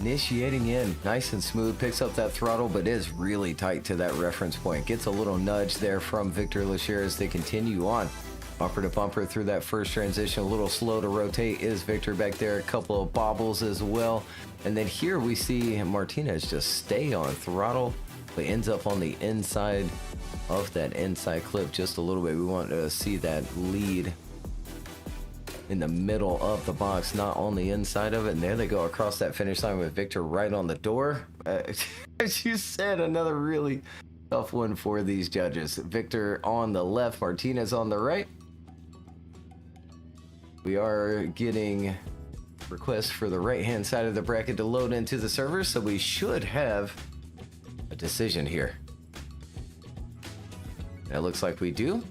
initiating in, nice and smooth, picks up that throttle, but is really tight to that reference point. Gets a little nudge there from Victor Lachère as they continue on. Bumper to bumper through that first transition, a little slow to rotate is Victor back there, a couple of bobbles as well. And then here we see Martinez just stay on throttle, but ends up on the inside of that inside clip just a little bit. We want to see that lead in the middle of the box, not on the inside of it. And there they go across that finish line with Victor right on the door. As you said, another really tough one for these judges. Victor on the left, Martinez on the right. We are getting requests for the right-hand side of the bracket to load into the server, so we should have a decision here. It looks like we do.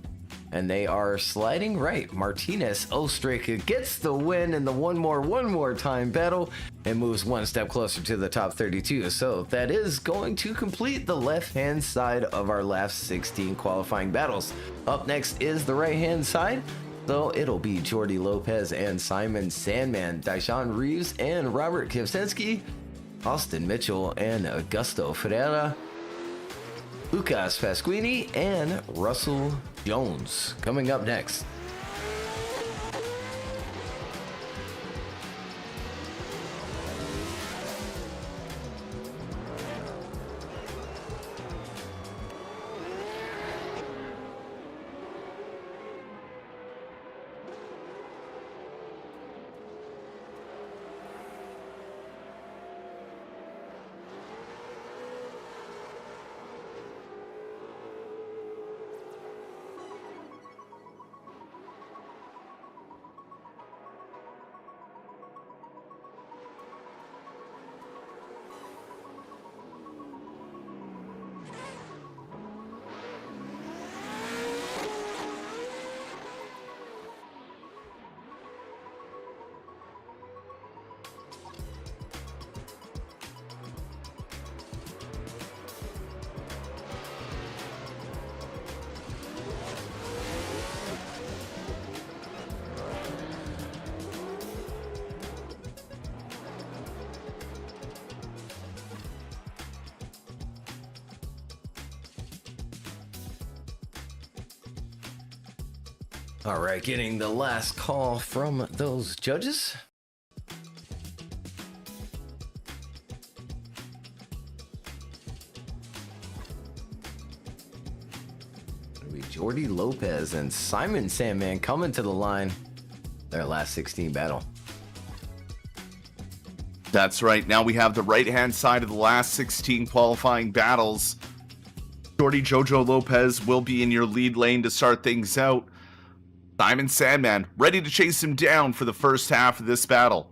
And they are sliding right. Martinez Ostrika gets the win in the one more time battle and moves one step closer to the top 32. So that is going to complete the left-hand side of our last 16 qualifying battles. Up next is the right-hand side. So it'll be Jordi Lopez and Simon Sandman, Daishan Reeves and Robert Kivsinski, Austin Mitchell and Augusto Ferreira, Lucas Pasquini, and Russell Jones coming up next. All right, getting the last call from those judges. It'll be Jordi Lopez and Simon Sandman coming to the line. Their last 16 battle. That's right. Now we have the right-hand side of the last 16 qualifying battles. Jordi Jojo Lopez will be in your lead lane to start things out. Simon Sandman ready to chase him down for the first half of this battle.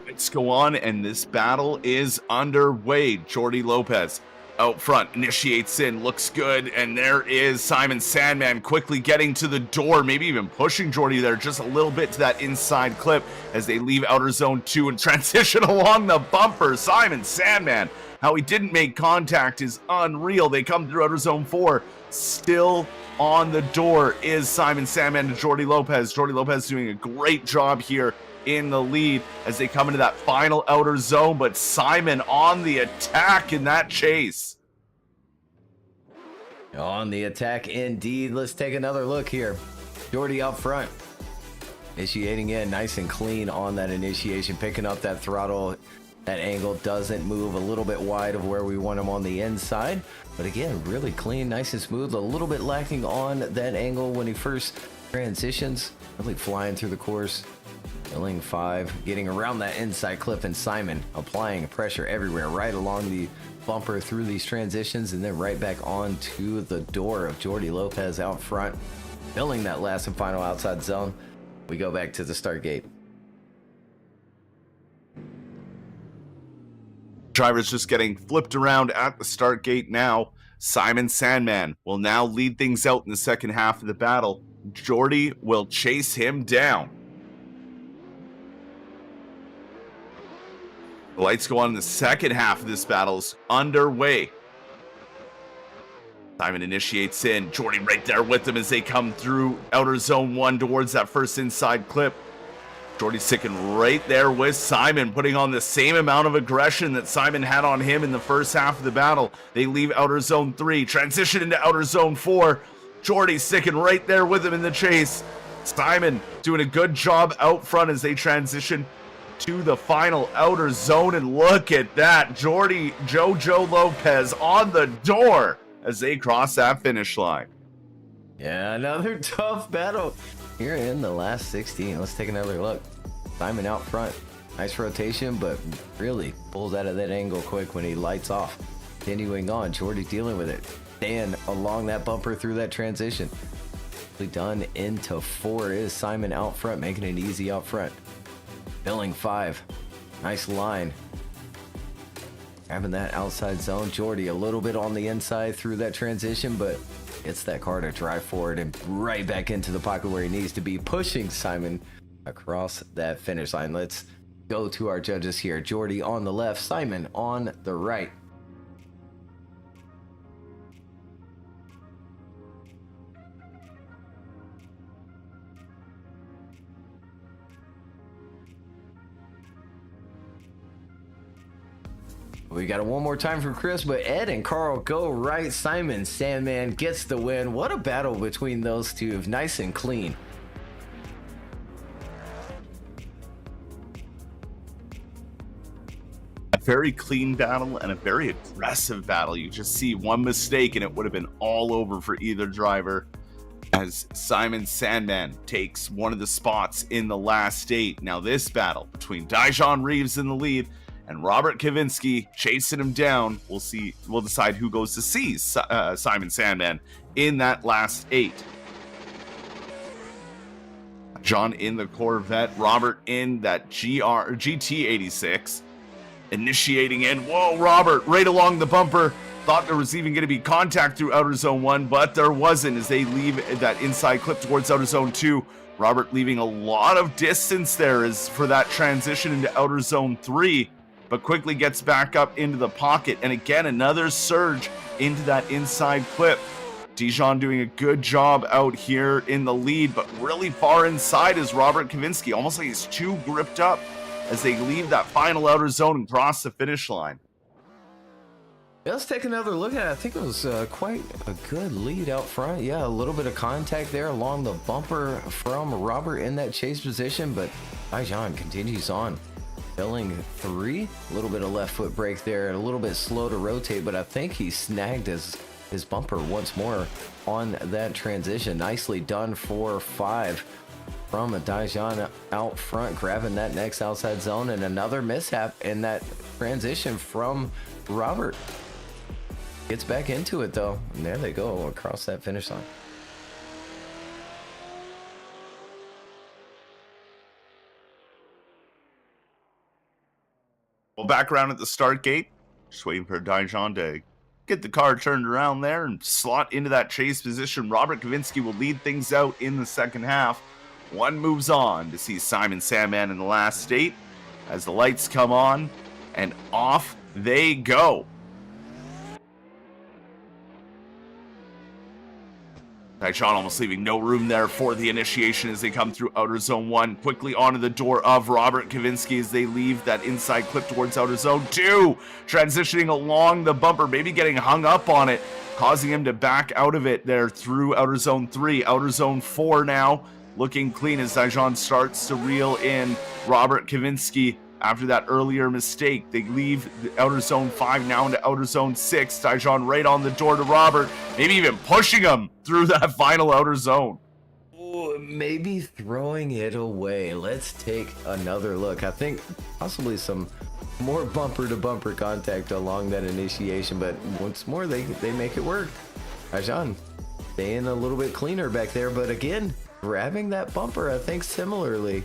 Let's go on, and this battle is underway. Jordi Lopez out front, initiates in, looks good, and there is Simon Sandman quickly getting to the door, maybe even pushing Jordi there just a little bit to that inside clip as they leave outer zone 2 and transition along the bumper. Simon Sandman, how he didn't make contact is unreal. They come through outer zone 4, still on the door is Simon Sandman to Jordi Lopez. Jordi Lopez doing a great job here in the lead as they come into that final outer zone, but Simon on the attack in that chase. On the attack indeed. Let's take another look here. Jordi up front, initiating in nice and clean on that initiation, picking up that throttle. That angle doesn't move, a little bit wide of where we want him on the inside, but again, really clean, nice and smooth. A little bit lacking on that angle when he first transitions, really flying through the course. Filling 5, getting around that inside clip, and Simon applying pressure everywhere, right along the bumper through these transitions, and then right back onto the door of Jordi Lopez out front, filling that last and final outside zone. We go back to the start gate. Drivers just getting flipped around at the start gate now. Simon Sandman will now lead things out in the second half of the battle. Jordi will chase him down. The lights go on in the second half of this battle's underway. Simon initiates in. Jordi right there with him as they come through outer zone 1 towards that first inside clip. Jordi sticking right there with Simon, putting on the same amount of aggression that Simon had on him in the first half of the battle. They leave outer zone 3, transition into outer zone 4. Jordi sticking right there with him in the chase. Simon doing a good job out front as they transition to the final outer zone. And look at that, Jordi Jojo Lopez on the door as they cross that finish line. Yeah, another tough battle here in the last 16. Let's take another look. Simon out front. Nice rotation, but really pulls out of that angle quick when he lights off. Continuing on, Jordi dealing with it. Staying along that bumper through that transition. Done into 4 is Simon out front, making it easy out front. Filling 5. Nice line. Having that outside zone. Jordi a little bit on the inside through that transition, but gets that car to drive forward and right back into the pocket where he needs to be, pushing Simon across that finish line. Let's go to our judges here. Jordi on the left, Simon on the right. We got it one more time for Chris, but Ed and Carl go right. Simon Sandman gets the win. What a battle between those two. Nice and clean. A very clean battle and a very aggressive battle. You just see one mistake and it would have been all over for either driver, as Simon Sandman takes one of the spots in the last 8. Now this battle between Dijon Reeves in the lead and Robert Kavinsky chasing him down. We'll decide who goes to see Simon Sandman in that last 8. John in the Corvette, Robert in that GT86, initiating in. Whoa, Robert right along the bumper. Thought there was even going to be contact through outer zone 1, but there wasn't as they leave that inside clip towards outer zone 2. Robert leaving a lot of distance there as for that transition into outer zone 3. But quickly gets back up into the pocket. And again, another surge into that inside clip. Dijon doing a good job out here in the lead, but really far inside is Robert Kavinsky. Almost like he's too gripped up as they leave that final outer zone and cross the finish line. Yeah, let's take another look at it. I think it was quite a good lead out front. Yeah, a little bit of contact there along the bumper from Robert in that chase position, but Dijon continues on. Filling 3, a little bit of left foot brake there, and a little bit slow to rotate, but I think he snagged his bumper once more on that transition. Nicely done for 5 from a Dijon out front, grabbing that next outside zone, and another mishap in that transition from Robert. Gets back into it though, and there they go across that finish line. Well, back around at the start gate, just waiting for Dijon to get the car turned around there and slot into that chase position. Robert Kavinsky will lead things out in the second half. One moves on to see Simon Sandman in the last 8 as the lights come on and off they go. Dijon almost leaving no room there for the initiation as they come through outer zone 1. Quickly onto the door of Robert Kavinsky as they leave that inside clip towards outer zone 2. Transitioning along the bumper, maybe getting hung up on it, causing him to back out of it there through outer zone 3. Outer zone 4 now looking clean as Dijon starts to reel in Robert Kavinsky. After that earlier mistake, they leave the outer zone 5 now into outer zone 6. Dijon right on the door to Robert, maybe even pushing him through that final outer zone. maybe throwing it away. Let's take another look. I think possibly some more bumper to bumper contact along that initiation, but once more they make it work. Daishan staying a little bit cleaner back there, but again grabbing that bumper, I think similarly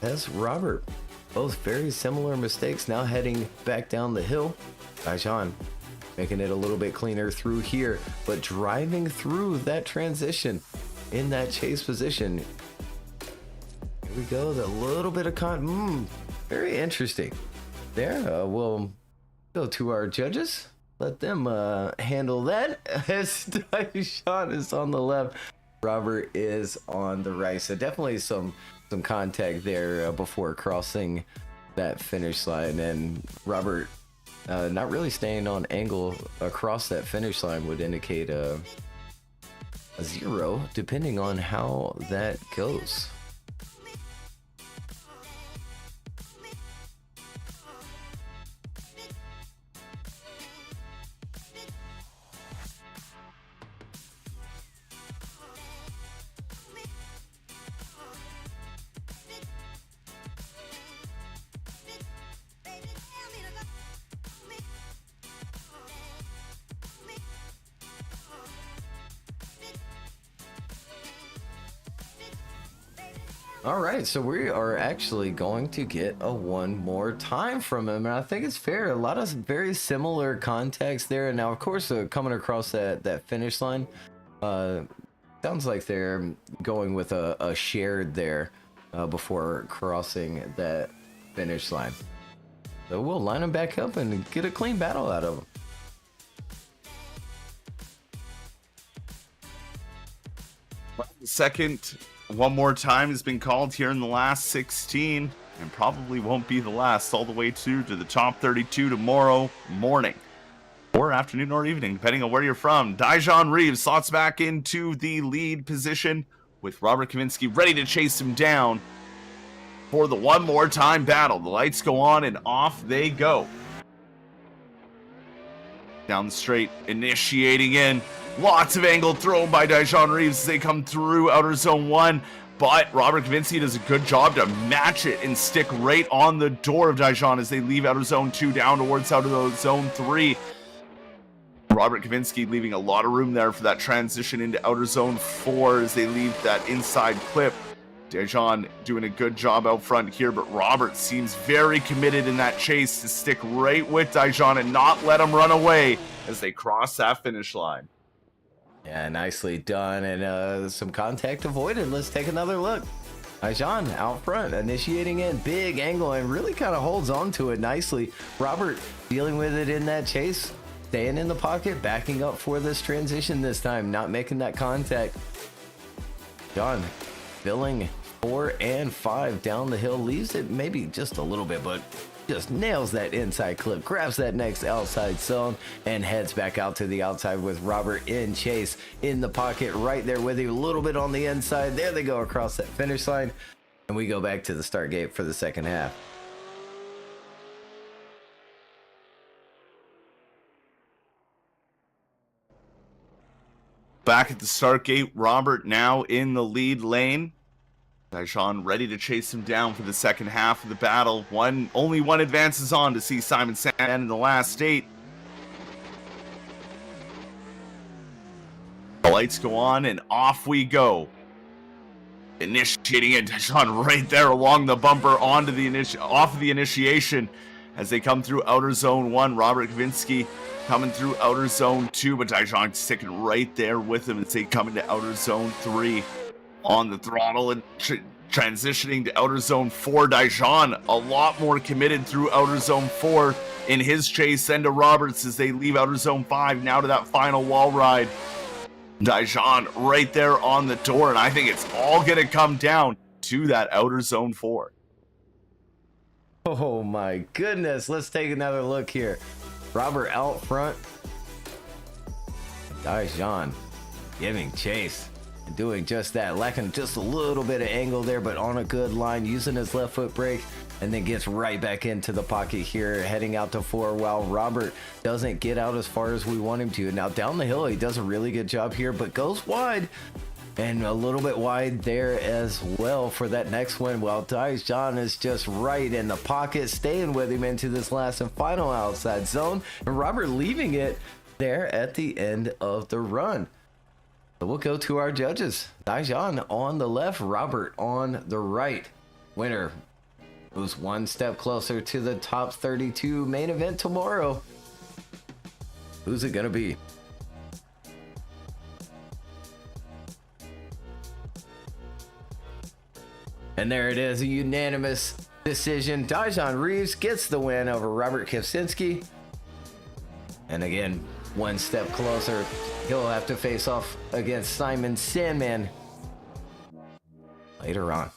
as Robert. Both very similar mistakes. Now heading back down the hill. Daishan making it a little bit cleaner through here, but driving through that transition in that chase position. Here we go, the little bit of very interesting. There, we'll go to our judges. Let them handle that. As Daishan is on the left, Robert is on the right. So definitely some contact there before crossing that finish line. And Robert not really staying on angle across that finish line would indicate a 0, depending on how that goes. All right, so we are actually going to get a one more time from him, and I think it's fair. A lot of very similar context there. And now, of course, coming across that finish line, sounds like they're going with a shared there before crossing that finish line. So we'll line them back up and get a clean battle out of them. Second, one more time has been called here in the last 16, and probably won't be the last, all the way to the top 32 tomorrow morning or afternoon or evening, depending on where you're from. Daishan Reeves slots back into the lead position with Robert Kaminski ready to chase him down for the one more time battle. The lights go on and off they go. Down the straight, initiating in. Lots of angle thrown by Daishan Reeves as they come through outer zone 1. But Robert Kaminski does a good job to match it and stick right on the door of Daishan as they leave outer zone 2 down towards outer zone 3. Robert Kaminski leaving a lot of room there for that transition into outer zone 4 as they leave that inside clip. Daishan doing a good job out front here, but Robert seems very committed in that chase to stick right with Daishan and not let him run away as they cross that finish line. Yeah, nicely done, and some contact avoided. Let's take another look. Daishan out front, initiating in, big angle, and really kind of holds on to it nicely. Robert dealing with it in that chase, staying in the pocket, backing up for this transition this time, not making that contact. John filling 4 and 5 down the hill, leaves it maybe just a little bit, but just nails that inside clip, grabs that next outside zone, and heads back out to the outside with Robert in chase in the pocket right there with you, a little bit on the inside. There they go across that finish line, and we go back to the start gate for the second half. Back at the start gate, Robert now in the lead lane. Daishan ready to chase him down for the second half of the battle. Only one advances on to see Simon Sand in the last 8. The lights go on and off we go. Initiating it, Daishan right there along the bumper onto the off of the initiation as they come through outer zone 1. Robert Kaminski coming through outer zone 2, but Daishan sticking right there with him as they come into outer zone 3. On the throttle and transitioning to outer zone 4. Daishan a lot more committed through outer zone 4 in his chase than to Roberts as they leave outer zone 5 now to that final wall ride. Daishan right there on the door, and I think it's all gonna come down to that outer zone 4. Oh my goodness, let's take another look here. Robert out front, Daishan giving chase. Doing just that, lacking just a little bit of angle there, but on a good line, using his left foot brake, and then gets right back into the pocket here, heading out to 4 while Robert doesn't get out as far as we want him to. Now down the hill, he does a really good job here, but goes wide. And a little bit wide there as well for that next one, while Daejeon is just right in the pocket, staying with him into this last and final outside zone. And Robert leaving it there at the end of the run. So we'll go to our judges. Daejeon on the left, Robert on the right. Winner moves one step closer to the top 32 main event tomorrow. Who's it going to be? And there it is, a unanimous decision. Daejeon Reeves gets the win over Robert Kivcinski. And again, one step closer. He'll have to face off against Simon Sandman later on.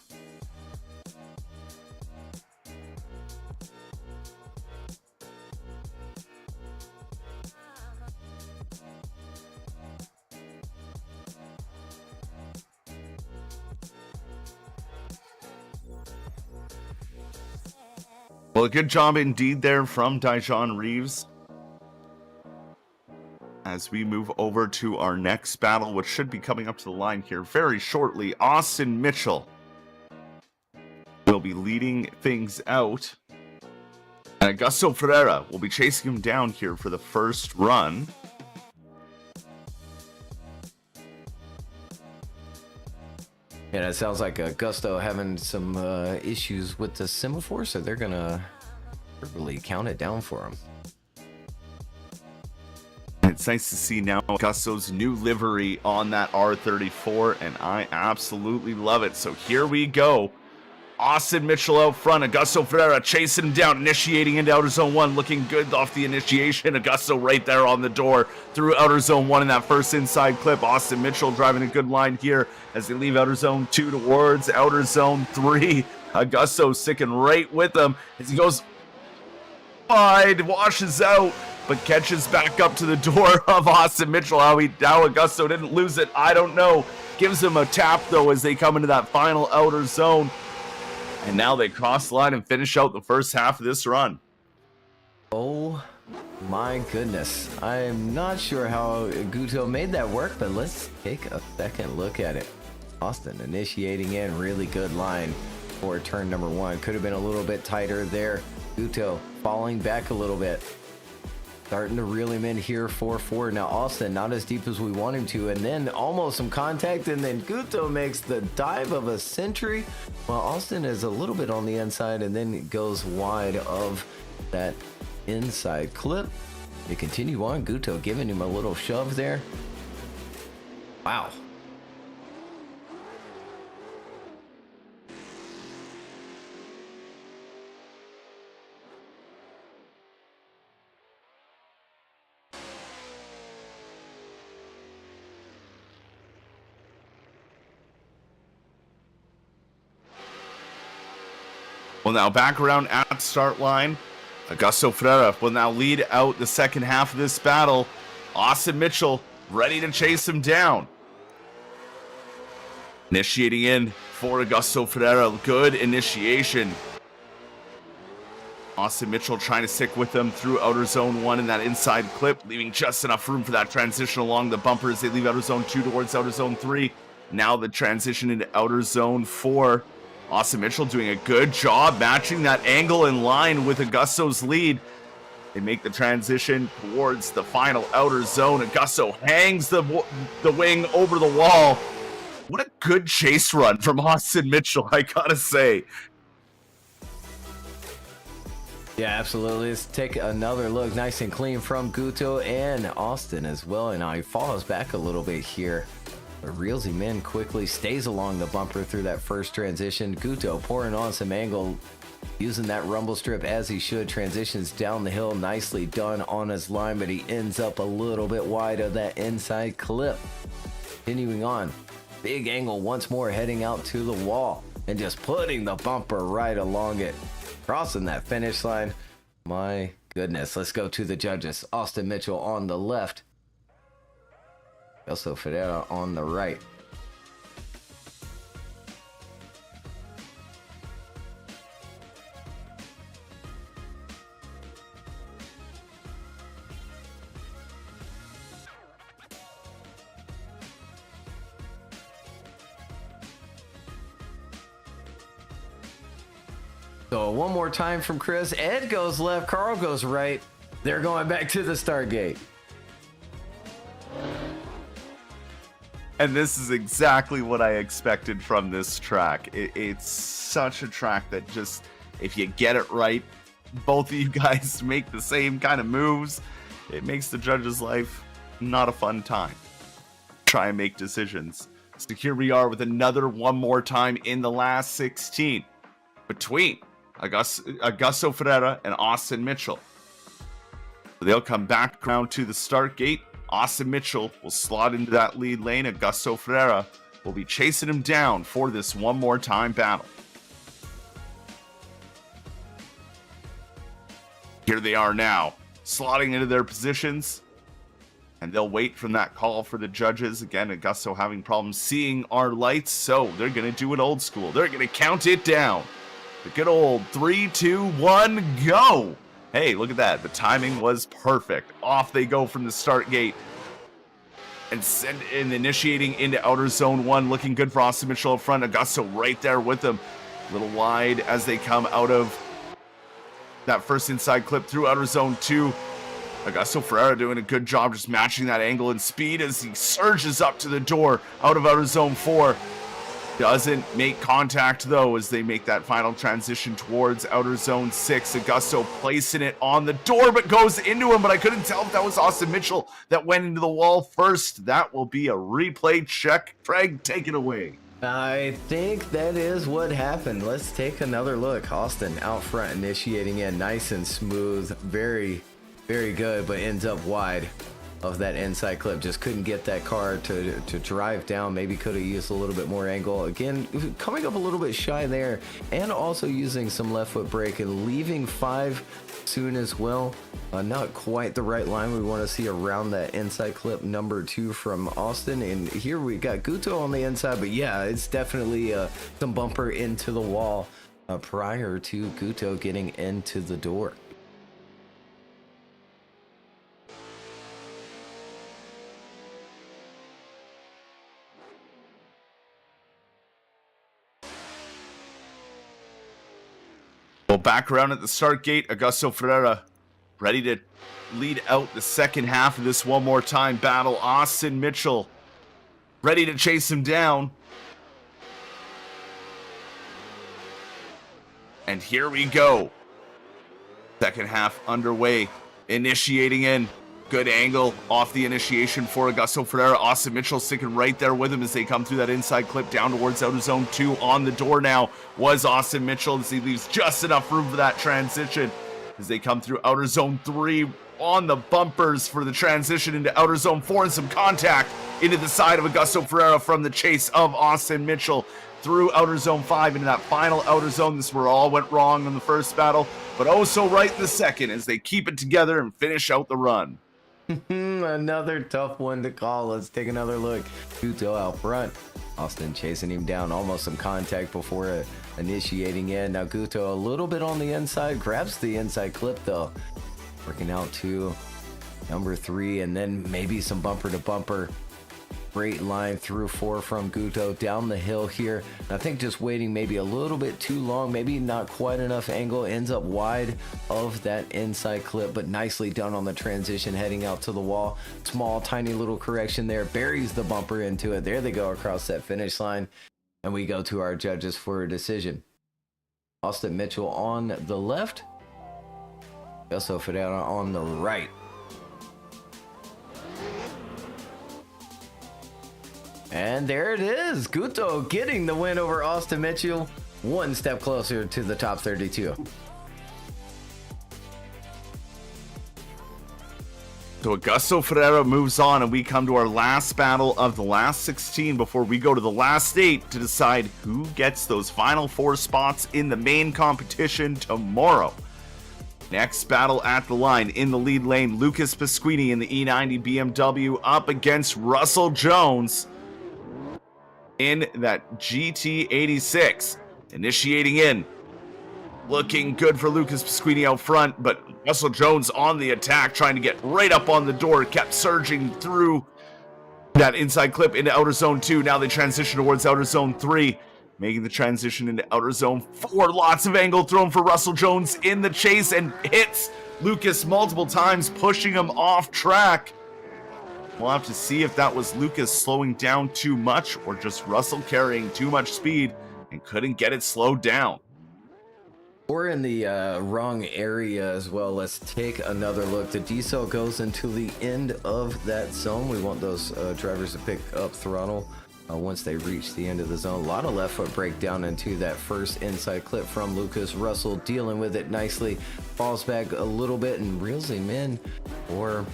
Well, good job indeed there from Daejeon Reeves. As we move over to our next battle, which should be coming up to the line here very shortly, Austin Mitchell will be leading things out. And Augusto Ferreira will be chasing him down here for the first run. Yeah, it sounds like Augusto having some issues with the semaphore, so they're gonna really count it down for him. It's nice to see now Augusto's new livery on that R34, and I absolutely love it. So here we go. Austin Mitchell out front. Augusto Ferreira chasing him down, initiating into outer zone 1, looking good off the initiation. Augusto right there on the door through outer zone 1 in that first inside clip. Austin Mitchell driving a good line here as they leave outer zone 2 towards outer zone 3. Augusto sticking right with them as he goes wide, washes out, but catches back up to the door of Austin Mitchell. How Augusto didn't lose it, I don't know. Gives him a tap though as they come into that final outer zone. And now they cross the line and finish out the first half of this run. Oh my goodness. I'm not sure how Guto made that work, but let's take a second look at it. Austin initiating in, really good line for turn number 1. Could have been a little bit tighter there. Guto falling back a little bit. Starting to reel him in here 4-4. Now Austin not as deep as we want him to, and then almost some contact, and then Guto makes the dive of a century while Austin is a little bit on the inside and then goes wide of that inside clip. They continue on, Guto giving him a little shove there. Wow. Well, now back around at the start line, Augusto Ferreira will now lead out the second half of this battle. Austin Mitchell ready to chase him down. Initiating in for Augusto Ferreira. Good initiation. Austin Mitchell trying to stick with them through outer zone 1 in that inside clip, leaving just enough room for that transition along the bumper as they leave outer zone 2 towards outer zone 3. Now the transition into outer zone 4. Austin Mitchell doing a good job matching that angle in line with Augusto's lead. They make the transition towards the final outer zone. Augusto hangs the wing over the wall. What a good chase run from Austin Mitchell, I gotta say. Yeah, absolutely. Let's take another look. Nice and clean from Guto and Austin as well. And now he falls back a little bit here. But reels him in quickly, stays along the bumper through that first transition. Guto pouring on some angle, using that rumble strip as he should. Transitions down the hill, nicely done on his line, but he ends up a little bit wide of that inside clip. Continuing on, big angle once more, heading out to the wall and just putting the bumper right along it. Crossing that finish line. My goodness, let's go to the judges. Austin Mitchell on the left. Also Ferreira on the right. So one more time from Chris. Ed goes left, Carl goes right. They're going back to the start gate. And this is exactly what I expected from this track. It's such a track that just, if you get it right, both of you guys make the same kind of moves, it makes the judge's life not a fun time. Try and make decisions. So here we are with another one more time in the last 16 between Augusto Ferreira and Austin Mitchell. They'll come back around to the start gate. Austin Mitchell will slot into that lead lane. Augusto Ferreira will be chasing him down for this one more time battle. Here they are now, slotting into their positions, and they'll wait from that call for the judges. Again, Augusto having problems seeing our lights, so they're going to do it old school. They're going to count it down. The good old 3, 2, 1, go! Hey, look at that. The timing was perfect. Off they go from the start gate. And initiating into outer zone 1. Looking good for Austin Mitchell up front. Augusto right there with them. A little wide as they come out of that first inside clip through outer zone 2. Augusto Ferreira doing a good job just matching that angle and speed as he surges up to the door out of outer zone 4. Doesn't make contact though as they make that final transition towards outer zone 6. Augusto placing it on the door but goes into him, but I couldn't tell if that was Austin Mitchell that went into the wall first. That will be a replay check. Craig, take it away. I think that is what happened. Let's take another look. Austin out front initiating in nice and smooth. Very, very good, but ends up wide of that inside clip. Just couldn't get that car to drive down. Maybe could have used a little bit more angle. Again, coming up a little bit shy there, and also using some left foot brake and leaving 5 soon as well. Not quite the right line we want to see around that inside clip number 2 from Austin. And here we got Guto on the inside, but yeah, it's definitely some bumper into the wall prior to Guto getting into the door. Well, back around at the start gate, Augusto Ferreira ready to lead out the second half of this one more time battle. Austin Mitchell ready to chase him down. And here we go. Second half underway. Initiating in. Good angle off the initiation for Augusto Ferreira. Austin Mitchell sticking right there with him as they come through that inside clip down towards outer zone 2. On the door now was Austin Mitchell as he leaves just enough room for that transition as they come through outer zone 3 on the bumpers for the transition into outer zone 4 and some contact into the side of Augusto Ferreira from the chase of Austin Mitchell through outer zone 5 into that final outer zone. This is where all went wrong in the first battle, but oh so right in the second as they keep it together and finish out the run. Another tough one to call. Let's take another look. Guto out front. Austin chasing him down. Almost some contact before initiating in. Now Guto a little bit on the inside. Grabs the inside clip though. Working out to number 3. And then maybe some bumper to bumper. Great line through 4 from Guto down the hill here. I think just waiting maybe a little bit too long, maybe not quite enough angle, ends up wide of that inside clip, but nicely done on the transition heading out to the wall. Small, tiny little correction there, buries the bumper into it. There they go across that finish line, and we go to our judges for a decision. Austin Mitchell on the left, Augusto Ferreira on the right. And there it is, Guto getting the win over Austin Mitchell, one step closer to the top 32. So Augusto Ferreira moves on, and we come to our last battle of the last 16 before we go to the last 8 to decide who gets those final 4 spots in the main competition tomorrow. Next battle at the line in the lead lane, Lucas Pasquini in the E90 BMW up against Russell Jones in that GT86. Initiating in. Looking good for Lucas Pasquini out front, but Russell Jones on the attack, trying to get right up on the door, kept surging through that inside clip into outer zone 2. Now they transition towards outer zone 3. making the transition into outer zone 4. Lots of angle thrown for Russell Jones in the chase and hits Lucas multiple times, pushing him off track. We'll have to see if that was Lucas slowing down too much or just Russell carrying too much speed and couldn't get it slowed down. We're in the wrong area as well. Let's take another look. The decel goes into the end of that zone. We want those drivers to pick up throttle once they reach the end of the zone. A lot of left foot breakdown into that first inside clip from Lucas. Russell dealing with it nicely, falls back a little bit and reels him in for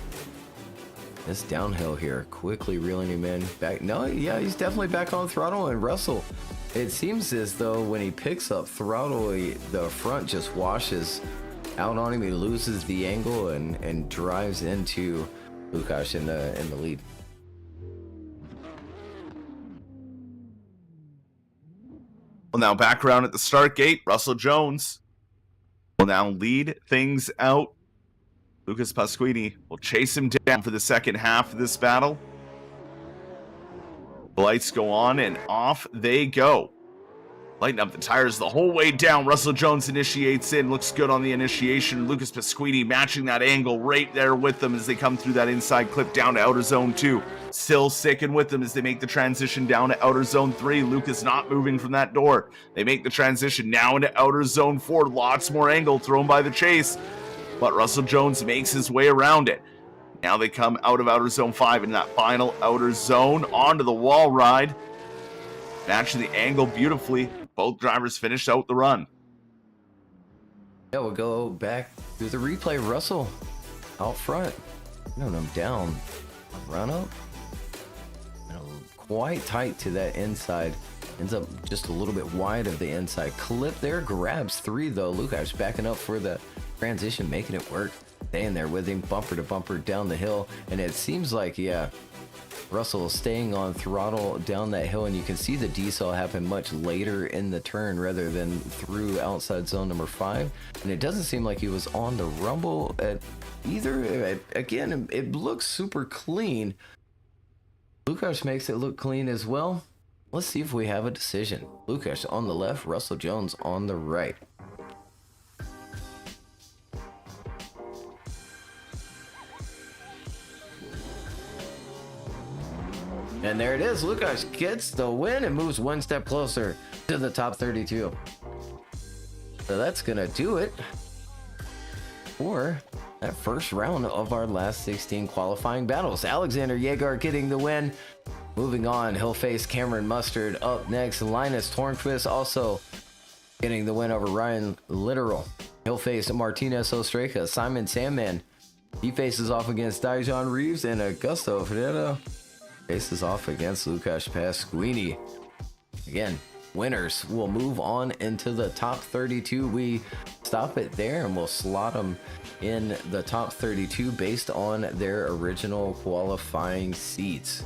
this downhill here. Quickly reeling him in back. No, yeah, he's definitely back on throttle. And Russell, it seems as though when he picks up throttle, the front just washes out on him. He loses the angle and drives into Lukasz in the lead. Well, now back around at the start gate, Russell Jones will now lead things out. Lucas Pasquini will chase him down for the second half of this battle. The lights go on and off they go. Lighten up the tires the whole way down. Russell Jones initiates in. Looks good on the initiation. Lucas Pasquini matching that angle right there with them as they come through that inside clip down to outer zone 2. Still sticking with them as they make the transition down to outer zone 3. Lucas not moving from that door. They make the transition now into outer zone 4. Lots more angle thrown by the chase, but Russell Jones makes his way around it. Now they come out of outer zone 5 in that final outer zone onto the wall ride. Matching the angle beautifully. Both drivers finished out the run. Yeah, we'll go back to the replay. Russell out front. No, down. Run up. Quite tight to that inside. Ends up just a little bit wide of the inside clip there. Grabs 3 though. Lukasz backing up for the transition, making it work. Staying there with him, bumper to bumper down the hill. And it seems like, yeah, Russell staying on throttle down that hill, and you can see the decel happen much later in the turn rather than through outside zone number 5. And it doesn't seem like he was on the rumble at either. Again, it looks super clean. Lukasz makes it look clean as well. Let's see if we have a decision. Lukasz on the left, Russell Jones on the right. And there it is. Lukasz gets the win and moves one step closer to the top 32. So that's going to do it for that first round of our last 16 qualifying battles. Alexander Jaeger getting the win. Moving on, he'll face Cameron Mustard up next. Linus Tornquist also getting the win over Ryan Literal. He'll face Martinez Ostreka. Simon Sandman, he faces off against Dijon Reeves, and Augusto Ferreira faces off against Lukasz Pasquini. Again, winners will move on into the top 32. We stop it there and we'll slot them in the top 32 based on their original qualifying seats.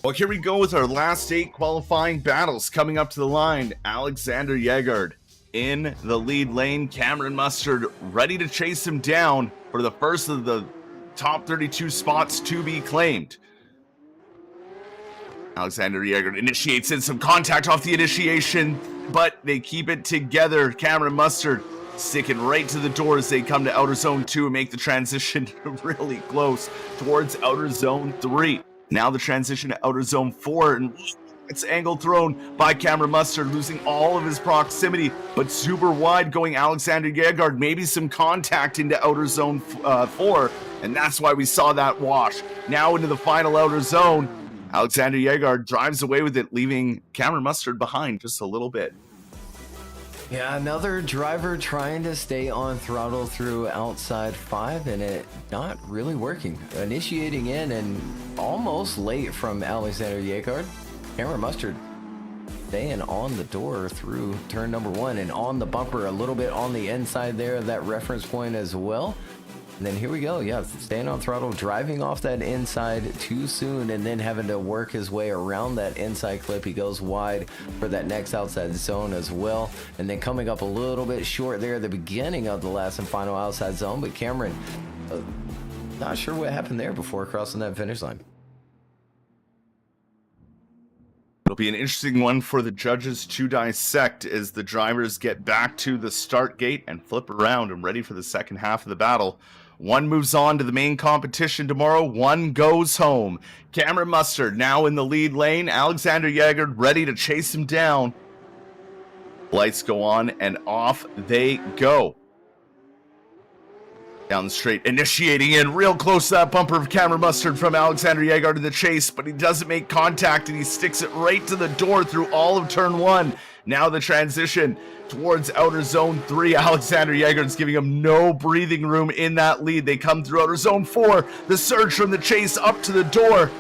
Well, here we go with our last 8 qualifying battles coming up to the line. Alexander Jaeger in the lead lane. Cameron Mustard ready to chase him down for the first of the top 32 spots to be claimed. Alexander Jaeger initiates in some contact off the initiation, but they keep it together. Cameron Mustard sticking right to the door as they come to outer zone 2 and make the transition really close towards outer zone 3. Now the transition to outer zone 4, and it's angle thrown by Cameron Mustard, losing all of his proximity, but super wide going Alexander Jaeger. Maybe some contact into outer zone 4, and that's why we saw that wash. Now into the final outer zone, Alexander Jaeger drives away with it, leaving Cameron Mustard behind just a little bit. Yeah, another driver trying to stay on throttle through outside 5, and it not really working. Initiating in and almost late from Alexander Jaeger. Cameron Mustard staying on the door through turn number 1 and on the bumper a little bit on the inside there of that reference point as well. And then here we go. Yeah, staying on throttle, driving off that inside too soon, and then having to work his way around that inside clip. He goes wide for that next outside zone as well. And then coming up a little bit short there at the beginning of the last and final outside zone. But Cameron, not sure what happened there before crossing that finish line. It'll be an interesting one for the judges to dissect as the drivers get back to the start gate and flip around and ready for the second half of the battle. One moves on to the main competition tomorrow. One goes home. Cameron Mustard now in the lead lane. Alexander Jaeger ready to chase him down. Lights go on and off they go. Down the straight, initiating in real close to that bumper of Cameron Mustard from Alexander Jaeger to the chase, but he doesn't make contact and he sticks it right to the door through all of turn 1. Now the transition towards outer zone 3. Alexander Jaeger is giving him no breathing room in that lead. They come through outer zone 4. The surge from the chase up to the door.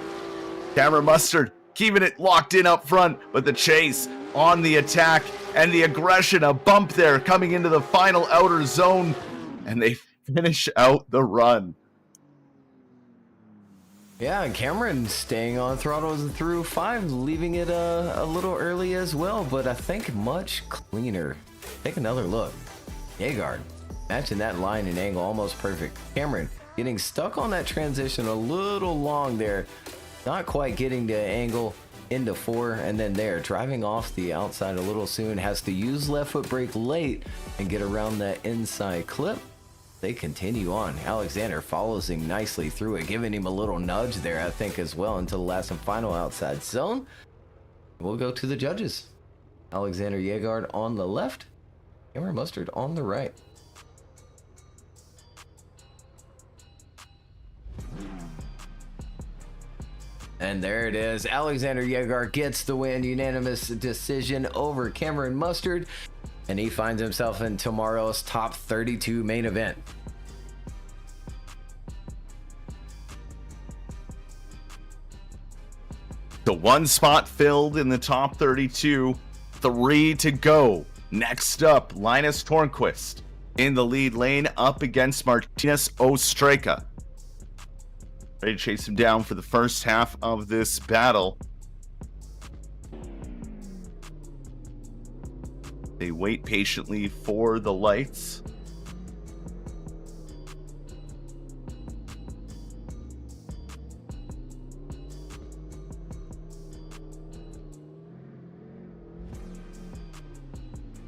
Cameron Mustard keeping it locked in up front, but the chase on the attack and the aggression, a bump there coming into the final outer zone, and they finish out the run. Yeah, Cameron staying on throttle through 5, leaving it a little early as well, but I think much cleaner. Take another look. Jaeger matching that line and angle almost perfect. Cameron getting stuck on that transition a little long there, not quite getting the angle into 4, and then there driving off the outside a little soon, has to use left foot brake late and get around that inside clip. They continue on. Alexander follows him nicely through it, giving him a little nudge there, I think, as well, into the last and final outside zone. We'll go to the judges. Alexander Jaeger on the left, Cameron Mustard on the right. And there it is. Alexander Jaeger gets the win. Unanimous decision over Cameron Mustard. And he finds himself in tomorrow's top 32 main event. The one spot filled in the top 32. 3 to go. Next up, Linus Tornquist in the lead lane up against Martinez Ostreka. Ready to chase him down for the first half of this battle. They wait patiently for the lights.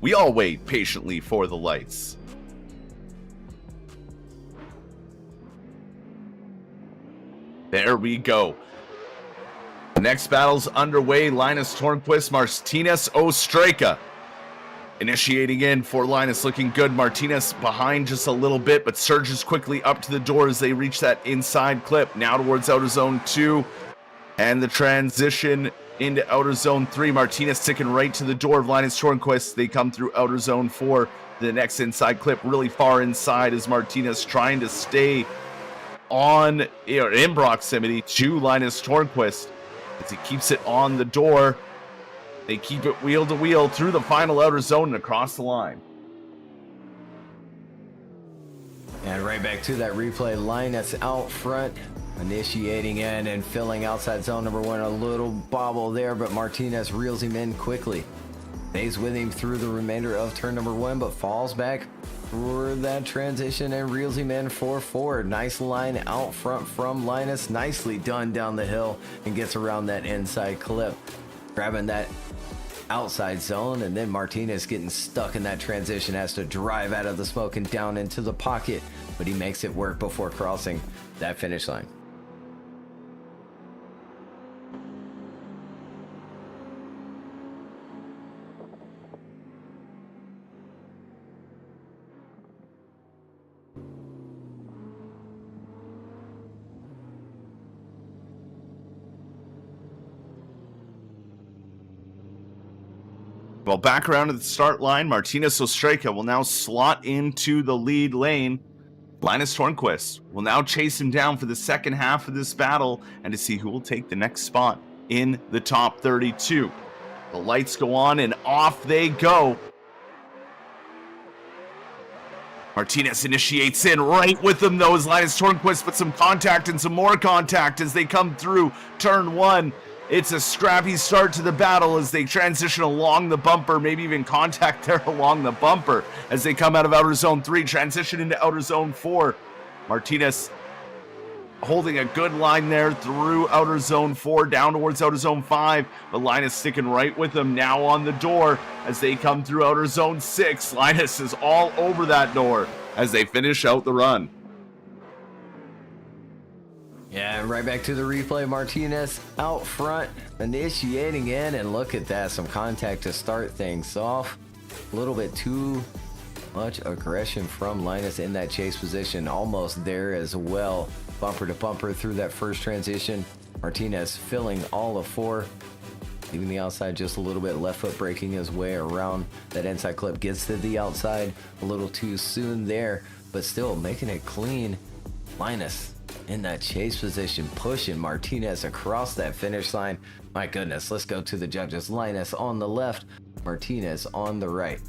We all wait patiently for the lights. There we go. The next battle's underway. Linus Tornquist, Martinez Ostreka. Initiating in for Linus, looking good. Martinez behind just a little bit, but surges quickly up to the door as they reach that inside clip. Now towards outer zone 2, and the transition into outer zone 3. Martinez sticking right to the door of Linus Tornquist. They come through outer zone 4. The next inside clip, really far inside, is Martinez trying to stay on, in proximity to Linus Tornquist as he keeps it on the door. They keep it wheel to wheel through the final outer zone and across the line. And right back to that replay. Linus out front, initiating in and filling outside zone number 1. A little bobble there, but Martinez reels him in quickly. Stays with him through the remainder of turn number 1, but falls back for that transition and reels him in for 4. Nice line out front from Linus. Nicely done down the hill and gets around that inside clip. Grabbing that outside zone, and then Martinez getting stuck in that transition, has to drive out of the smoke and down into the pocket, but he makes it work before crossing that finish line. Well, back around to the start line, Martinez Ostreka will now slot into the lead lane. Linus Tornquist will now chase him down for the second half of this battle and to see who will take the next spot in the top 32. The lights go on and off they go. Martinez initiates in right with them though as Linus Tornquist puts some contact and some more contact as they come through turn 1. It's a scrappy start to the battle as they transition along the bumper, maybe even contact there along the bumper as they come out of outer zone 3, transition into outer zone 4. Martinez holding a good line there through outer zone 4 down towards outer zone 5, but Linus sticking right with them now on the door as they come through outer zone 6. Linus is all over that door as they finish out the run. Yeah, and right back to the replay. Martinez out front, initiating in, and look at that. Some contact to start things off. A little bit too much aggression from Linus in that chase position. Almost there as well. Bumper to bumper through that first transition. Martinez filling all of 4. Leaving the outside just a little bit. Left foot breaking his way around that inside clip. Gets to the outside a little too soon there, but still making it clean. Linus in that chase position, pushing Martinez across that finish line. My goodness, let's go to the judges. Linus on the left, Martinez on the right.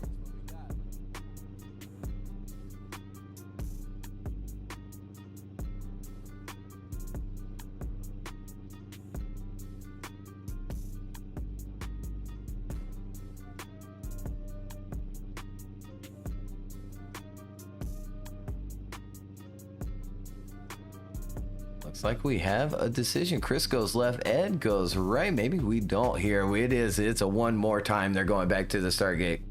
Looks like we have a decision. Chris goes left, Ed goes right. Maybe we don't here. It's a one more time. They're going back to the start gate.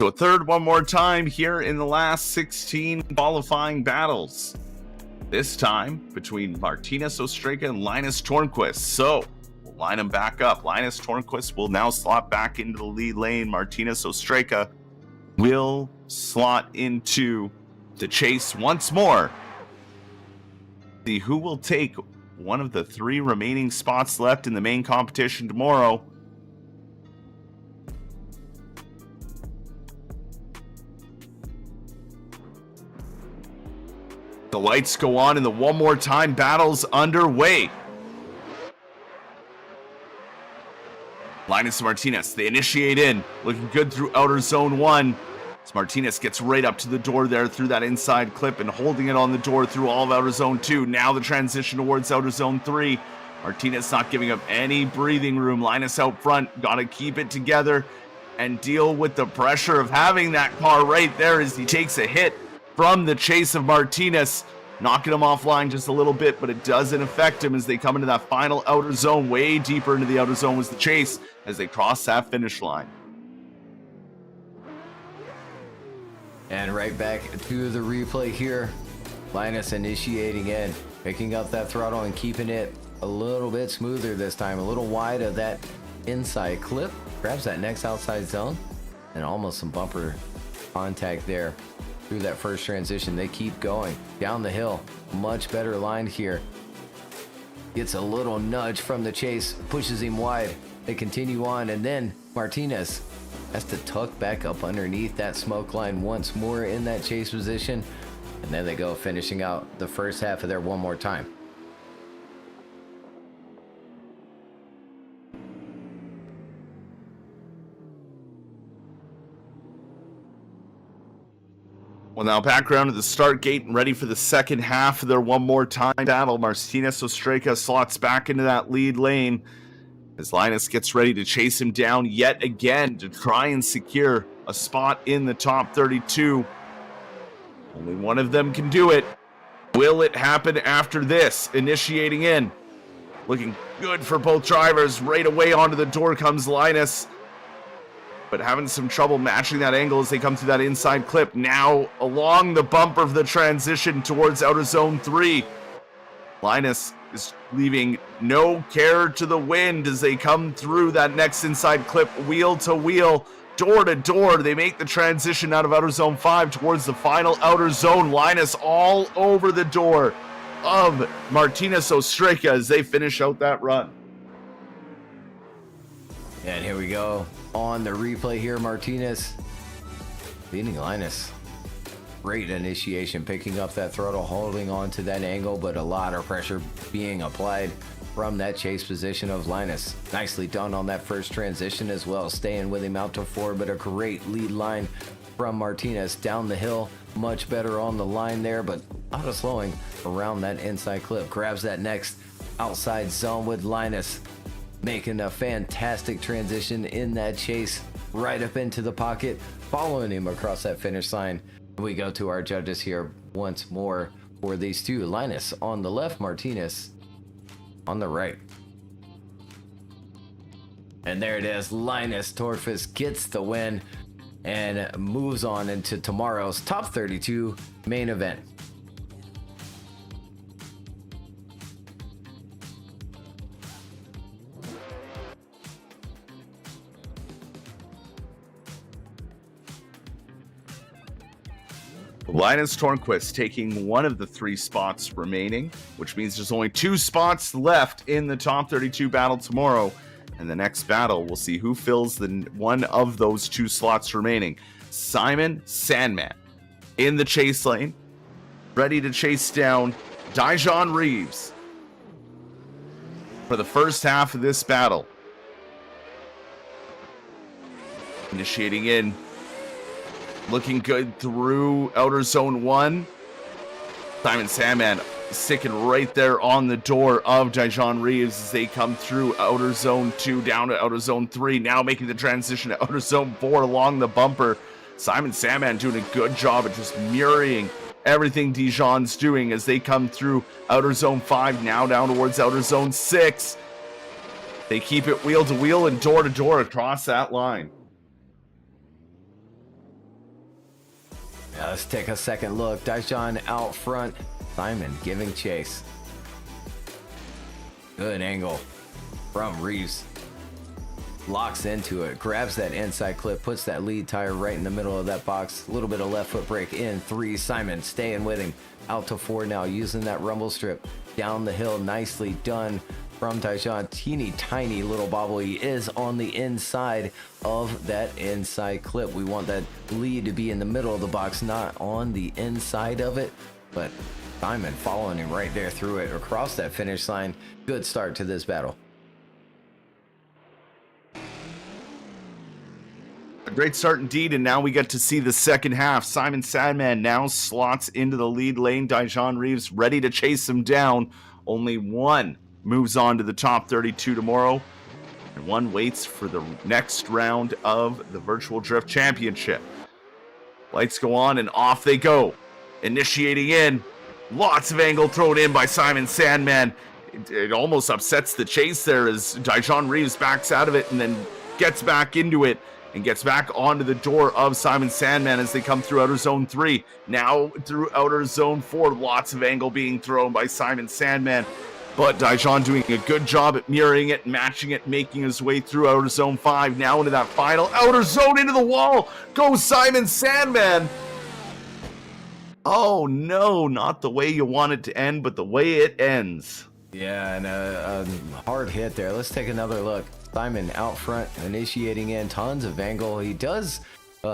So a third one more time here in the last 16 qualifying battles. This time between Martinez Ostrega and Linus Tornquist. So we'll line them back up. Linus Tornquist will now slot back into the lead lane. Martinez Ostrega will slot into the chase once more. See who will take one of the 3 remaining spots left in the main competition tomorrow. The lights go on and the one more time battle's underway. Linus and Martinez, they initiate in, looking good through outer zone 1. As Martinez gets right up to the door there through that inside clip and holding it on the door through all of outer zone 2. Now the transition towards outer zone 3. Martinez not giving up any breathing room. Linus out front, gotta keep it together and deal with the pressure of having that car right there as he takes a hit from the chase of Martinez, knocking him offline just a little bit, but it doesn't affect him as they come into that final outer zone. Way deeper into the outer zone was the chase as they cross that finish line. And right back to the replay here. Linus initiating in, picking up that throttle and keeping it a little bit smoother this time. A little wide of that inside clip. Grabs that next outside zone and almost some bumper contact there. Through that first transition, they keep going down the hill. Much better line here. Gets a little nudge from the chase, pushes him wide. They continue on, and then Martinez has to tuck back up underneath that smoke line once more in that chase position. And then they go finishing out the first half of there one more time. Well, now back around to the start gate and ready for the second half of their one more time battle. Martinez Ostrega slots back into that lead lane as Linus gets ready to chase him down yet again to try and secure a spot in the top 32. Only one of them can do it. Will it happen after this? Initiating in. Looking good for both drivers. Right away onto the door comes Linus, but having some trouble matching that angle as they come through that inside clip. Now along the bumper of the transition towards outer zone 3. Linus is leaving no care to the wind as they come through that next inside clip, wheel to wheel, door to door. They make the transition out of outer zone 5 towards the final outer zone. Linus all over the door of Martinez Ostrega as they finish out that run. And here we go on the replay here. Martinez leading Linus. Great initiation, picking up that throttle, holding on to that angle, but a lot of pressure being applied from that chase position of Linus. Nicely done on that first transition as well, staying with him out to 4, but a great lead line from Martinez down the hill. Much better on the line there, but a lot of slowing around that inside clip. Grabs that next outside zone with Linus, making a fantastic transition in that chase right up into the pocket, following him across that finish line. We go to our judges here once more for these two. Linus on the left, Martinez on the right. And there it is. Linus Torfus gets the win and moves on into tomorrow's top 32 main event. Linus Tornquist taking one of the 3 spots remaining, which means there's only 2 spots left in the top 32 battle tomorrow. And the next battle, we'll see who fills the one of those 2 slots remaining. Simon Sandman in the chase lane, ready to chase down Dijon Reeves for the first half of this battle. Initiating in, looking good through outer zone 1. Simon Sandman sticking right there on the door of Dijon Reeves as they come through outer zone 2 down to outer zone 3. Now making the transition to outer zone 4 along the bumper. Simon Sandman doing a good job of just mirroring everything Dijon's doing as they come through outer zone 5, now down towards outer zone 6. They keep it wheel to wheel and door to door across that line. Now let's take a second look. Dijon out front. Simon giving chase. Good angle from Reeves. Locks into it. Grabs that inside clip. Puts that lead tire right in the middle of that box. A little bit of left foot brake in 3. Simon staying with him. Out to 4 now. Using that rumble strip. Down the hill. Nicely done from Dijon. Teeny tiny little bobble. He is on the inside of that inside clip. We want that lead to be in the middle of the box, not on the inside of it. But Simon following him right there through it across that finish line. Good start to this battle. A great start indeed, and now we get to see the second half. Simon Sandman now slots into the lead lane. Dijon Reeves ready to chase him down. Only one moves on to the top 32 tomorrow, and one waits for the next round of the Virtual Drift Championship. Lights go on and off they go. Initiating in. Lots of angle thrown in by Simon Sandman. It almost upsets the chase there as Dijon Reeves backs out of it and then gets back into it and gets back onto the door of Simon Sandman as they come through outer zone 3. Now through outer zone 4, lots of angle being thrown by Simon Sandman. But Dijon doing a good job at mirroring it, matching it, making his way through outer zone 5. Now into that final outer zone, into the wall goes Simon Sandman. Oh no, not the way you want it to end, but the way it ends. Yeah, and a hard hit there. Let's take another look. Simon out front, initiating in, tons of angle. He does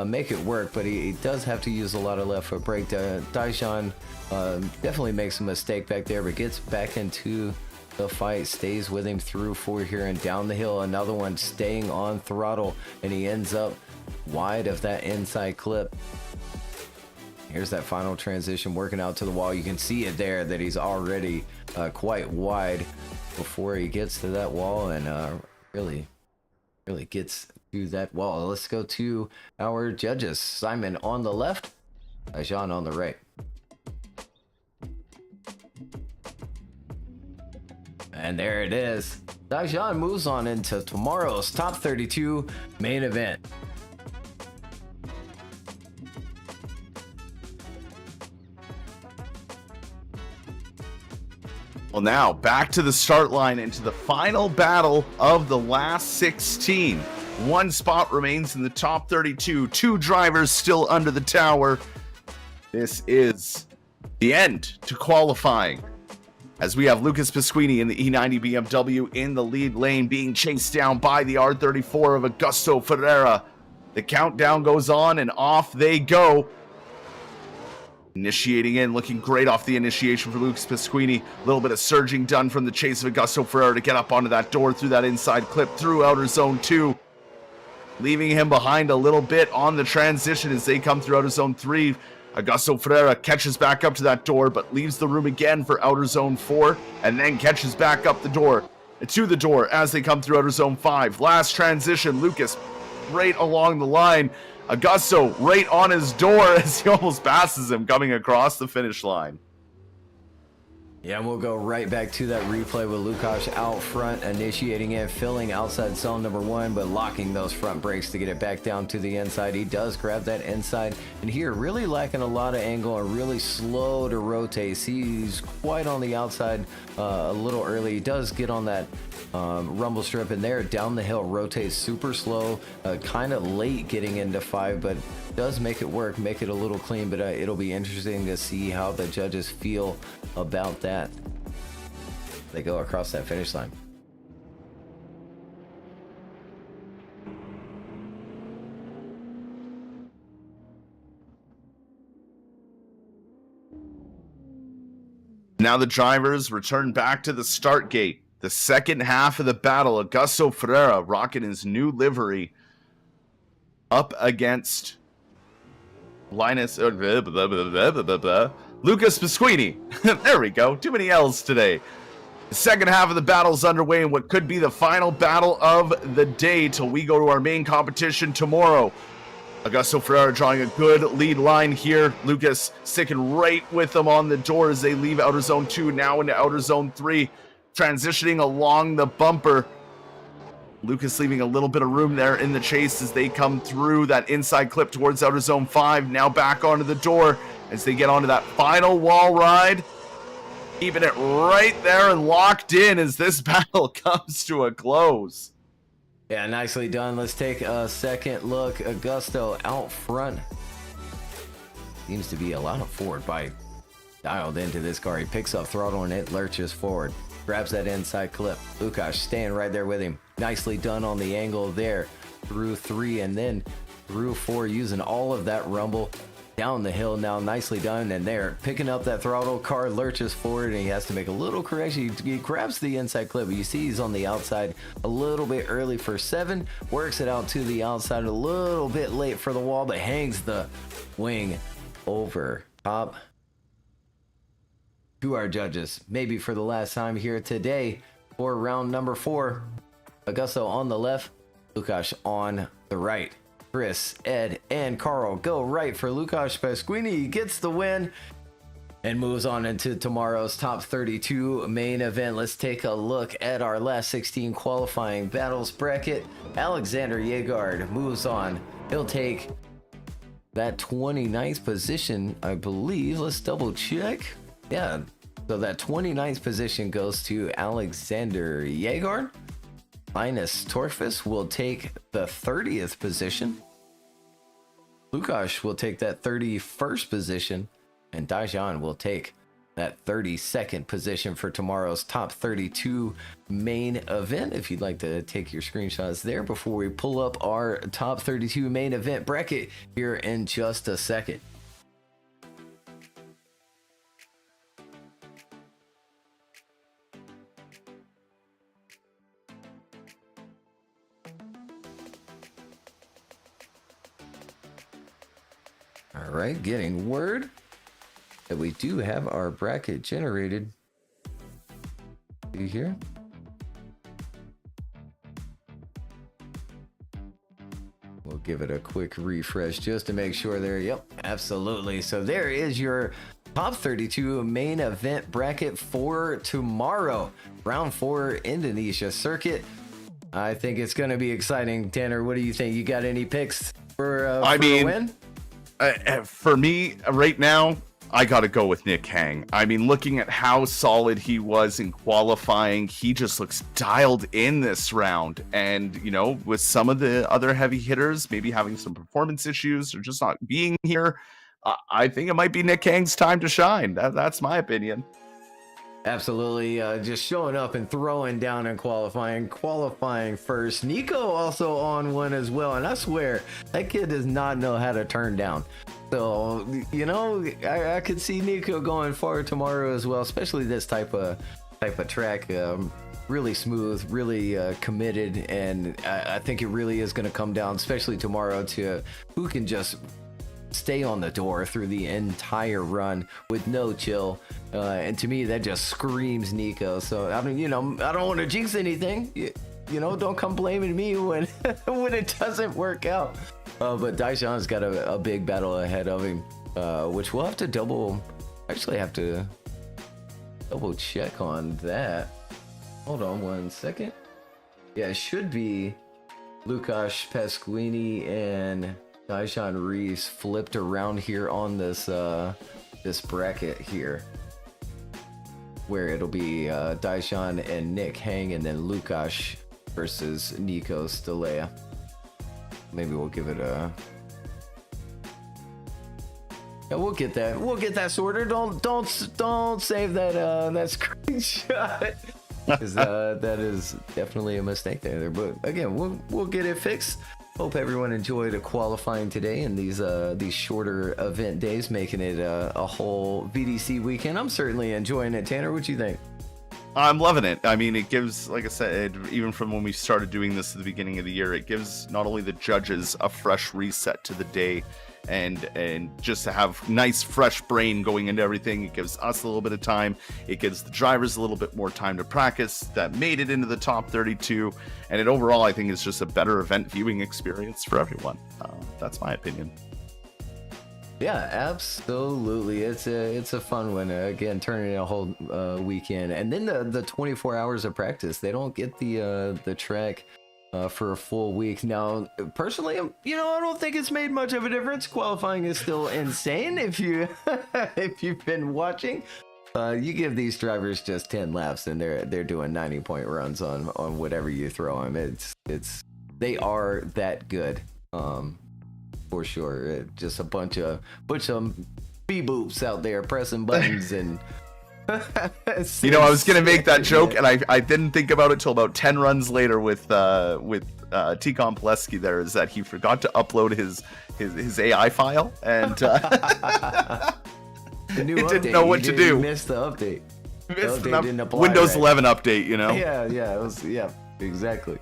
make it work, but he does have to use a lot of left foot brake. Dijon definitely makes a mistake back there, but gets back into the fight, stays with him through 4 here and down the hill. Another one staying on throttle, and he ends up wide of that inside clip. Here's that final transition working out to the wall. You can see it there that he's already quite wide before he gets to that wall and really gets to that wall. Let's go to our judges. Simon on the left, Dijon on the right. And there it is. Dijon moves on into tomorrow's top 32 main event. Well, now back to the start line into the final battle of the last 16. One spot remains in the top 32. 2 drivers still under the tower. This is the end to qualifying, as we have Lucas Pasquini in the E90 BMW in the lead lane, being chased down by the R34 of Augusto Ferreira. The countdown goes on, and off they go. Initiating in, looking great off the initiation for Lucas Pasquini. A little bit of surging done from the chase of Augusto Ferreira to get up onto that door through that inside clip through outer zone 2. Leaving him behind a little bit on the transition as they come through outer zone 3. Augusto Ferreira catches back up to that door, but leaves the room again for outer zone 4, and then catches back up the door to the door as they come through outer zone 5. Last transition, Lucas right along the line. Augusto right on his door as he almost passes him coming across the finish line. Yeah, and we'll go right back to that replay with Lukasz out front, initiating it, filling outside zone number 1, but locking those front brakes to get it back down to the inside. He does grab that inside, and here really lacking a lot of angle and really slow to rotate. He's quite on the outside a little early. He does get on that rumble strip, and there down the hill rotates super slow, kind of late getting into 5, but does make it work, make it a little clean. But it'll be interesting to see how the judges feel about that. They go across that finish line. Now the drivers return back to the start gate. The second half of the battle, Augusto Ferreira rocking his new livery up against Lucas Pasquini. There we go. Too many L's today. The second half of the battle is underway in what could be the final battle of the day till we go to our main competition tomorrow. Augusto Ferreira drawing a good lead line here. Lucas sticking right with them on the door as they leave outer zone 2, now into outer zone 3. Transitioning along the bumper. Lucas leaving a little bit of room there in the chase as they come through that inside clip towards outer zone 5. Now back onto the door as they get onto that final wall ride. Keeping it right there and locked in as this battle comes to a close. Yeah, nicely done. Let's take a second look. Augusto out front. Seems to be a lot of forward bite dialed into this car. He picks up throttle and it lurches forward. Grabs that inside clip. Lukasz staying right there with him. Nicely done on the angle there. Through 3 and then through 4, using all of that rumble down the hill. Now nicely done, and there picking up that throttle. Car lurches forward and he has to make a little correction. He grabs the inside clip, but you see he's on the outside a little bit early for 7, works it out to the outside a little bit late for the wall, but hangs the wing over top. To our judges, maybe for the last time here today for round number 4. Augusto on the left, Lukasz on the right. Chris, Ed, and Carl go right for Lukasz Pasquini. He gets the win and moves on into tomorrow's top 32 main event. Let's take a look at our last 16 qualifying battles bracket. Alexander Yegard moves on. He'll take that 29th position, I believe. Let's double check. Yeah, so that 29th position goes to Alexander Yegard. Linus Torfus will take the 30th position. Lukasz will take that 31st position. And Dajan will take that 32nd position for tomorrow's top 32 main event. If you'd like to take your screenshots there before we pull up our top 32 main event bracket here in just a second. All right, getting word that we do have our bracket generated. See here. We'll give it a quick refresh just to make sure there. Yep, absolutely. So there is your top 32 main event bracket for tomorrow. Round 4 Indonesia circuit. I think it's going to be exciting. Tanner, what do you think? You got any picks for a win? For me, right now, I got to go with Nick Hang. I mean, looking at how solid he was in qualifying, he just looks dialed in this round. And, you know, with some of the other heavy hitters, maybe having some performance issues or just not being here, I think it might be Nick Hang's time to shine. That's my opinion. Absolutely, just showing up and throwing down and qualifying first. Nico also on one as well, and I swear that kid does not know how to turn down. So I could see Nico going far tomorrow as well, especially this type of track. Really smooth, really committed, and I think it really is going to come down, especially tomorrow, to who can just stay on the door through the entire run with no chill. And to me, that just screams Nico. So I mean, I don't want to jinx anything. Don't come blaming me when when it doesn't work out. But Daishan's got a big battle ahead of him, which we'll have to double check on that. Hold on 1 second. Yeah, it should be Lukasz Pasquini and Daishan Reese flipped around here on this bracket here, where it'll be Daishan and Nick Hang, and then Lukasz versus Nico Stelea. Maybe we'll give it a. Yeah, we'll get that sorted. Don't save that screenshot. Because that is definitely a mistake there. But again, we'll get it fixed. Hope everyone enjoyed qualifying today and these shorter event days, making it a whole VDC weekend. I'm certainly enjoying it. Tanner, what you think? I'm loving it. I mean, it gives, like I said, even from when we started doing this at the beginning of the year, it gives not only the judges a fresh reset to the day, and just to have nice fresh brain going into everything. It gives us a little bit of time. It gives the drivers a little bit more time to practice that made it into the top 32, and it overall, I think, is just a better event viewing experience for everyone. That's my opinion. Yeah, absolutely. It's a fun one. Again, turning in a whole weekend, and then the 24 hours of practice. They don't get the track for a full week. Now, personally, I don't think it's made much of a difference. Qualifying is still insane. If you've been watching, you give these drivers just 10 laps, and they're doing 90-point runs on whatever you throw them. They are that good. For sure. Just a bunch of bee-boops out there pressing buttons and I was gonna make that joke, and I didn't think about it till about 10 runs later with T-Con Pleski. There is that he forgot to upload his AI file, and the new it update, didn't know what to do. Missed the update. Didn't apply Windows 11 update, Yeah, it was, exactly.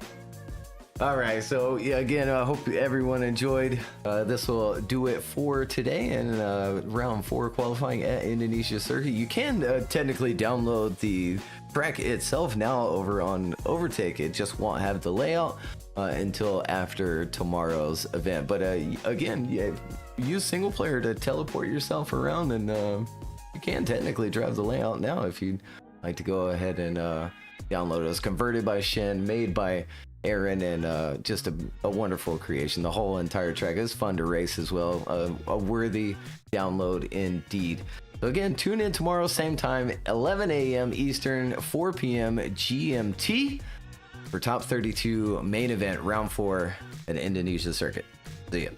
All right, so again, I hope everyone enjoyed. This will do it for today and round 4 qualifying at Indonesia Circuit. You can technically download the track itself now over on Overtake. It just won't have the layout until after tomorrow's event. But again, use single player to teleport yourself around, and you can technically drive the layout now if you'd like to go ahead and download it. It's converted by Shen, made by Aaron, and just a wonderful creation. The whole entire track is fun to race as well. A worthy download indeed. So again, tune in tomorrow, same time, 11 a.m. Eastern, 4 p.m. GMT for Top 32 main event, round 4 at Indonesia Circuit. See ya.